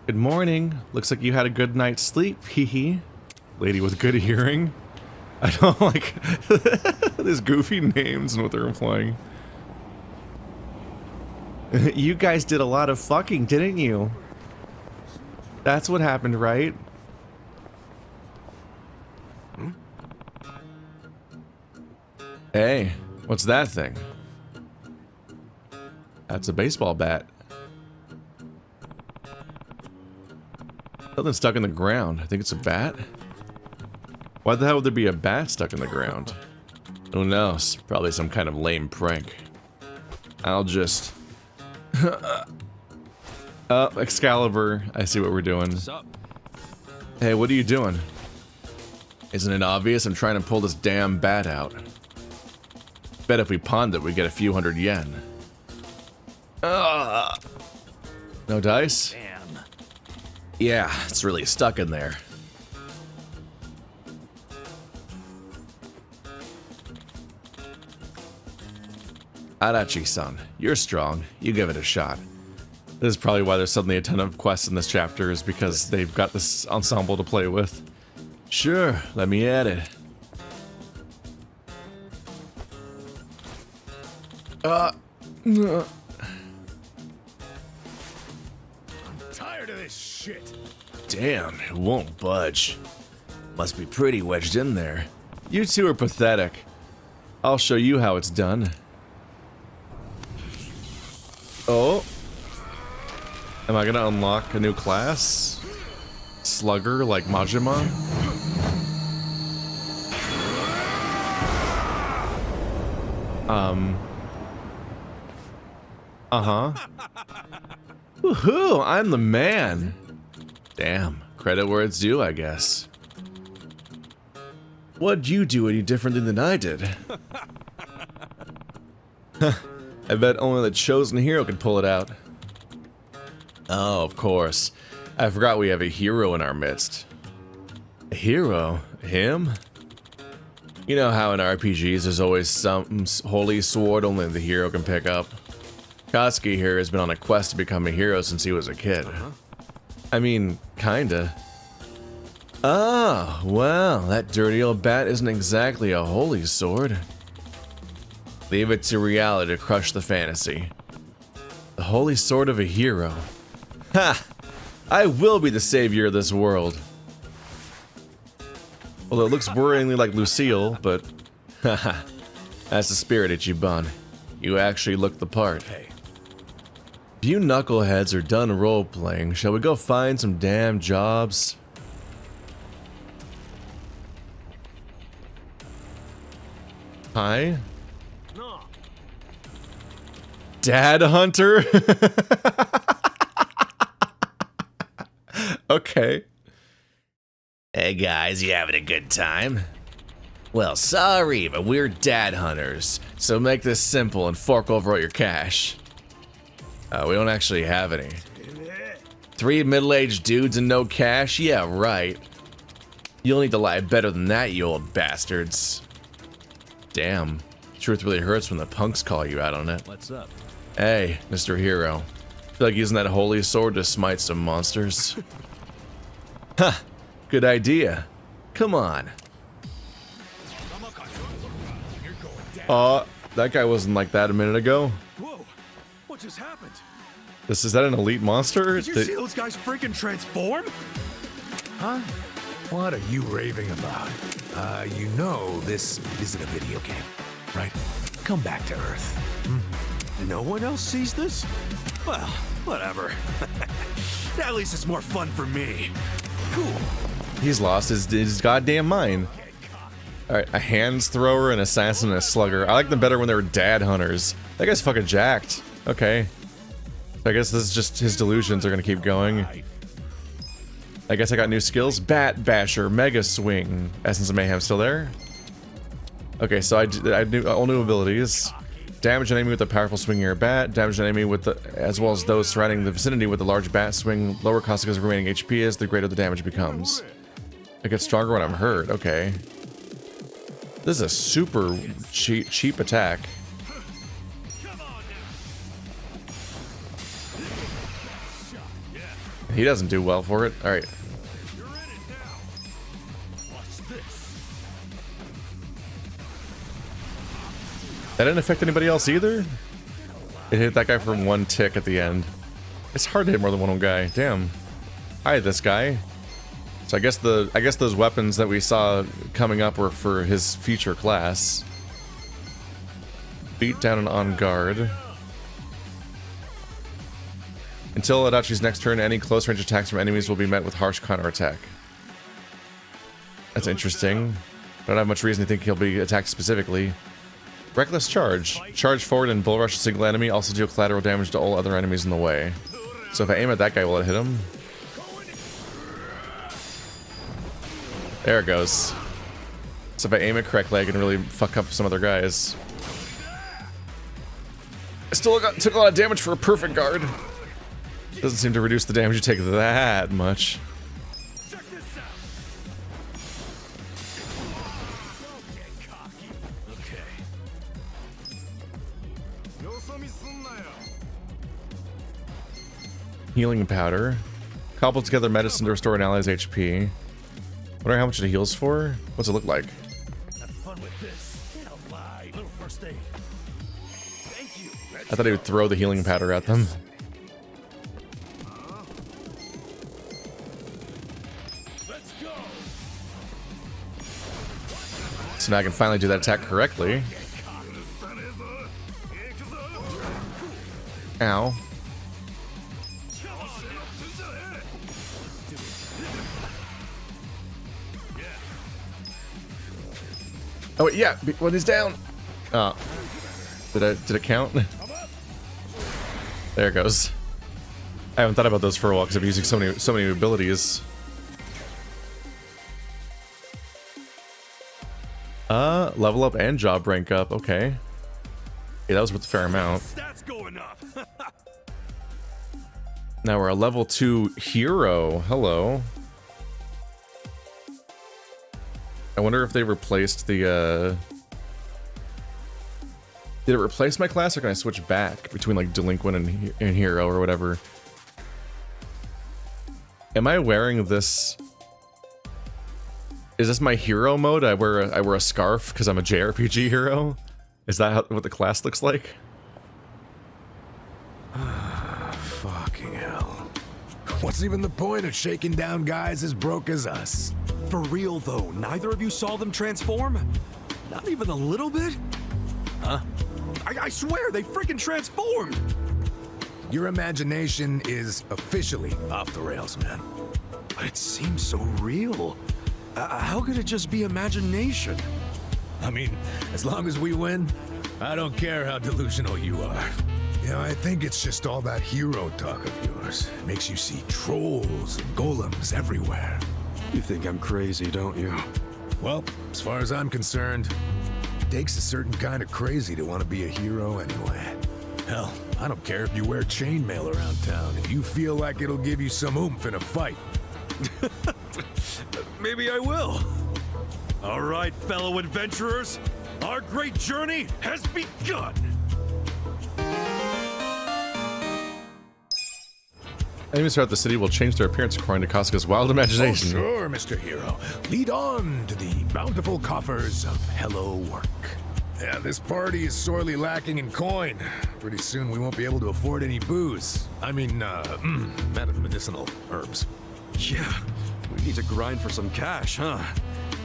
Good morning. Looks like you had a good night's sleep, hee. Lady with good hearing. I don't like these goofy names and what they're implying. You guys did a lot of fucking, didn't you? That's what happened, right? Hey, what's that thing? That's a baseball bat. Something stuck in the ground. I think it's a bat. Why the hell would there be a bat stuck in the ground? Who knows? Probably some kind of lame prank. I'll just... Excalibur. I see what we're doing. Hey, what are you doing? Isn't it obvious? I'm trying to pull this damn bat out. Bet if we pawned it, we get a few hundred yen. No dice? Damn. Yeah, it's really stuck in there. Adachi-san, you're strong. You give it a shot. This is probably why there's suddenly a ton of quests in this chapter, is because they've got this ensemble to play with. Sure, let me at it. I'm tired of this shit. Damn, it won't budge. Must be pretty wedged in there. You two are pathetic. I'll show you how it's done. Oh. Am I gonna unlock a new class? Slugger like Majima? Woohoo! I'm the man! Damn, credit where it's due, I guess. What'd you do any differently than I did? I bet only the chosen hero could pull it out. Oh, of course. I forgot we have a hero in our midst. A hero? A Him? You know how in RPGs there's always some holy sword only the hero can pick up? Kasuga here has been on a quest to become a hero since he was a kid. I mean, kinda. Ah, well, that dirty old bat isn't exactly a holy sword. Leave it to reality to crush the fantasy. The holy sword of a hero. Ha! I will be the savior of this world. Although it looks worryingly like Lucille, but haha. That's the spirit, Ichiban. You actually look the part. Hey. If you knuckleheads are done role-playing, shall we go find some damn jobs? Hi? No. Dad Hunter? Okay. Hey guys, you having a good time? Well, sorry, but we're dad hunters, so make this simple and fork over all your cash. We don't actually have any. 3 middle-aged dudes and no cash? Yeah, right. You'll need to lie better than that, you old bastards. Damn. Truth really hurts when the punks call you out on it. What's up? Hey, Mr. Hero. Feel like using that holy sword to smite some monsters? Huh. Good idea. Come on. That guy wasn't like that a minute ago. Whoa! What just happened? Is that an elite monster? Did you see those guys freaking transform? Huh? What are you raving about? You know this isn't a video game, right? Come back to Earth. No one else sees this? Well, whatever. At least it's more fun for me. Cool. He's lost his goddamn mind. Alright, a hands thrower, an assassin, and a slugger. I like them better when they were dad hunters. That guy's fucking jacked. Okay. I guess this is just his delusions are gonna keep going. I guess I got new skills. Bat Basher, Mega Swing. Essence of Mayhem still there? Okay, so I knew all new abilities. Damage an enemy with a powerful swing or bat. Damage an enemy with the, as well as those surrounding the vicinity with a large bat swing. Lower Kasuga's remaining HP is, the greater the damage becomes. It gets stronger when I'm hurt. Okay. This is a super cheap attack. He doesn't do well for it. All right. That didn't affect anybody else either. It hit that guy for 1 tick at the end. It's hard to hit more than one guy. Damn. Hi, this guy. So I guess those weapons that we saw coming up were for his future class. Beat down and on guard. Until Adachi's next turn, any close range attacks from enemies will be met with harsh counterattack. That's interesting. I don't have much reason to think he'll be attacked specifically. Reckless charge. Charge forward and bull rush a single enemy, also deal collateral damage to all other enemies in the way. So if I aim at that guy, will it hit him? There it goes. So if I aim it correctly, I can really fuck up some other guys. I still took a lot of damage for a perfect guard. Doesn't seem to reduce the damage you take that much. Healing powder. Cobble together medicine to restore an ally's HP. Wonder how much it heals for? What's it look like? I thought he would throw the healing powder at them. So now I can finally do that attack correctly. Ow. Oh wait, yeah, when he's down. Did it count? There it goes. I haven't thought about those for a while because I'm using so many abilities. Level up and job rank up. Okay. Yeah, that was worth a fair amount. Now we're a level 2 hero. Hello. I wonder if they replaced the, did it replace my class, or can I switch back between like delinquent and hero or whatever? Am I wearing this? Is this my hero mode? I wear a scarf because I'm a JRPG hero. Is that what the class looks like? Fucking hell. What's even the point of shaking down guys as broke as us? For real though, neither of you saw them transform? Not even a little bit? Huh? I swear they freaking transformed! Your imagination is officially off the rails, man. But it seems so real. How could it just be imagination? I mean, as long as we win, I don't care how delusional you are. You know, I think it's just all that hero talk of yours. It makes you see trolls and golems everywhere. You think I'm crazy, don't you? Well, as far as I'm concerned, it takes a certain kind of crazy to want to be a hero anyway. Hell, I don't care if you wear chainmail around town, if you feel like it'll give you some oomph in a fight. Maybe I will. All right, fellow adventurers, our great journey has begun. Enemies throughout the city will change their appearance according to Kasuga's wild imagination. Oh, sure, Mr. Hero. Lead on to the bountiful coffers of hello work. Yeah, this party is sorely lacking in coin. Pretty soon we won't be able to afford any booze. I mean, medicinal herbs. Yeah, we need to grind for some cash, huh?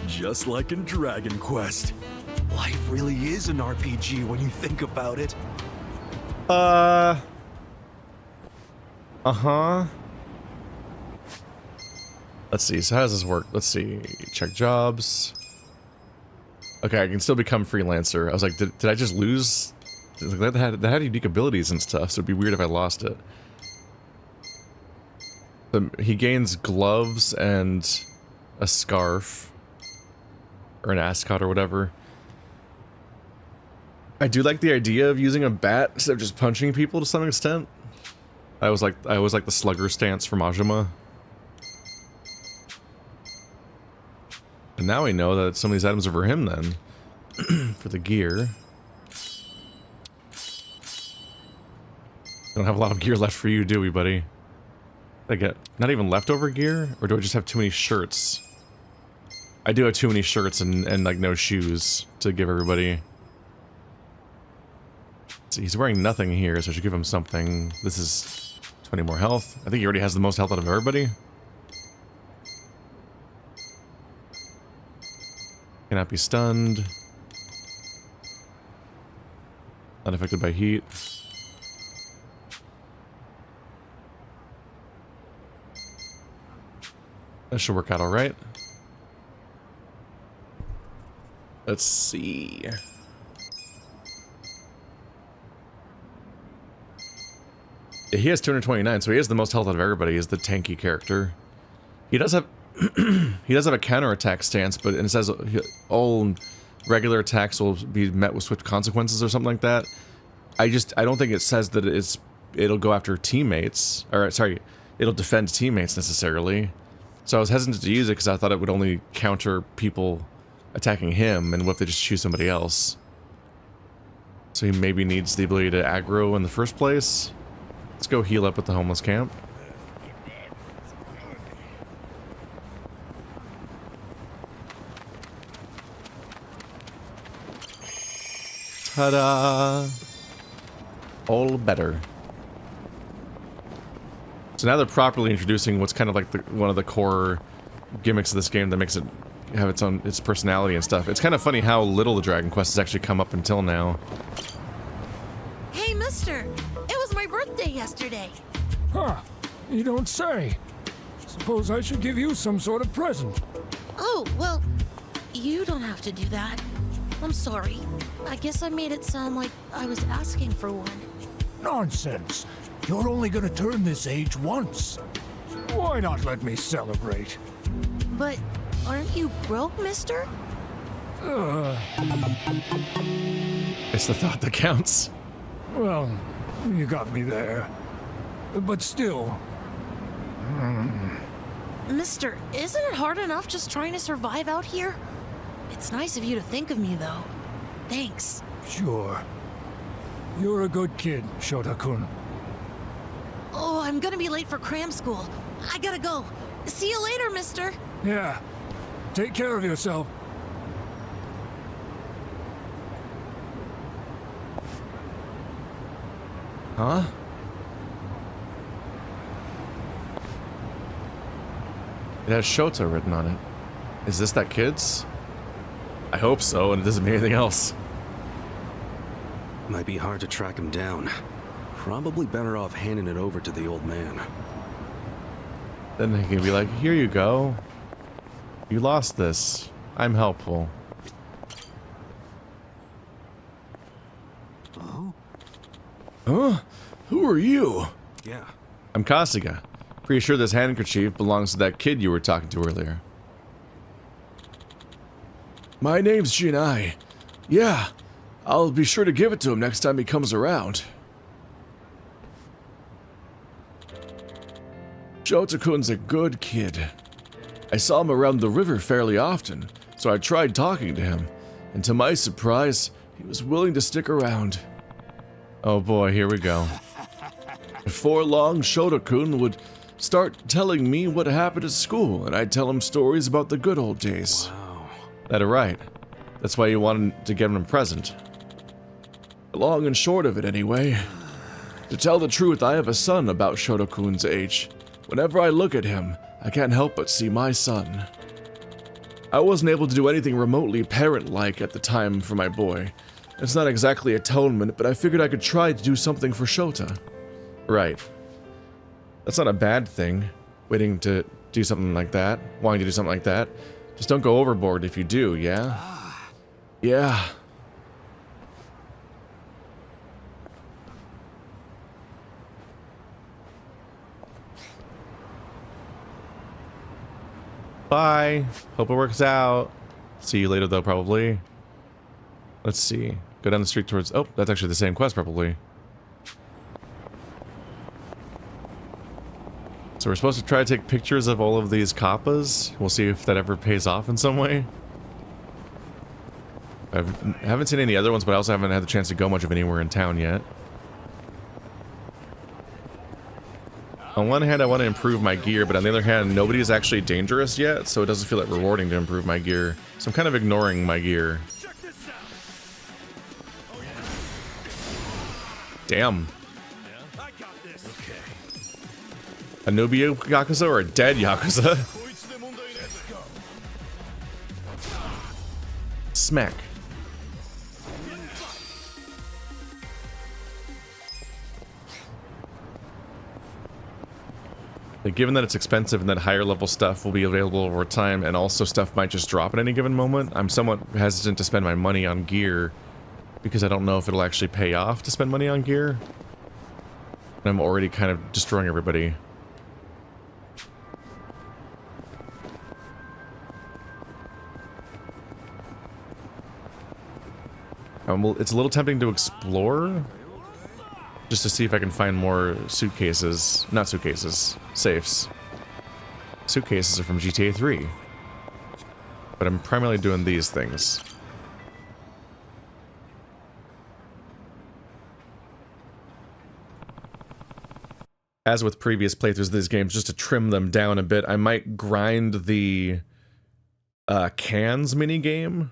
Just like in Dragon Quest. Life really is an RPG when you think about it. Uh-huh. Let's see, so how does this work? Let's see, check jobs. Okay, I can still become freelancer. I was like, did I just lose? That had unique abilities and stuff, so it'd be weird if I lost it. He gains gloves and a scarf. Or an ascot or whatever. I do like the idea of using a bat instead of just punching people to some extent. I was like the slugger stance from Majima. And now we know that some of these items are for him then. For the gear. Don't have a lot of gear left for you, do we, buddy? I get not even leftover gear? Or do I just have too many shirts? I do have too many shirts and like no shoes to give everybody. See, he's wearing nothing here, so I should give him something. This is 20 more health. I think he already has the most health out of everybody. Cannot be stunned. Not affected by heat. That should work out alright. Let's see. Yeah, he has 229, so he has the most health out of everybody. He's the tanky character. He does have he does have a counterattack stance, but it says all regular attacks will be met with swift consequences or something like that. I don't think it says that it'll go after teammates, or sorry, it'll defend teammates necessarily. So I was hesitant to use it because I thought it would only counter people attacking him, and what if they just choose somebody else? So he maybe needs the ability to aggro in the first place. Let's go heal up at the homeless camp. Ta-da! All better. So now they're properly introducing what's kind of like one of the core gimmicks of this game that makes it have its personality and stuff. It's kind of funny how little the Dragon Quest has actually come up until now. Hey, mister! It was my birthday yesterday! Huh. You don't say. Suppose I should give you some sort of present. Oh, well, you don't have to do that. I'm sorry. I guess I made it sound like I was asking for one. Nonsense. You're only gonna turn this age once. Why not let me celebrate? But aren't you broke, mister? It's the thought that counts. Well, you got me there. But still... Mister, isn't it hard enough just trying to survive out here? It's nice of you to think of me, though. Thanks. Sure. You're a good kid, Shota-kun. Oh, I'm gonna be late for cram school. I gotta go. See you later, mister. Yeah. Take care of yourself. Huh? It has Shota written on it. Is this that kid's? I hope so, and it doesn't mean anything else. Might be hard to track him down. Probably better off handing it over to the old man. Then he can be like, here you go. You lost this. I'm helpful. Oh? Huh? Who are you? Yeah. I'm Kasuga. Pretty sure this handkerchief belongs to that kid you were talking to earlier. My name's Jinai. Yeah, I'll be sure to give it to him next time he comes around. Shota-kun's a good kid. I saw him around the river fairly often, so I tried talking to him, and to my surprise, he was willing to stick around. Oh boy, here we go. Before long, Shota-kun would start telling me what happened at school, and I'd tell him stories about the good old days. Wow. That right. That's why you wanted to give him a present. The long and short of it, anyway. To tell the truth, I have a son about Shota-kun's age. Whenever I look at him, I can't help but see my son. I wasn't able to do anything remotely parent-like at the time for my boy. It's not exactly atonement, but I figured I could try to do something for Shota. Right. That's not a bad thing, waiting to do something like that, wanting to do something like that. Just don't go overboard if you do, yeah? Yeah. Bye. Hope it works out. See you later, though, probably. Let's see. Go down the street towards... Oh, that's actually the same quest, probably. So we're supposed to try to take pictures of all of these kappas. We'll see if that ever pays off in some way. I haven't seen any other ones, but I also haven't had the chance to go much of anywhere in town yet. On one hand, I want to improve my gear, but on the other hand, nobody is actually dangerous yet, so it doesn't feel like rewarding to improve my gear. So I'm kind of ignoring my gear. Damn. A newbie Yakuza or a dead Yakuza? Smack. Like, given that it's expensive and that higher level stuff will be available over time and also stuff might just drop at any given moment, I'm somewhat hesitant to spend my money on gear because I don't know if it'll actually pay off to spend money on gear. And I'm already kind of destroying everybody. It's a little tempting to explore, just to see if I can find more suitcases. Not suitcases, safes. Suitcases are from GTA 3. But I'm primarily doing these things. As with previous playthroughs of these games, just to trim them down a bit, I might grind the cans minigame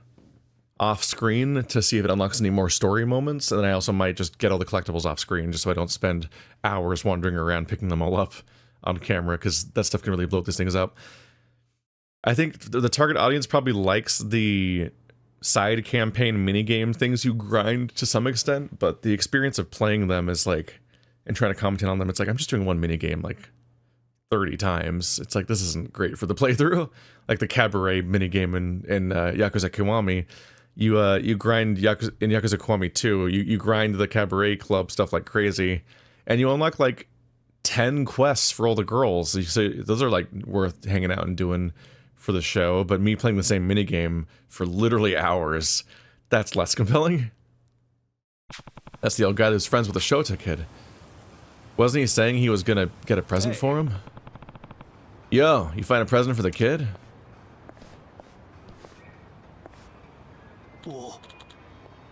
off screen to see if it unlocks any more story moments, and then I also might just get all the collectibles off screen just so I don't spend hours wandering around picking them all up on camera, because that stuff can really blow these things up. I think the target audience probably likes the side campaign minigame things you grind to some extent, but the experience of playing them is like, and trying to commentate on them, it's like I'm just doing one minigame like 30 times. It's like, this isn't great for the playthrough. Like the cabaret minigame in Yakuza Kiwami. You grind in Yakuza Kiwami 2, you grind the cabaret club stuff like crazy, and you unlock like 10 quests for all the girls. So those are like worth hanging out and doing for the show, but me playing the same minigame for literally hours, that's less compelling. That's the old guy who's friends with the Shota kid. Wasn't he saying he was gonna get a present for him? Yo, you find a present for the kid?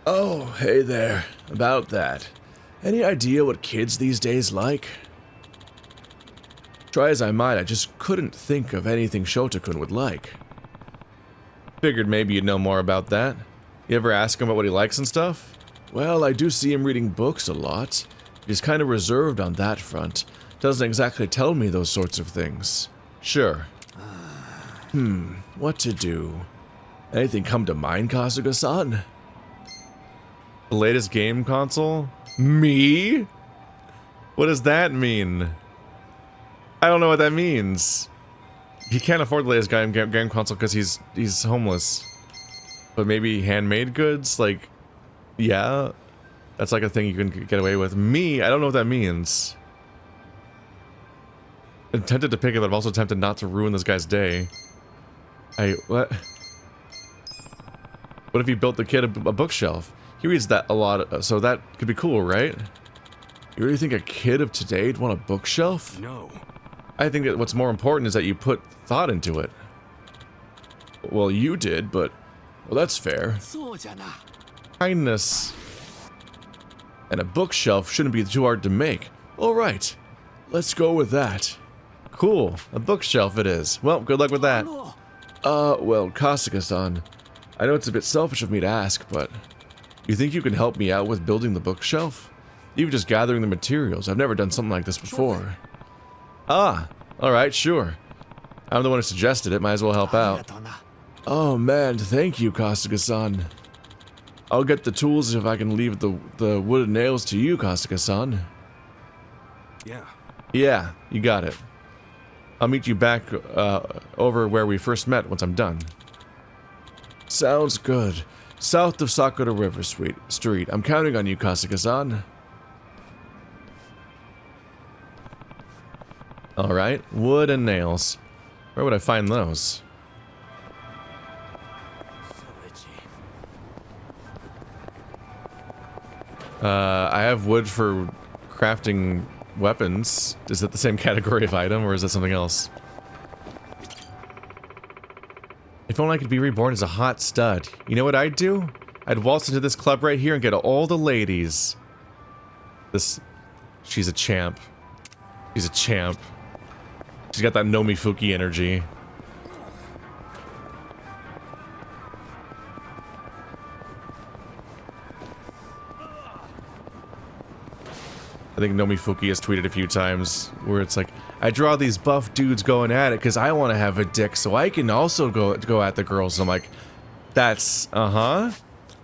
Oh, hey there. About that. Any idea what kids these days like? Try as I might, I just couldn't think of anything Shota-kun would like. Figured maybe you'd know more about that. You ever ask him about what he likes and stuff? Well, I do see him reading books a lot. He's kind of reserved on that front. Doesn't exactly tell me those sorts of things. Sure. What to do? Anything come to mind, Kasuga-san? The latest game console? Me? What does that mean? I don't know what that means. He can't afford the latest game console because he's homeless. But maybe handmade goods? Like, yeah. That's like a thing you can get away with. Me? I don't know what that means. I'm tempted to pick it, but I'm also tempted not to ruin this guy's day. What? What if he built the kid a bookshelf? He reads that a lot, so that could be cool, right? You really think a kid of today'd want a bookshelf? No. I think that what's more important is that you put thought into it. Well, you did, but... Well, that's fair. Kindness. And a bookshelf shouldn't be too hard to make. Alright, let's go with that. Cool, a bookshelf it is. Well, good luck with that. Well, Kasuga-san, I know it's a bit selfish of me to ask, but... You think you can help me out with building the bookshelf? Even just gathering the materials. I've never done something like this before. Ah, alright, sure. I'm the one who suggested it, might as well help out. Oh man, thank you, Kasuga-san. I'll get the tools if I can leave the wooden nails to you, Kasuga-san. Yeah. Yeah, you got it. I'll meet you back over where we first met once I'm done. Sounds good. South of Sakura River Street. I'm counting on you, Kasuga-san. Alright, wood and nails. Where would I find those? I have wood for crafting weapons. Is it the same category of item, or is that something else? If only I could be reborn as a hot stud. You know what I'd do? I'd waltz into this club right here and get all the ladies. She's a champ. She's a champ. She's got that Nomifuki energy. I think Nomifuki has tweeted a few times where it's like, I draw these buff dudes going at it because I want to have a dick so I can also go at the girls. I'm like, that's,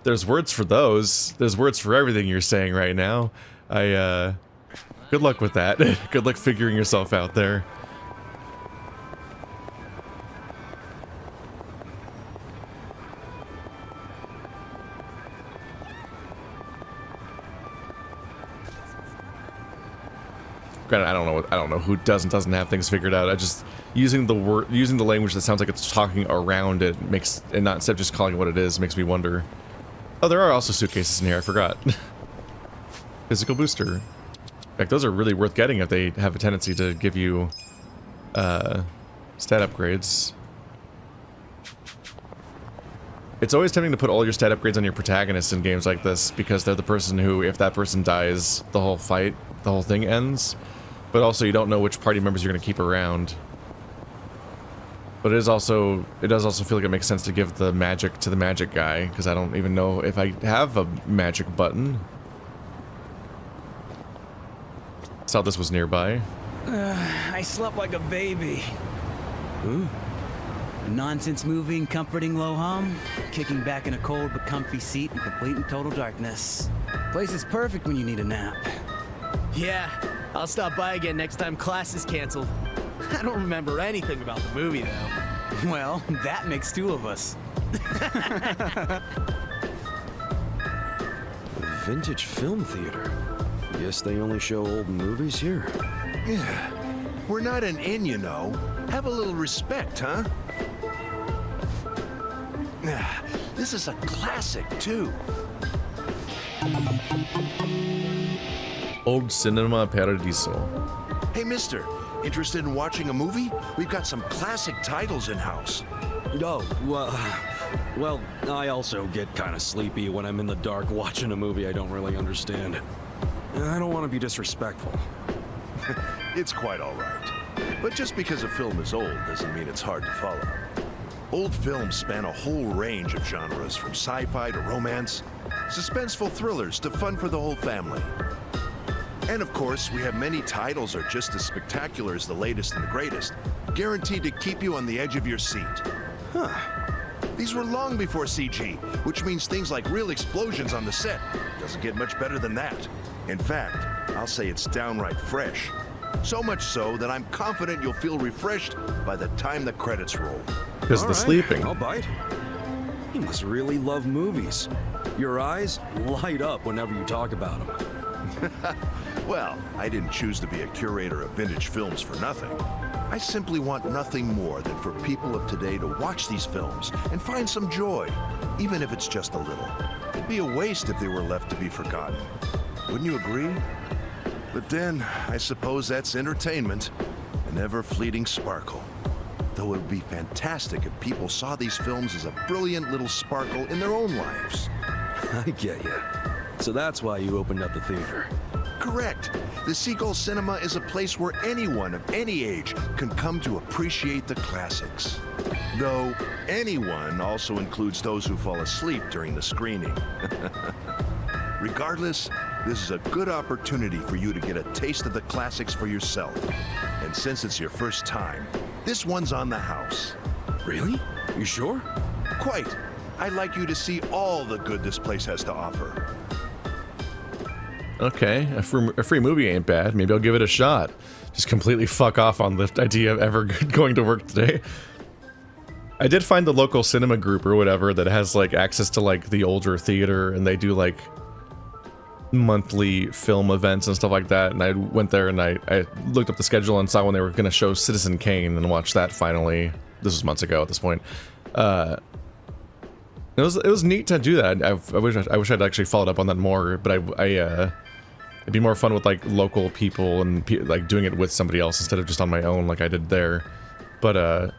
There's words for those. There's words for everything you're saying right now. Good luck with that. Good luck figuring yourself out there. Granted, I don't know who doesn't have things figured out. I just using the language that sounds like it's talking around it makes, and not instead of just calling it what it is, makes me wonder. Oh, there are also suitcases in here. I forgot. Physical booster. In fact, those are really worth getting if they have a tendency to give you stat upgrades. It's always tempting to put all your stat upgrades on your protagonists in games like this because they're the person who, if that person dies, the whole thing ends. But also, you don't know which party members you're going to keep around. But it does also feel like it makes sense to give the magic to the magic guy, because I don't even know if I have a magic button. Saw this was nearby. I slept like a baby. Ooh. Nonsense moving, comforting low hum, kicking back in a cold but comfy seat in complete and total darkness. Place is perfect when you need a nap. Yeah, I'll stop by again next time class is canceled. I don't remember anything about the movie, though. Well, that makes two of us. Vintage film theater. Guess they only show old movies here. Yeah, we're not an inn, you know. Have a little respect, huh? This is a classic, too. Old Cinema Paradiso. Hey, mister, interested in watching a movie? We've got some classic titles in-house. Oh, well, Well, I also get kind of sleepy when I'm in the dark watching a movie I don't really understand. I don't want to be disrespectful. It's quite all right. But just because a film is old doesn't mean it's hard to follow. Old films span a whole range of genres, from sci-fi to romance, suspenseful thrillers to fun for the whole family. And of course, we have many titles that are just as spectacular as the latest and the greatest, guaranteed to keep you on the edge of your seat. Huh. These were long before CG, which means things like real explosions on the set. Doesn't get much better than that. In fact, I'll say it's downright fresh. So much so that I'm confident you'll feel refreshed by the time the credits roll. Because of the sleeping. I'll bite. You must really love movies. Your eyes light up whenever you talk about them. Well, I didn't choose to be a curator of vintage films for nothing. I simply want nothing more than for people of today to watch these films and find some joy, even if it's just a little. It'd be a waste if they were left to be forgotten. Wouldn't you agree? But then, I suppose that's entertainment, an ever-fleeting sparkle. Though it would be fantastic if people saw these films as a brilliant little sparkle in their own lives. I get you. So that's why you opened up the theater. Correct. The Seagull Cinema is a place where anyone of any age can come to appreciate the classics. Though, anyone also includes those who fall asleep during the screening. Regardless, this is a good opportunity for you to get a taste of the classics for yourself. And since it's your first time, this one's on the house. Really? You sure? Quite. I'd like you to see all the good this place has to offer. Okay, a free movie ain't bad. Maybe I'll give it a shot. Just completely fuck off on the idea of ever going to work today. I did find the local cinema group or whatever that has like access to like the older theater, and they do like monthly film events and stuff like that, and I went there and I looked up the schedule and saw when they were going to show Citizen Kane and watched that finally. This was months ago at this point. It was neat to do that. I wish I'd actually followed up on that more, but it'd be more fun with like local people and like doing it with somebody else instead of just on my own like I did there. But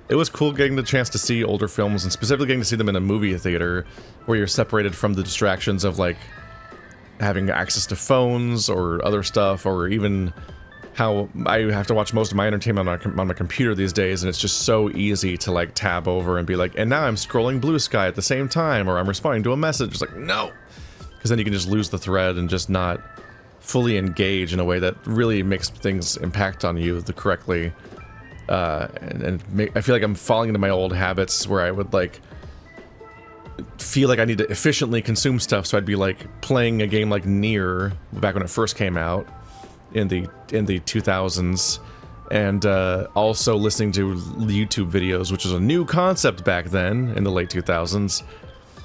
it was cool getting the chance to see older films and specifically getting to see them in a movie theater where you're separated from the distractions of like having access to phones or other stuff, or even how I have to watch most of my entertainment on my computer these days, and it's just so easy to like tab over and be like, and now I'm scrolling Blue Sky at the same time, or I'm responding to a message. It's like, no! Because then you can just lose the thread and just not fully engage in a way that really makes things impact on you correctly. I feel like I'm falling into my old habits where I would like feel like I need to efficiently consume stuff, so I'd be like playing a game like Nier back when it first came out in the 2000s, and also listening to YouTube videos, which was a new concept back then in the late 2000s,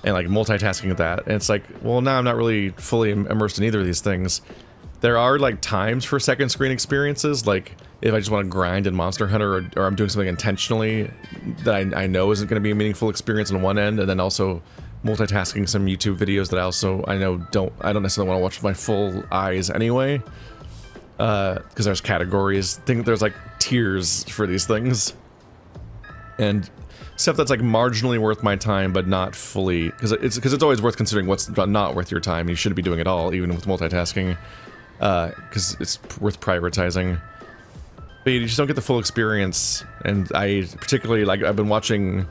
and like multitasking that. And it's like, well, now I'm not really fully immersed in either of these things. There are like times for second screen experiences, like if I just want to grind in Monster Hunter, or I'm doing something intentionally that I know isn't going to be a meaningful experience on one end, and then also multitasking some YouTube videos that I know I don't necessarily want to watch with my full eyes anyway, because there's categories. There's like tiers for these things, and stuff that's like marginally worth my time but not fully, because it's always worth considering what's not worth your time. You shouldn't be doing it all, even with multitasking, because it's worth prioritizing. But you just don't get the full experience. And I particularly, like, I've been watching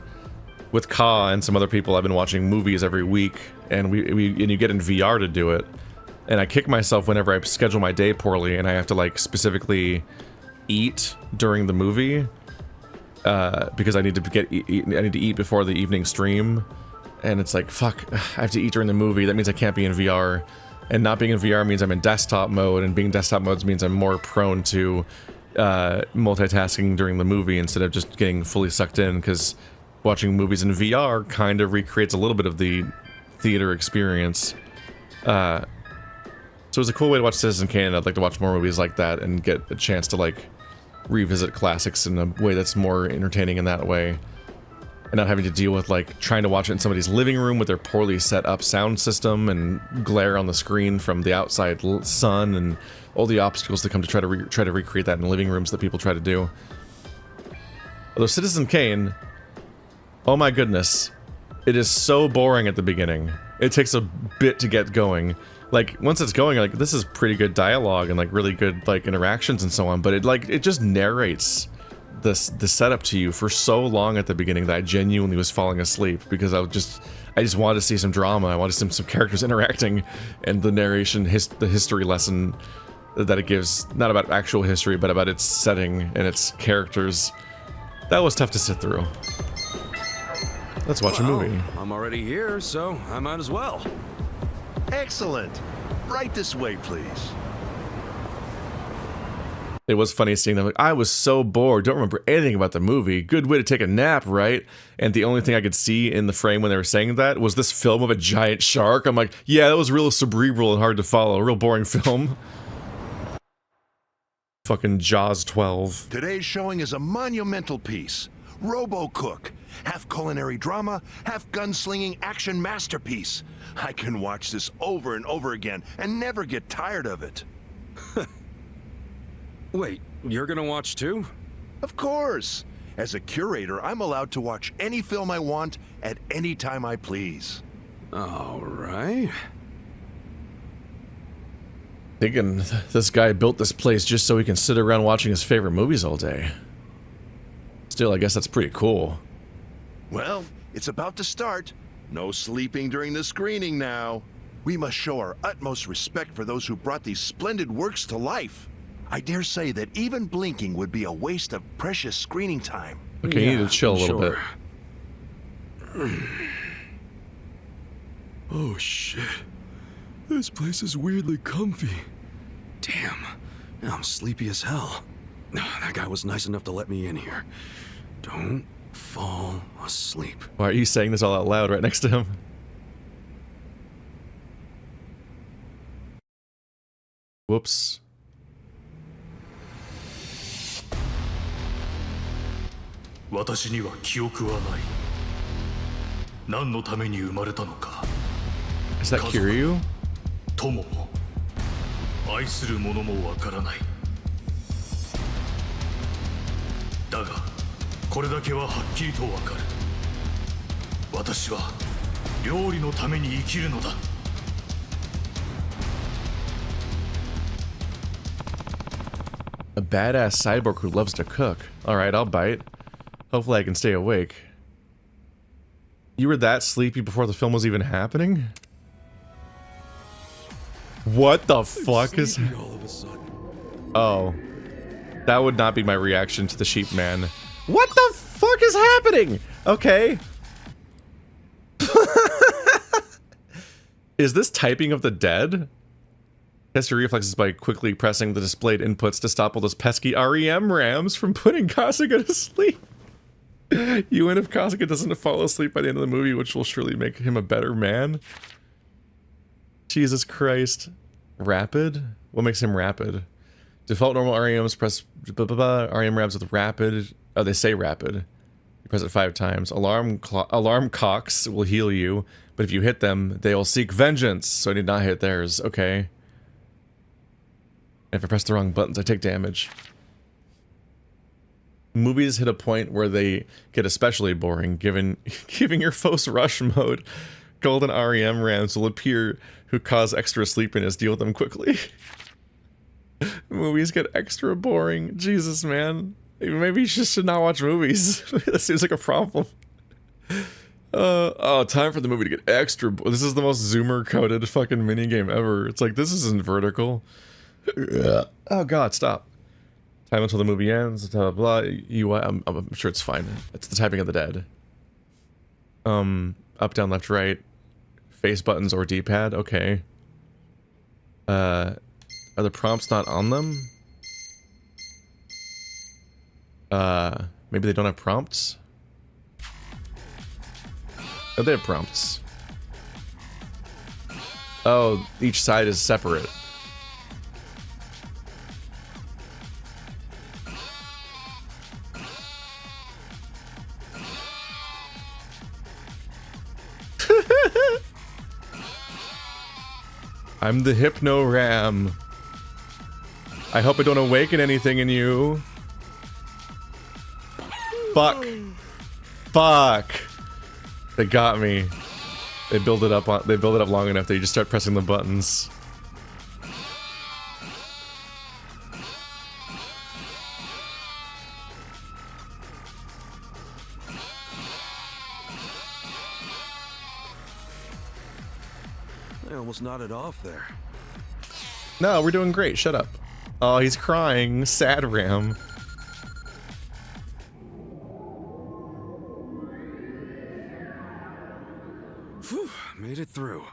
with Ka and some other people, I've been watching movies every week, and you get in VR to do it. And I kick myself whenever I schedule my day poorly and I have to like specifically eat during the movie, because I need to eat before the evening stream, and it's like, fuck, I have to eat during the movie. That means I can't be in VR, and not being in VR means I'm in desktop mode, and being in desktop mode means I'm more prone to multitasking during the movie instead of just getting fully sucked in, because watching movies in VR kind of recreates a little bit of the theater experience. So it was a cool way to watch Citizen Kane. I'd like to watch more movies like that and get a chance to like revisit classics in a way that's more entertaining in that way, and not having to deal with like trying to watch it in somebody's living room with their poorly set up sound system and glare on the screen from the outside sun and all the obstacles that come to try to recreate that in living rooms that people try to do. Although Citizen Kane, Oh my goodness. It is so boring at the beginning. It takes a bit to get going. Like, once it's going, like, this is pretty good dialogue and, like, really good, like, interactions and so on, but it just narrates the setup to you for so long at the beginning that I genuinely was falling asleep because I just wanted to see some drama. I wanted to see some characters interacting, and the narration, the history lesson that it gives, not about actual history, but about its setting and its characters. That was tough to sit through. Let's watch a movie. I'm already here, so I might as well. Excellent. Right this way, please. It was funny seeing them. Like, I was so bored. Don't remember anything about the movie. Good way to take a nap, right? And the only thing I could see in the frame when they were saying that was this film of a giant shark. I'm like, yeah, that was real cerebral and hard to follow. A real boring film. Fucking Jaws 12. Today's showing is a monumental piece. Robo-Cook. Half culinary drama, half gunslinging action masterpiece. I can watch this over and over again and never get tired of it. Wait, you're gonna watch too? Of course. As a curator, I'm allowed to watch any film I want at any time I please. All right. Thinking this guy built this place just so he can sit around watching his favorite movies all day. Still, I guess that's pretty cool. Well, it's about to start. No sleeping during the screening now. We must show our utmost respect for those who brought these splendid works to life. I dare say that even blinking would be a waste of precious screening time. Okay, you need to chill a little bit. Oh shit. This place is weirdly comfy. Damn, now I'm sleepy as hell. That guy was nice enough to let me in here. Don't fall asleep. Why are you saying this all out loud right next to him? Whoops. Is that Kiryu? 友も愛する者もわからない。だがこれだけははっきりとわかる。私は料理のために生きるのだ。A badass cyborg who loves to cook. Alright, I'll bite. Hopefully I can stay awake. You were that sleepy before the film was even happening? What the fuck is... Oh. That would not be my reaction to the sheep man. What the fuck is happening? Okay. Is this typing of the dead? Test your reflexes by quickly pressing the displayed inputs to stop all those pesky REM rams from putting Kasuga to sleep. Even if Kasuga doesn't fall asleep by the end of the movie, which will surely make him a better man. Jesus Christ. Rapid? What makes him rapid? Default normal REMs, press REM rams with rapid. Oh, they say rapid. You press it 5 times. Alarm cocks will heal you, but if you hit them, they will seek vengeance. So I did not hit theirs. Okay. If I press the wrong buttons, I take damage. Movies hit a point where they get especially boring, giving your foes rush mode. Golden REM rams will appear who cause extra sleepiness. Deal with them quickly. Movies get extra boring. Jesus, man. Maybe you just should not watch movies. That seems like a problem. Oh, time for the movie to get extra. This is the most zoomer-coded fucking minigame ever. It's like, this isn't vertical. Oh god, stop. Time until the movie ends, blah blah blah. I'm sure it's fine. It's the typing of the dead. Up, down, left, right. Face buttons or D-pad, okay. Are the prompts not on them? Maybe they don't have prompts? Oh, they have prompts. Oh, each side is separate. I'm the Hypno Ram. I hope I don't awaken anything in you. Fuck. Fuck. They got me. They build it up long enough that you just start pressing the buttons. I almost nodded off there. No, we're doing great. Shut up. Oh, he's crying. Sad Ram. Whew, made it through.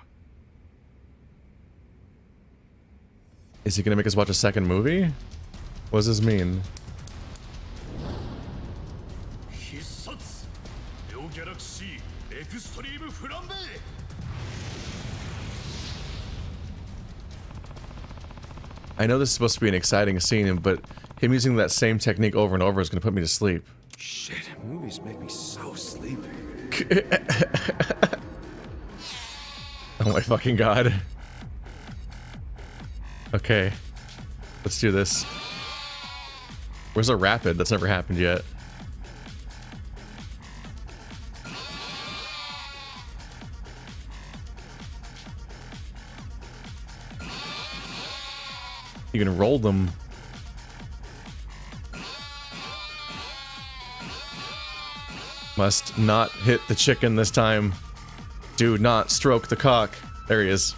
Is he gonna make us watch a second movie? What does this mean? I know this is supposed to be an exciting scene, but him using that same technique over and over is gonna put me to sleep. Shit, movies make me so sleepy. Oh my fucking god. Okay. Let's do this. Where's a rapid? That's never happened yet. You can roll them. Must not hit the chicken this time. Do not stroke the cock. There he is.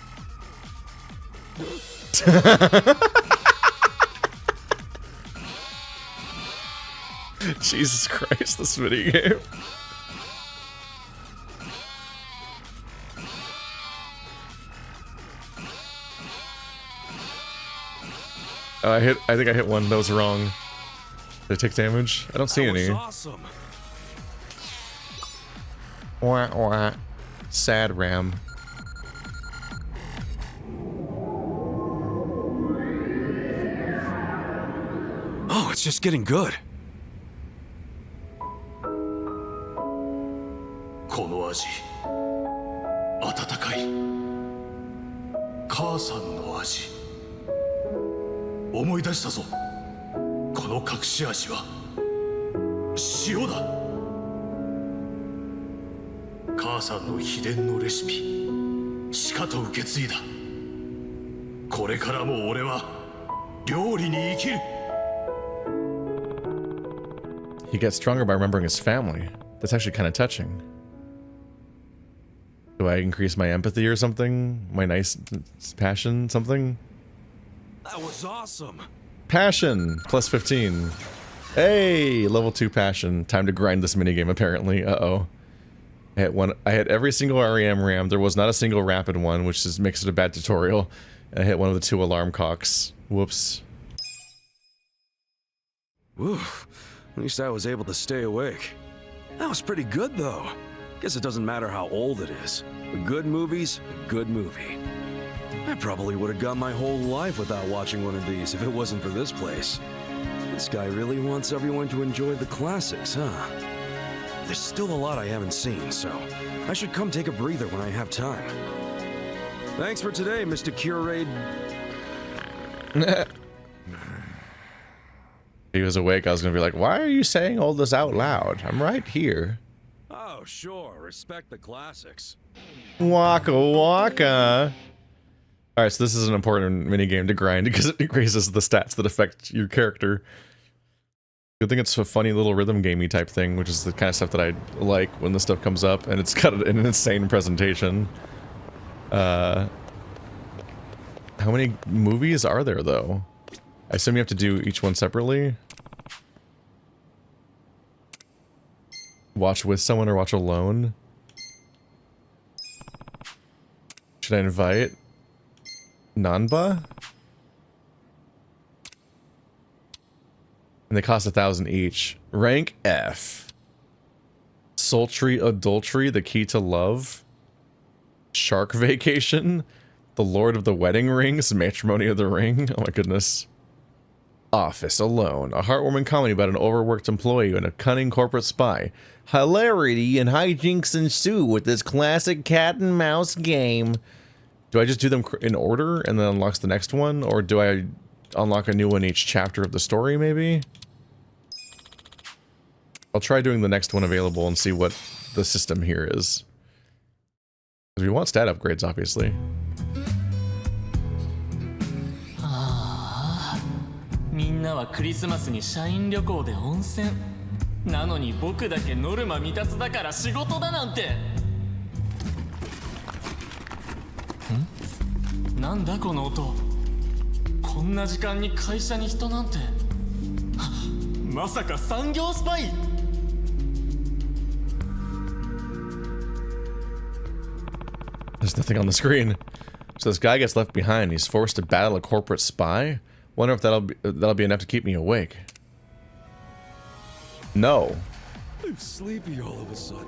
Jesus Christ, this minigame. Oh, I think I hit one. That was wrong. Did it take damage? I don't see any. Awesome. Wah, wah. Sad Ram. Oh, it's just getting good. この味温かい母さんの味思い出したぞこの隠し味は塩だ母さんの秘伝のレシピしかと受け継いだこれからも俺は料理に生きる He gets stronger by remembering his family. That's actually kind of touching. Do I increase my empathy or something? My nice passion, something? That was awesome. Passion! Plus 15. Hey! Level 2 passion. Time to grind this minigame, apparently. Uh-oh. I hit every single REM ram. There was not a single rapid one, which makes it a bad tutorial. I hit one of the 2 alarm cocks. Whoops. Whew. At least I was able to stay awake. That was pretty good, though. Guess it doesn't matter how old it is. A good movie's a good movie. I probably would have gone my whole life without watching one of these if it wasn't for this place. This guy really wants everyone to enjoy the classics, huh? There's still a lot I haven't seen, so I should come take a breather when I have time. Thanks for today, Mr. Curate. If he was awake, I was gonna be like, why are you saying all this out loud? I'm right here. Oh, sure. Respect the classics. Waka waka. Alright, so this is an important minigame to grind because it increases the stats that affect your character. Good thing it's a funny little rhythm gamey type thing, which is the kind of stuff that I like when this stuff comes up, and it's got an insane presentation. How many movies are there, though? I assume you have to do each one separately? Watch with someone or watch alone? Should I invite Nanba? And they cost 1,000 each. Rank F. Sultry Adultery, The Key to Love. Shark Vacation. The Lord of the Wedding Rings, Matrimony of the Ring. Oh my goodness. Office Alone. A heartwarming comedy about an overworked employee and a cunning corporate spy. Hilarity and hijinks ensue with this classic cat and mouse game. Do I just do them in order and then unlocks the next one? Or do I unlock a new one each chapter of the story, maybe? I'll try doing the next one available and see what the system here is. Because we want stat upgrades, obviously. みんなはクリスマスに社員旅行で温泉なのに僕だけノルマ未達だから仕事だなんてなんだこの音こんな時間に会社に人なんてまさか産業スパイ There's nothing on the screen. So this guy gets left behind. He's forced to battle a corporate spy. Wonder if that'll be enough to keep me awake. No. I'm sleepy all of a sudden.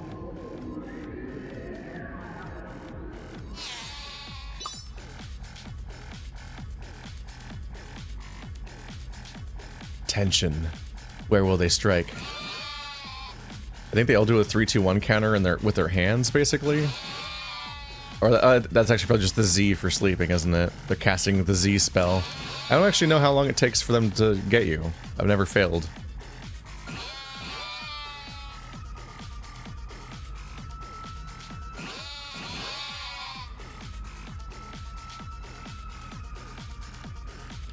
Tension. Where will they strike? I think they all do a 3-2-1 counter in with their hands, basically. Or that's actually probably just the Z for sleeping, isn't it? They're casting the Z spell. I don't actually know how long it takes for them to get you. I've never failed.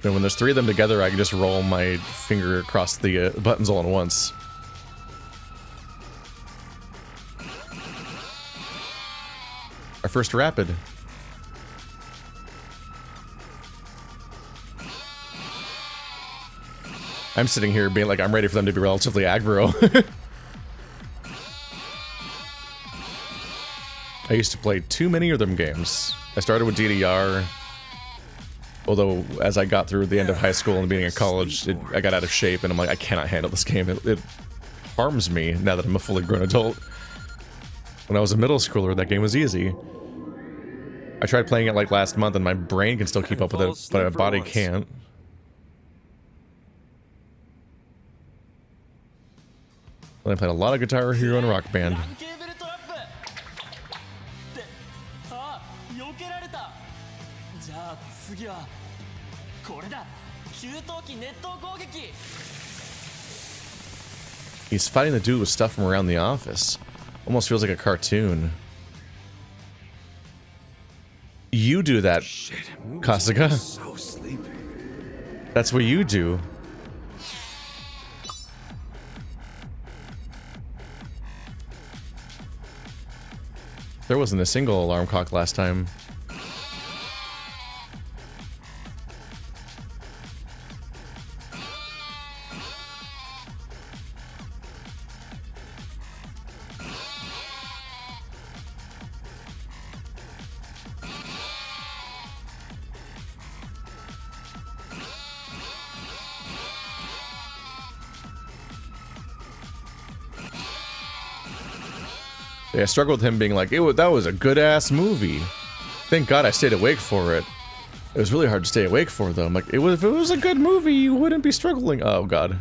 And when there's 3 of them together, I can just roll my finger across the buttons all at once. Our first rapid. I'm sitting here being like, I'm ready for them to be relatively aggro. I used to play too many of them games. I started with DDR. Although, as I got through the end of high school and the beginning of college, I got out of shape, and I'm like, I cannot handle this game. It harms me now that I'm a fully grown adult. When I was a middle schooler, that game was easy. I tried playing it like last month, and my brain can still keep up with it, but my body can't. Then I played a lot of Guitar Hero and Rock Band. He's fighting the dude with stuff from around the office. Almost feels like a cartoon. You do that, Kasuga. So sleepy. That's what you do. There wasn't a single alarm clock last time. Yeah, I struggled with him being like, that was a good-ass movie. Thank God I stayed awake for it. It was really hard to stay awake for, though. I'm like, if it was a good movie, you wouldn't be struggling. Oh, God.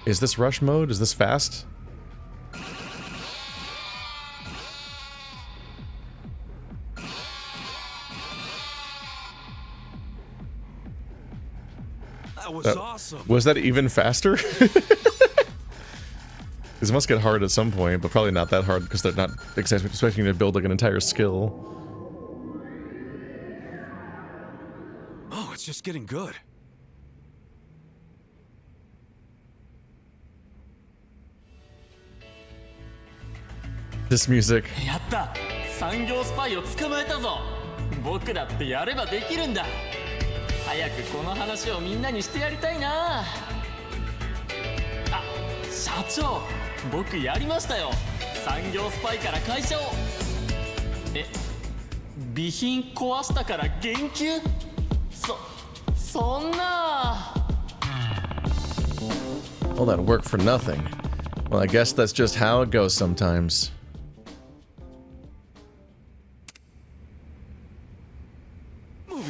Is this rush mode? Is this fast? That was awesome. Was that even faster? This must get hard at some point, but probably not that hard because they're not expecting you to build like an entire skill. Oh, it's just getting good. This music. やった。産業スパイを捕まえたぞ。僕だってやればできるんだ。早くこの話をみんなにしてやりたいな。あ、社長、僕やりましたよ。産業スパイから会社を。備品壊したから減給？そんな。All that work for nothing. Well, I guess that's just how it goes sometimes.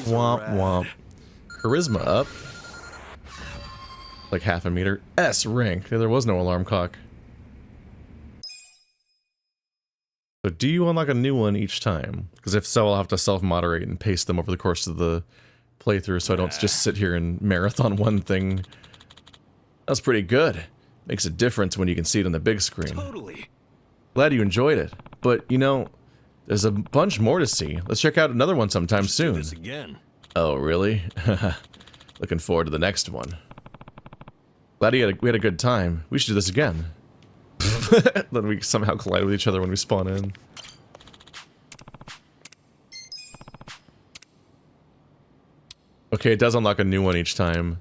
Womp womp. Charisma up. Like half a meter. S rank. There was no alarm clock. So do you unlock a new one each time? Because if so, I'll have to self-moderate and paste them over the course of the playthrough so I don't just sit here and marathon one thing. That's pretty good. Makes a difference when you can see it on the big screen. Totally. Glad you enjoyed it. But, you know, there's a bunch more to see. Let's check out another one sometime soon. Do this again. Oh, really? Looking forward to the next one. Glad we had a good time. We should do this again. Then we somehow collide with each other when we spawn in. Okay, it does unlock a new one each time.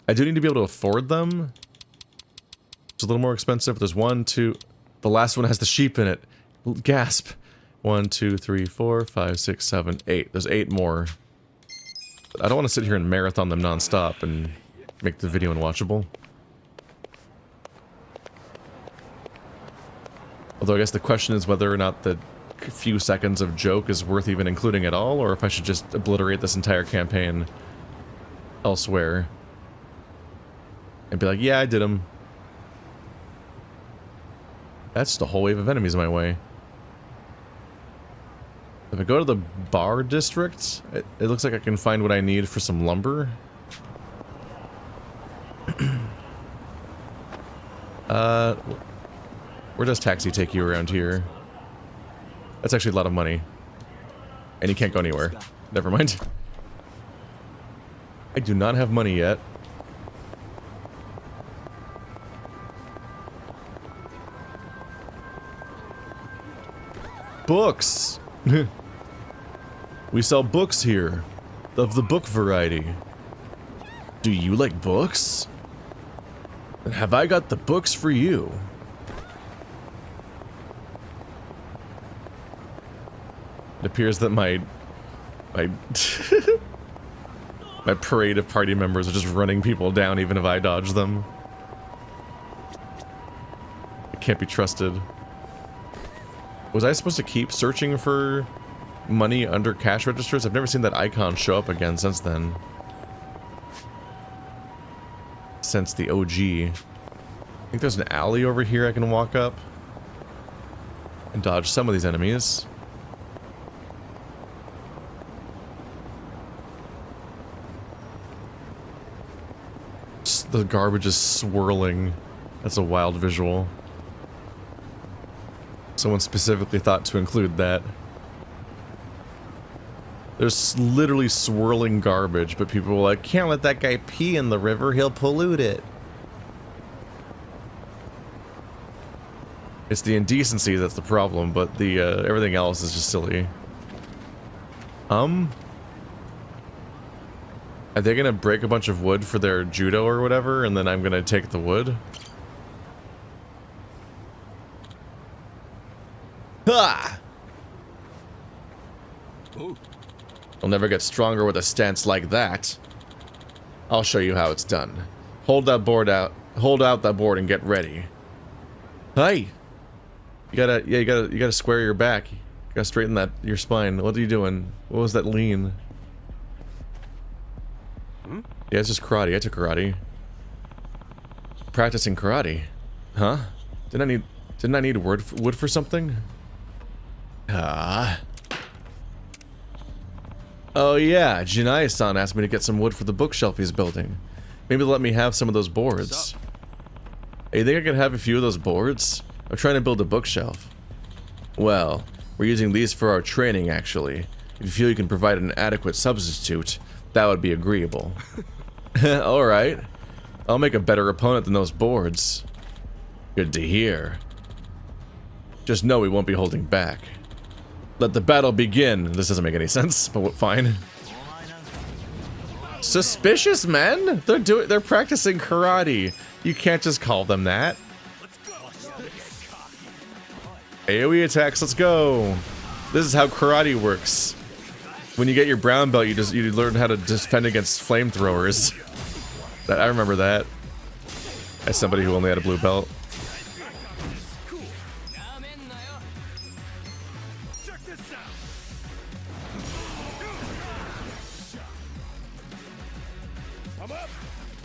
I do need to be able to afford them. It's a little more expensive. There's 1, 2... The last one has the sheep in it. Gasp. 1, 2, 3, 4, 5, 6, 7, 8. There's 8 more. I don't want to sit here and marathon them non-stop and make the video unwatchable. Although I guess the question is whether or not the few seconds of joke is worth even including at all, or if I should just obliterate this entire campaign elsewhere. And be like, yeah, I did them. That's just a whole wave of enemies in my way. If I go to the bar district, it looks like I can find what I need for some lumber. Where does taxi take you around here? That's actually a lot of money. And you can't go anywhere. Never mind. I do not have money yet. Books! We sell books here. Of the book variety. Do you like books? Then have I got the books for you? It appears that my parade of party members are just running people down even if I dodge them. It can't be trusted. Was I supposed to keep searching for money under cash registers? I've never seen that icon show up again since then. Since the OG. I think there's an alley over here I can walk up and dodge some of these enemies. The garbage is swirling. That's a wild visual. Someone specifically thought to include that. There's literally swirling garbage, but people were like, can't let that guy pee in the river, he'll pollute it. It's the indecency that's the problem, but the everything else is just silly. Are they gonna break a bunch of wood for their judo or whatever, and then I'm gonna take the wood? Ha! You'll never get stronger with a stance like that. I'll show you how it's done. Hold that board out. Hold out that board and get ready. Hey! You gotta square your back. You gotta straighten your spine. What are you doing? What was that lean? Yeah, it's just karate. I took karate. Practicing karate. Huh? Didn't I need wood for something? Ah. Oh yeah, Jinai-san asked me to get some wood for the bookshelf he's building. Maybe they'll let me have some of those boards. Hey, you think I could have a few of those boards? I'm trying to build a bookshelf. Well, we're using these for our training, actually. If you feel you can provide an adequate substitute, that would be agreeable. Alright. I'll make a better opponent than those boards. Good to hear. Just know we won't be holding back. Let the battle begin. This doesn't make any sense, but fine. Suspicious men? They're practicing karate. You can't just call them that. AoE attacks, let's go. This is how karate works. When you get your brown belt, you learn how to defend against flamethrowers. I remember that. As somebody who only had a blue belt.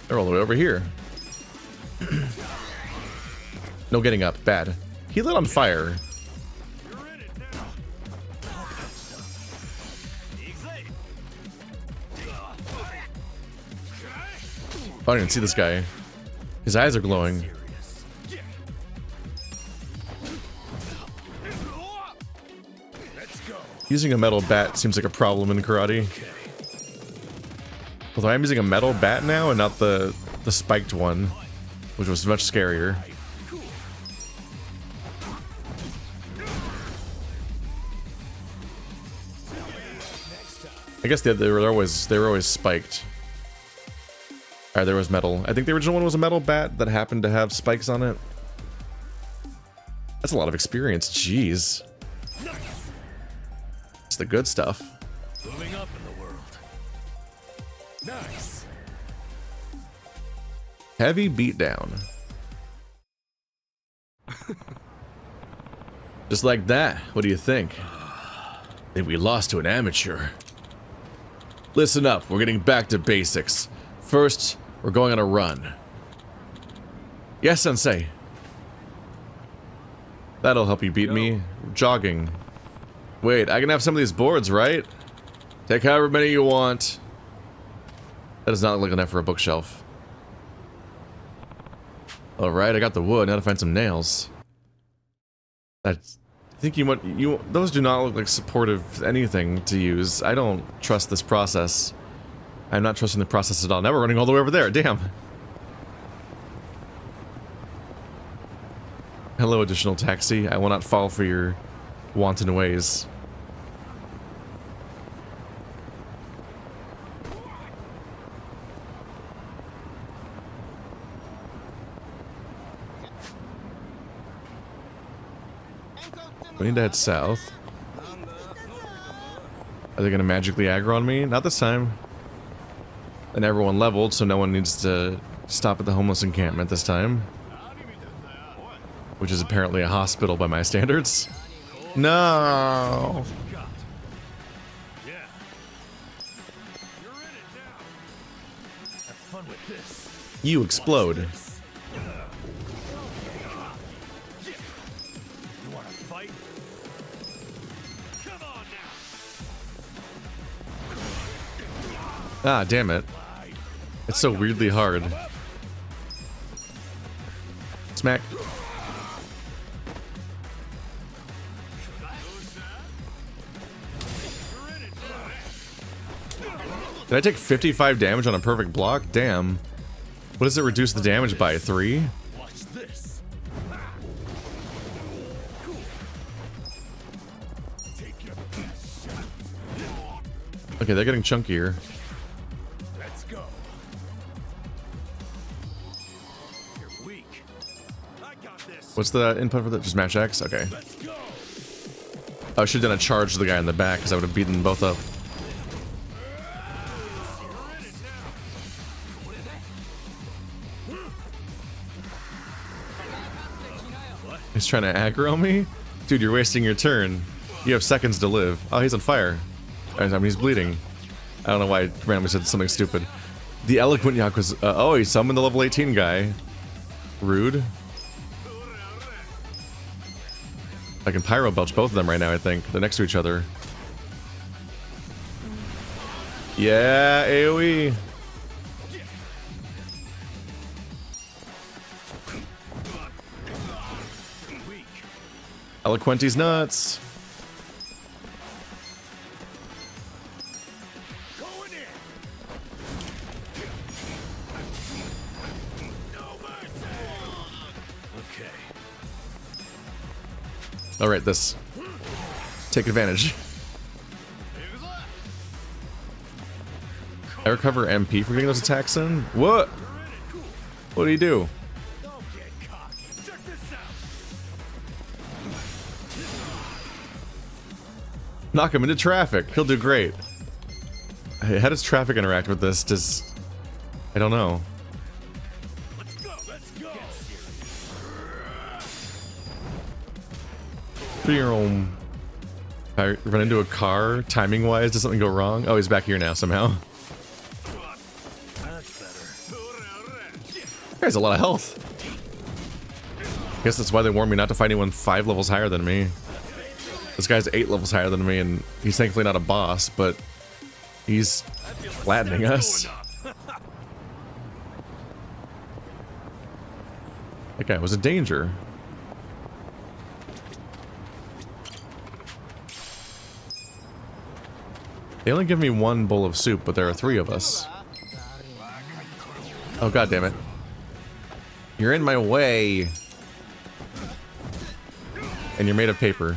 They're all the way over here. No getting up. Bad. He lit on fire. Oh, I didn't see this guy. His eyes are glowing. Using a metal bat seems like a problem in karate. Although I'm using a metal bat now and not the spiked one, which was much scarier. I guess they were always spiked. Alright, there was metal. I think the original one was a metal bat that happened to have spikes on it. That's a lot of experience, jeez. It's the good stuff. Moving up in the world. Nice. Heavy beatdown. Just like that. What do you think? Think we lost to an amateur. Listen up, we're getting back to basics. First, we're going on a run. Yes, Sensei. That'll help you beat me. Jogging. Wait, I can have some of these boards, right? Take however many you want. That does not look like enough for a bookshelf. Alright, I got the wood. Now to find some nails. I think those do not look like supportive anything to use. I don't trust this process. I'm not trusting the process at all. Now we're running all the way over there. Damn. Hello, additional taxi. I will not fall for your wanton ways. We need to head south. Are they gonna magically aggro on me? Not this time. And everyone leveled, so no one needs to stop at the homeless encampment this time. Which is apparently a hospital by my standards. No. You explode. Ah, damn it. It's so weirdly hard. Smack. Did I take 55 damage on a perfect block? Damn. What does it reduce the damage by? 3? Okay, they're getting chunkier. Let's go. You're weak. I got this. What's the input for that? Just match X? Okay. I should have done a charge to the guy in the back because I would have beaten them both up. He's trying to aggro me? Dude, you're wasting your turn. You have seconds to live. Oh, he's on fire. I mean, he's bleeding. I don't know why I randomly said something stupid. The eloquent Yakuza. Oh, he summoned the level 18 guy. Rude. I can pyro belch both of them right now, I think. They're next to each other. Yeah, AoE. Eloquenti's nuts. Alright, this. Take advantage. I recover MP for getting those attacks in? What? What do you do? Knock him into traffic. He'll do great. Hey, how does traffic interact with this? I don't know. If I run into a car, timing wise, does something go wrong? Oh, he's back here now somehow. He has a lot of health. I guess that's why they warned me not to fight anyone 5 levels higher than me. This guy's 8 levels higher than me, and he's thankfully not a boss, but he's flattening us. That guy was a danger. They only give me one bowl of soup, but there are 3 of us. Oh, god damn it. You're in my way. And you're made of paper.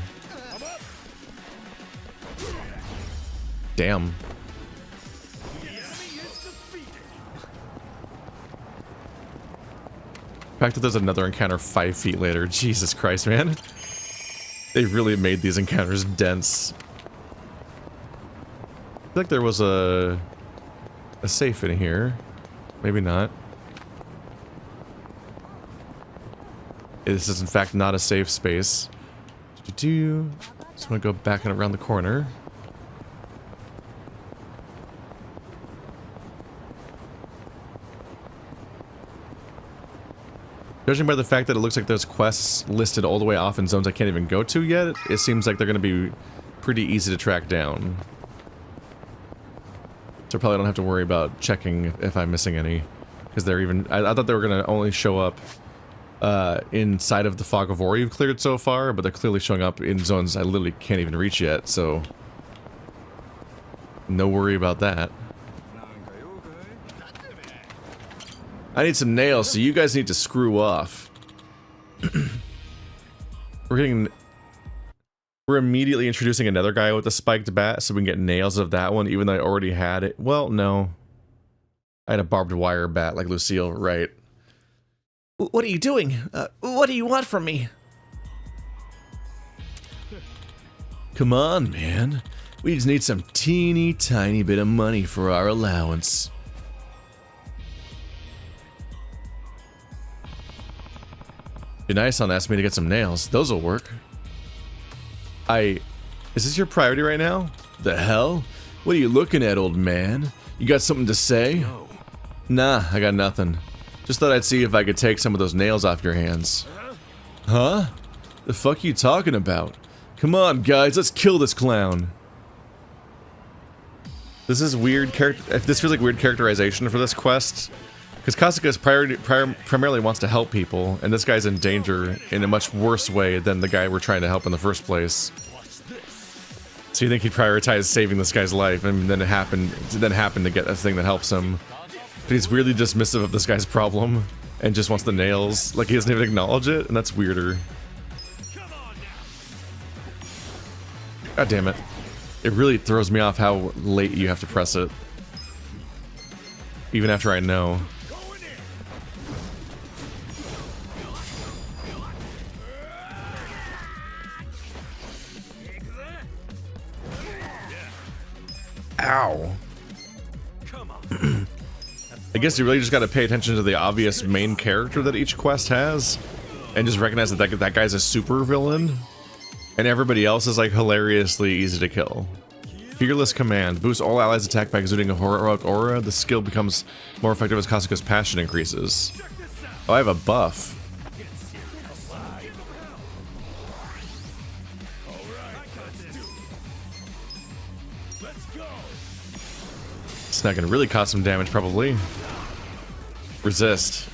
Damn. The fact that there's another encounter 5 feet later. Jesus Christ, man. They really made these encounters dense. I feel like there was a safe in here. Maybe not. This is in fact not a safe space. Just want to go back and around the corner. Judging by the fact that it looks like there's quests listed all the way off in zones I can't even go to yet, it seems like they're going to be pretty easy to track down. So probably don't have to worry about checking if I'm missing any. Because they're even... I thought they were going to only show up inside of the Fog of War you've cleared so far, but they're clearly showing up in zones I literally can't even reach yet, so... no worry about that. I need some nails, so you guys need to screw off. We're immediately introducing another guy with a spiked bat, so we can get nails of that one, even though I already had it. Well, no. I had a barbed wire bat like Lucille, right? What are you doing? What do you want from me? Come on, man. We just need some teeny tiny bit of money for our allowance. Yunaison asked me to get some nails. Those'll work. Is this your priority right now? The hell? What are you looking at, old man? You got something to say? No. Nah, I got nothing. Just thought I'd see if I could take some of those nails off your hands. Huh? The fuck you talking about? Come on, guys, let's kill this clown. This is weird this feels like weird characterization for this quest. Because Kasuga primarily wants to help people, and this guy's in danger in a much worse way than the guy we're trying to help in the first place. So you think he'd prioritize saving this guy's life, and then happen to get a thing that helps him. But he's weirdly dismissive of this guy's problem, and just wants the nails. Like he doesn't even acknowledge it, and that's weirder. God damn it. It really throws me off how late you have to press it. Even after I know. Ow. I guess you really just gotta pay attention to the obvious main character that each quest has, and just recognize that that guy's a super villain, and everybody else is like hilariously easy to kill. Fearless Command. Boosts all allies' attack by exuding a heroic aura. The skill becomes more effective as Kasuga's passion increases. Oh, I have a buff. It's not gonna really cause some damage, probably. Resist.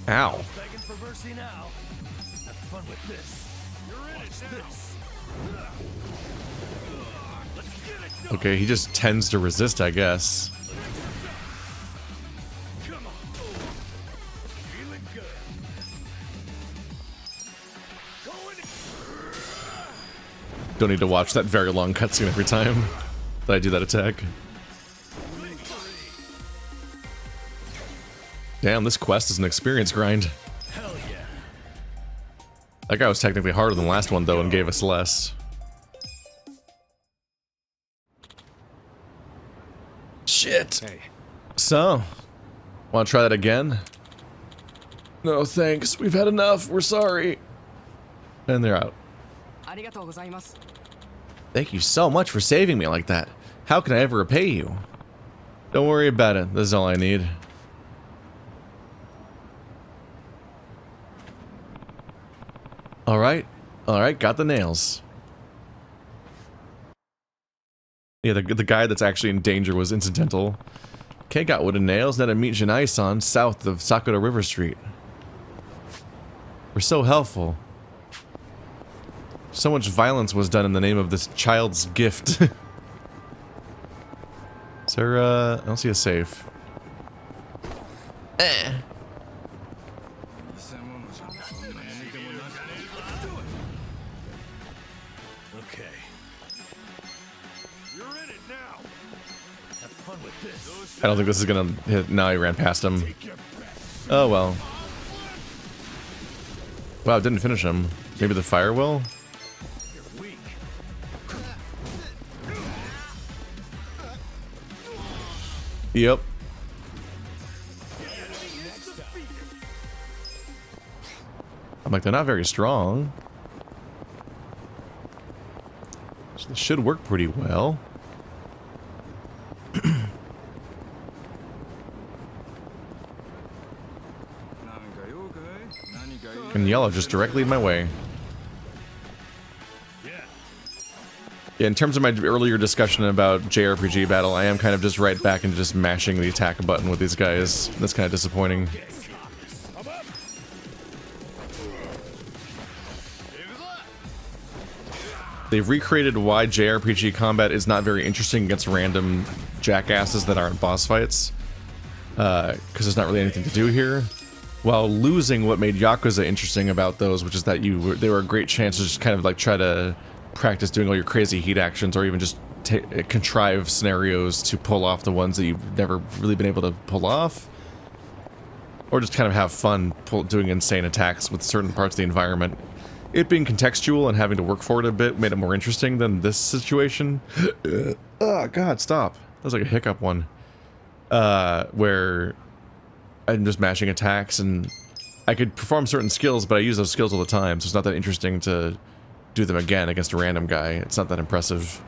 Ow. Okay, he just tends to resist, I guess. Don't need to watch that very long cutscene every time that I do that attack. Damn, this quest is an experience grind. That guy was technically harder than the last one, though, and gave us less. Shit. Hey. So, want to try that again? No, thanks. We've had enough. We're sorry. And they're out. Thank you so much for saving me like that. How can I ever repay you? Don't worry about it. This is all I need. Alright. Alright, got the nails. Yeah, the guy that's actually in danger was incidental. Okay, got wooden nails. Now to meet Jinai-san south of Sakura River Street. We're so helpful. So much violence was done in the name of this child's gift. Is there, I don't see a safe. Okay. You're in it now. Have fun with this. I don't think this is gonna hit. No, he ran past him. Oh well. Wow, didn't finish him. Maybe the fire will? Yep. I'm like, they're not very strong. So this should work pretty well. And yellow just directly in my way. Yeah, in terms of my earlier discussion about JRPG battle, I am kind of just right back into just mashing the attack button with these guys. That's kind of disappointing. They've recreated why JRPG combat is not very interesting against random jackasses that aren't boss fights. Because there's not really anything to do here. While losing what made Yakuza interesting about those, which is that they were a great chance to just kind of like try to practice doing all your crazy heat actions, or even just contrive scenarios to pull off the ones that you've never really been able to pull off. Or just kind of have fun doing insane attacks with certain parts of the environment. It being contextual and having to work for it a bit made it more interesting than this situation. Oh god, stop. That was like a hiccup one. Where I'm just mashing attacks and I could perform certain skills, but I use those skills all the time, so it's not that interesting to do them again against a random guy. It's not that impressive.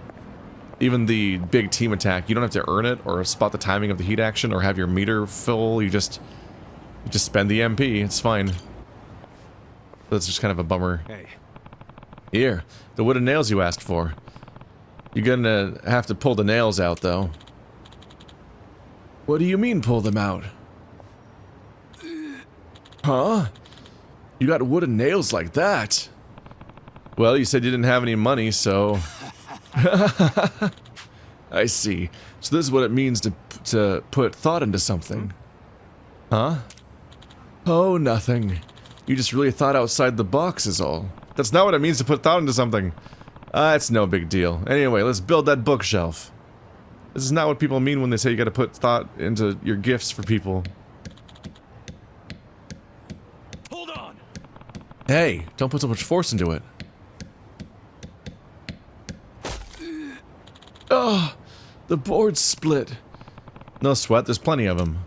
Even the big team attack, you don't have to earn it or spot the timing of the heat action or have your meter full. You just spend the MP. It's fine. That's just kind of a bummer. Hey. Here, the wooden nails you asked for. You're gonna have to pull the nails out, though. What do you mean, pull them out? Huh? You got wooden nails like that? Well, you said you didn't have any money, so... I see. So this is what it means to put thought into something. Huh? Oh, nothing. You just really thought outside the box is all. That's not what it means to put thought into something. It's no big deal. Anyway, let's build that bookshelf. This is not what people mean when they say you gotta put thought into your gifts for people. Hold on. Hey, don't put so much force into it. Oh, the board's split. No sweat, there's plenty of them.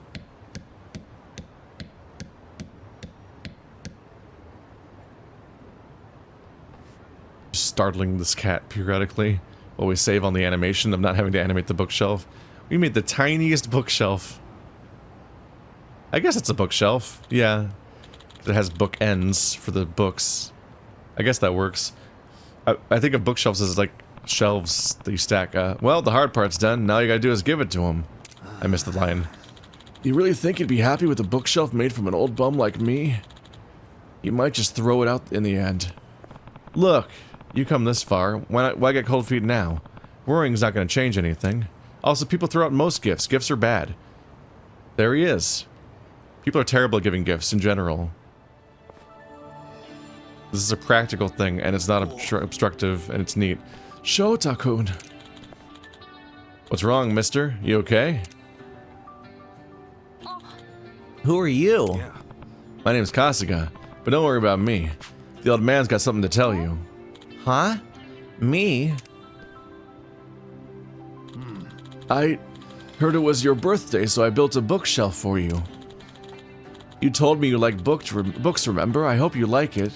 Startling this cat periodically while we save on the animation of not having to animate the bookshelf. We made the tiniest bookshelf. I guess it's a bookshelf. Yeah. It has bookends for the books. I guess that works. I think of bookshelves as like shelves that you stack. Well, the hard part's done. Now you gotta do is give it to him. I missed the line. You really think you'd be happy with a bookshelf made from an old bum like me? You might just throw it out in the end. Look, you come this far. Why get cold feet now? Worrying's not gonna change anything. Also, people throw out most gifts. Gifts are bad. There he is. People are terrible at giving gifts in general. This is a practical thing, and it's not obstructive, and it's neat. Shota-kun. What's wrong, mister? You okay? Who are you? Yeah. My name's Kasuga, but don't worry about me. The old man's got something to tell you. Huh? Me? I heard it was your birthday, so I built a bookshelf for you. You told me you like books, remember? I hope you like it.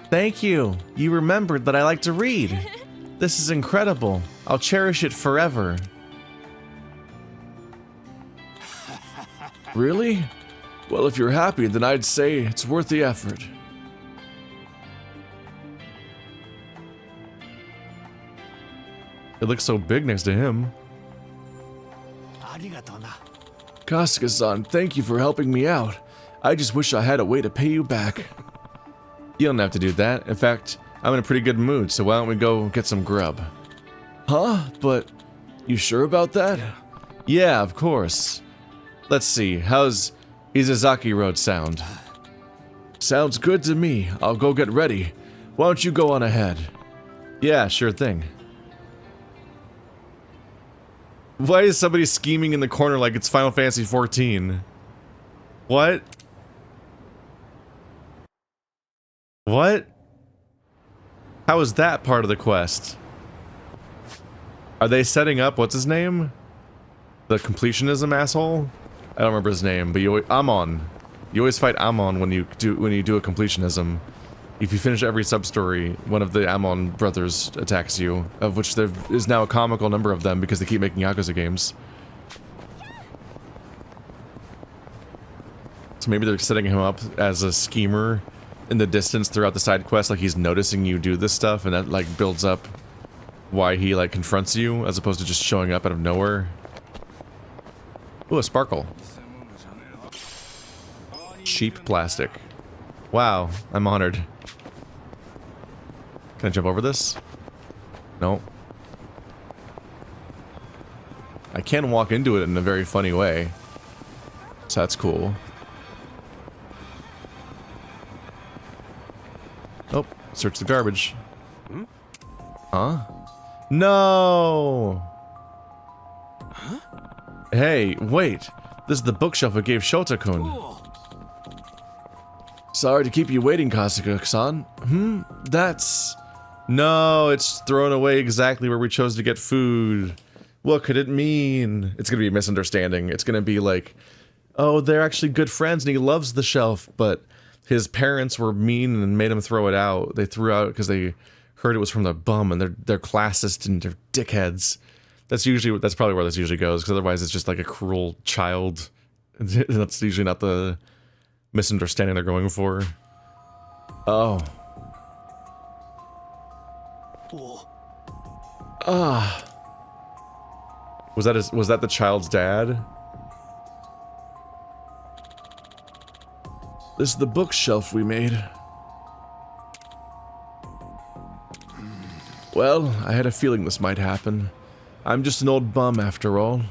Thank you. You remembered that I like to read. This is incredible. I'll cherish it forever. Really? Well, if you're happy, then I'd say it's worth the effort. It looks so big next to him. Kasuga-san, thank you for helping me out. I just wish I had a way to pay you back. You don't have to do that. In fact, I'm in a pretty good mood, so why don't we go get some grub? Huh? But you sure about that? Yeah, of course. Let's see, how's Izazaki Road sound? Sounds good to me. I'll go get ready. Why don't you go on ahead? Yeah, sure thing. Why is somebody scheming in the corner like it's Final Fantasy XIV? What? What? How is that part of the quest? Are they setting up, what's his name? The completionism asshole? I don't remember his name, but Amon. You always fight Amon when you do a completionism. If you finish every sub-story, one of the Amon brothers attacks you, of which there is now a comical number of them because they keep making Yakuza games. So maybe they're setting him up as a schemer in the distance throughout the side quest, like he's noticing you do this stuff, and that like builds up why he like confronts you, as opposed to just showing up out of nowhere. Ooh, a sparkle. Cheap plastic. Wow, I'm honored. Can I jump over this? No. I can walk into it in a very funny way. So that's cool. Oh, search the garbage. Huh? No! Huh? Hey, wait. This is the bookshelf I gave Shota-kun. Sorry to keep you waiting, Kasuga-san. That's... No, it's thrown away exactly where we chose to get food. What could it mean? It's gonna be a misunderstanding. It's gonna be like, oh, they're actually good friends and he loves the shelf, but his parents were mean and made him throw it out. They threw out because they heard it was from the bum and they're classist and they're dickheads. That's probably where this usually goes, because otherwise it's just like a cruel child. That's usually not the misunderstanding they're going for. Oh. Ah. Was that the child's dad? This is the bookshelf we made. Well, I had a feeling this might happen. I'm just an old bum after all.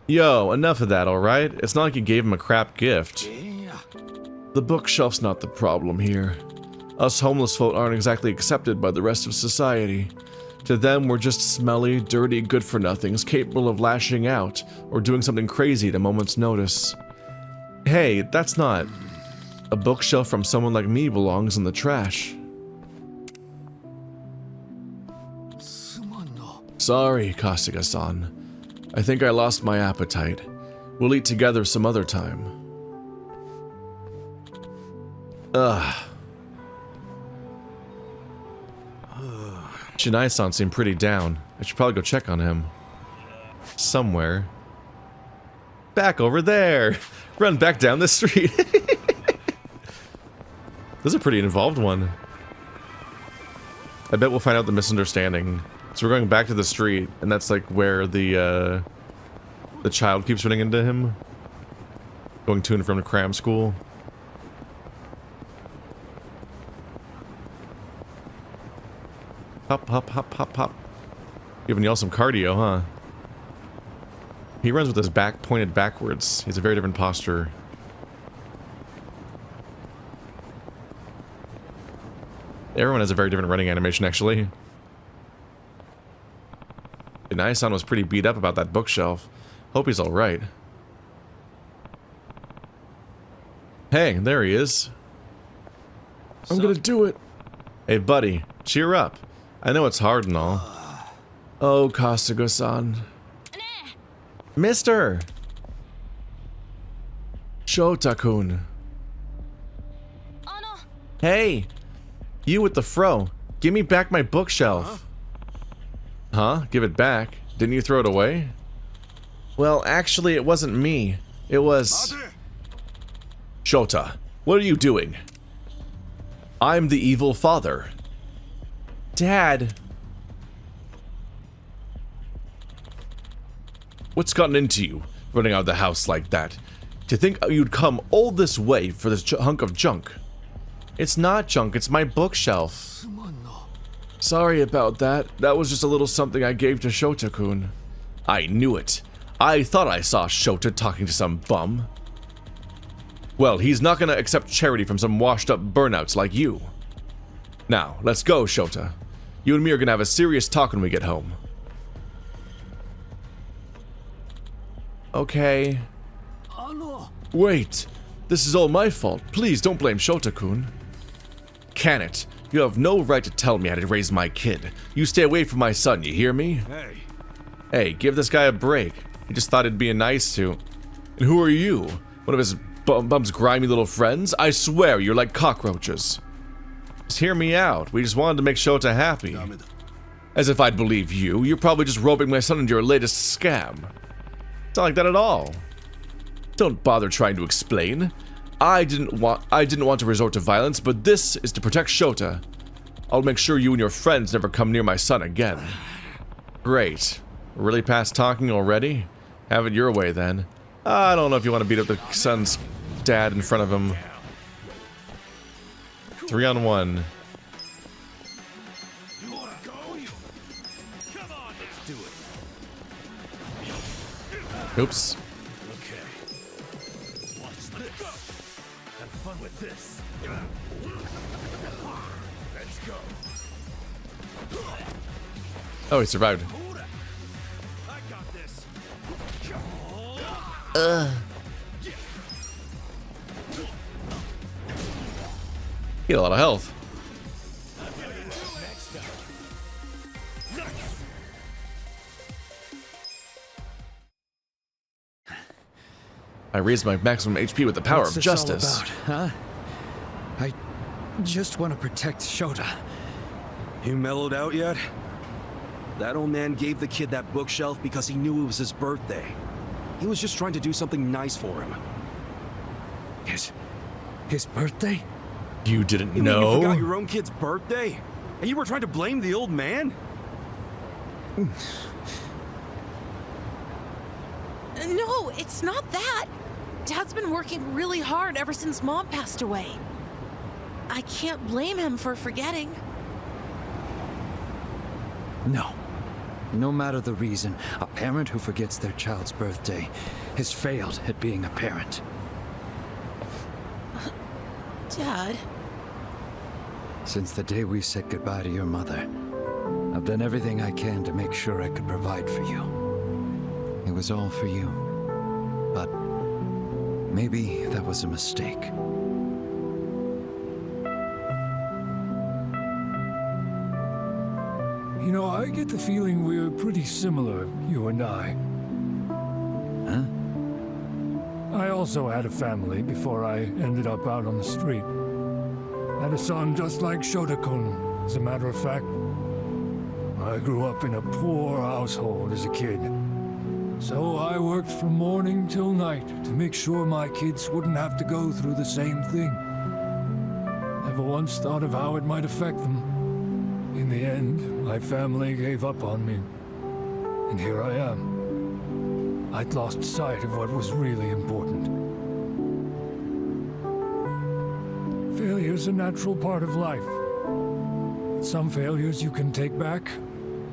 Yo, enough of that, alright? It's not like you gave him a crap gift. The bookshelf's not the problem here. Us homeless folk aren't exactly accepted by the rest of society. To them, we're just smelly, dirty good-for-nothings capable of lashing out or doing something crazy at a moment's notice. Hey, that's not... A bookshelf from someone like me belongs in the trash. Sorry, Kasuga-san. I think I lost my appetite. We'll eat together some other time. Ugh. Shinai-san seemed pretty down. I should probably go check on him. Somewhere. Back over there! Run back down the street! This is a pretty involved one. I bet we'll find out the misunderstanding. So we're going back to the street, and that's like where the child keeps running into him. Going to and from cram school. Hop, hop, hop, hop, hop. Giving y'all some cardio, huh? He runs with his back pointed backwards. He's a very different posture. Everyone has a very different running animation, actually. Inai-san was pretty beat up about that bookshelf. Hope he's alright. Hey, there he is. I'm gonna do it. Hey, buddy, cheer up. I know it's hard and all. Oh, Kasuga-san. Mister! Shota-kun. Hey! You with the fro. Give me back my bookshelf. Huh? Give it back? Didn't you throw it away? Well, actually, it wasn't me. It was... Shota, what are you doing? I'm the evil father. Dad. What's gotten into you? running out of the house like that. To think you'd come all this way for this hunk of junk. It's not junk, it's my bookshelf. Sorry about that. That was just a little something I gave to Shota-kun. I knew it. I thought I saw Shota talking to some bum. Well, he's not gonna accept charity from some washed-up burnouts like you. Now, let's go, Shota. You and me are gonna have a serious talk when we get home. Okay. Wait. This is all my fault. Please don't blame Shota-kun. Can it? You have no right to tell me how to raise my kid. You stay away from my son, you hear me? Hey. Hey, give this guy a break. He just thought it'd be nice to. And who are you? One of his bum's grimy little friends? I swear you're like cockroaches. Just hear me out. We just wanted to make Shota happy. As if I'd believe you. You're probably just roping my son into your latest scam. It's not like that at all. Don't bother trying to explain. I didn't want to resort to violence, but this is to protect Shota. I'll make sure you and your friends never come near my son again. Great. Really past talking already? Have it your way then. I don't know if you want to beat up the son's dad in front of him. 3-on-1. Oops. Oh, he survived. He had a lot of health. I raised my maximum HP with the power of justice. What's this all about, huh? I just want to protect Shota. You mellowed out yet? That old man gave the kid that bookshelf because he knew it was his birthday. He was just trying to do something nice for him. His birthday? You didn't You know? mean you forgot your own kid's birthday? And you were trying to blame the old man? No, it's not that. Dad's been working really hard ever since Mom passed away. I can't blame him for forgetting. No. No matter the reason, a parent who forgets their child's birthday has failed at being a parent. Dad? Since the day we said goodbye to your mother, I've done everything I can to make sure I could provide for you. It was all for you. But maybe that was a mistake. You know, I get the feeling we're pretty similar, you and I. Huh? I also had a family before I ended up out on the street. Had a son just like Shota-kun, as a matter of fact. I grew up in a poor household as a kid. So I worked from morning till night to make sure my kids wouldn't have to go through the same thing. Never once thought of how it might affect them. In the end, my family gave up on me. And here I am. I'd lost sight of what was really important. Failure's a natural part of life. Some failures you can take back,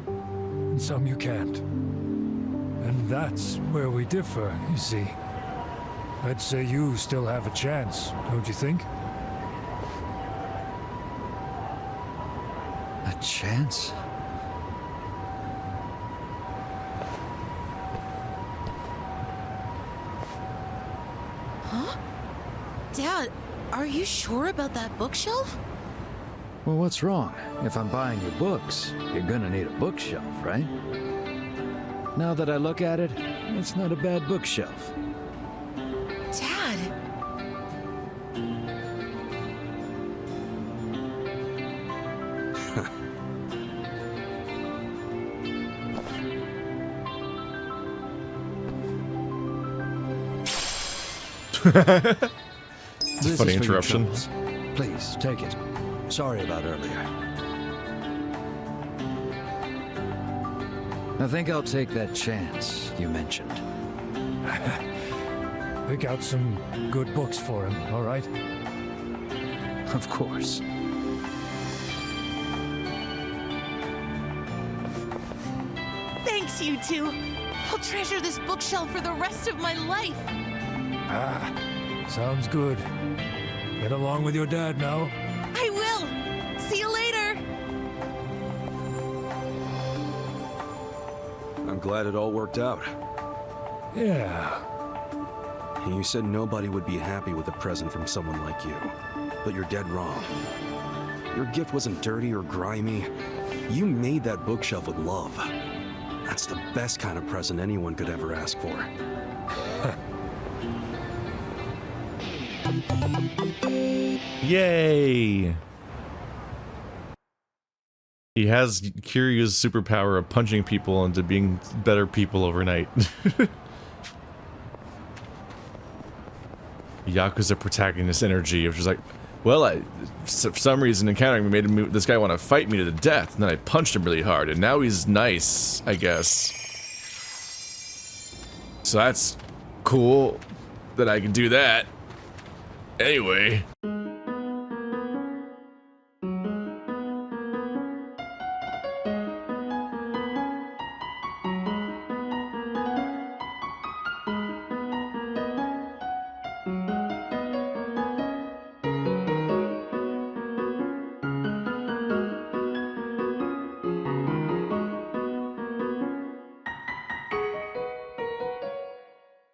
and some you can't. And that's where we differ, you see. I'd say you still have a chance, don't you think? A chance? Huh? Dad, are you sure about that bookshelf? Well, what's wrong? If I'm buying your books, you're gonna need a bookshelf, right? Now that I look at it, it's not a bad bookshelf. Dad! It's a funny interruption. Please, take it. Sorry about earlier. I think I'll take that chance you mentioned. Pick out some good books for him, all right? Of course. Thanks, you two. I'll treasure this bookshelf for the rest of my life. Ah, sounds good. Get along with your dad now. I will. See you later. I'm glad it all worked out. Yeah. You said nobody would be happy with a present from someone like you. But you're dead wrong. Your gift wasn't dirty or grimy. You made that bookshelf with love. That's the best kind of present anyone could ever ask for. Yay! He has Kiryu's superpower of punching people into being better people overnight. Yakuza protagonist energy of just like, well, for some reason encountering me made this guy want to fight me to the death, and then I punched him really hard, and now he's nice, I guess. So that's cool that I can do that. Anyway.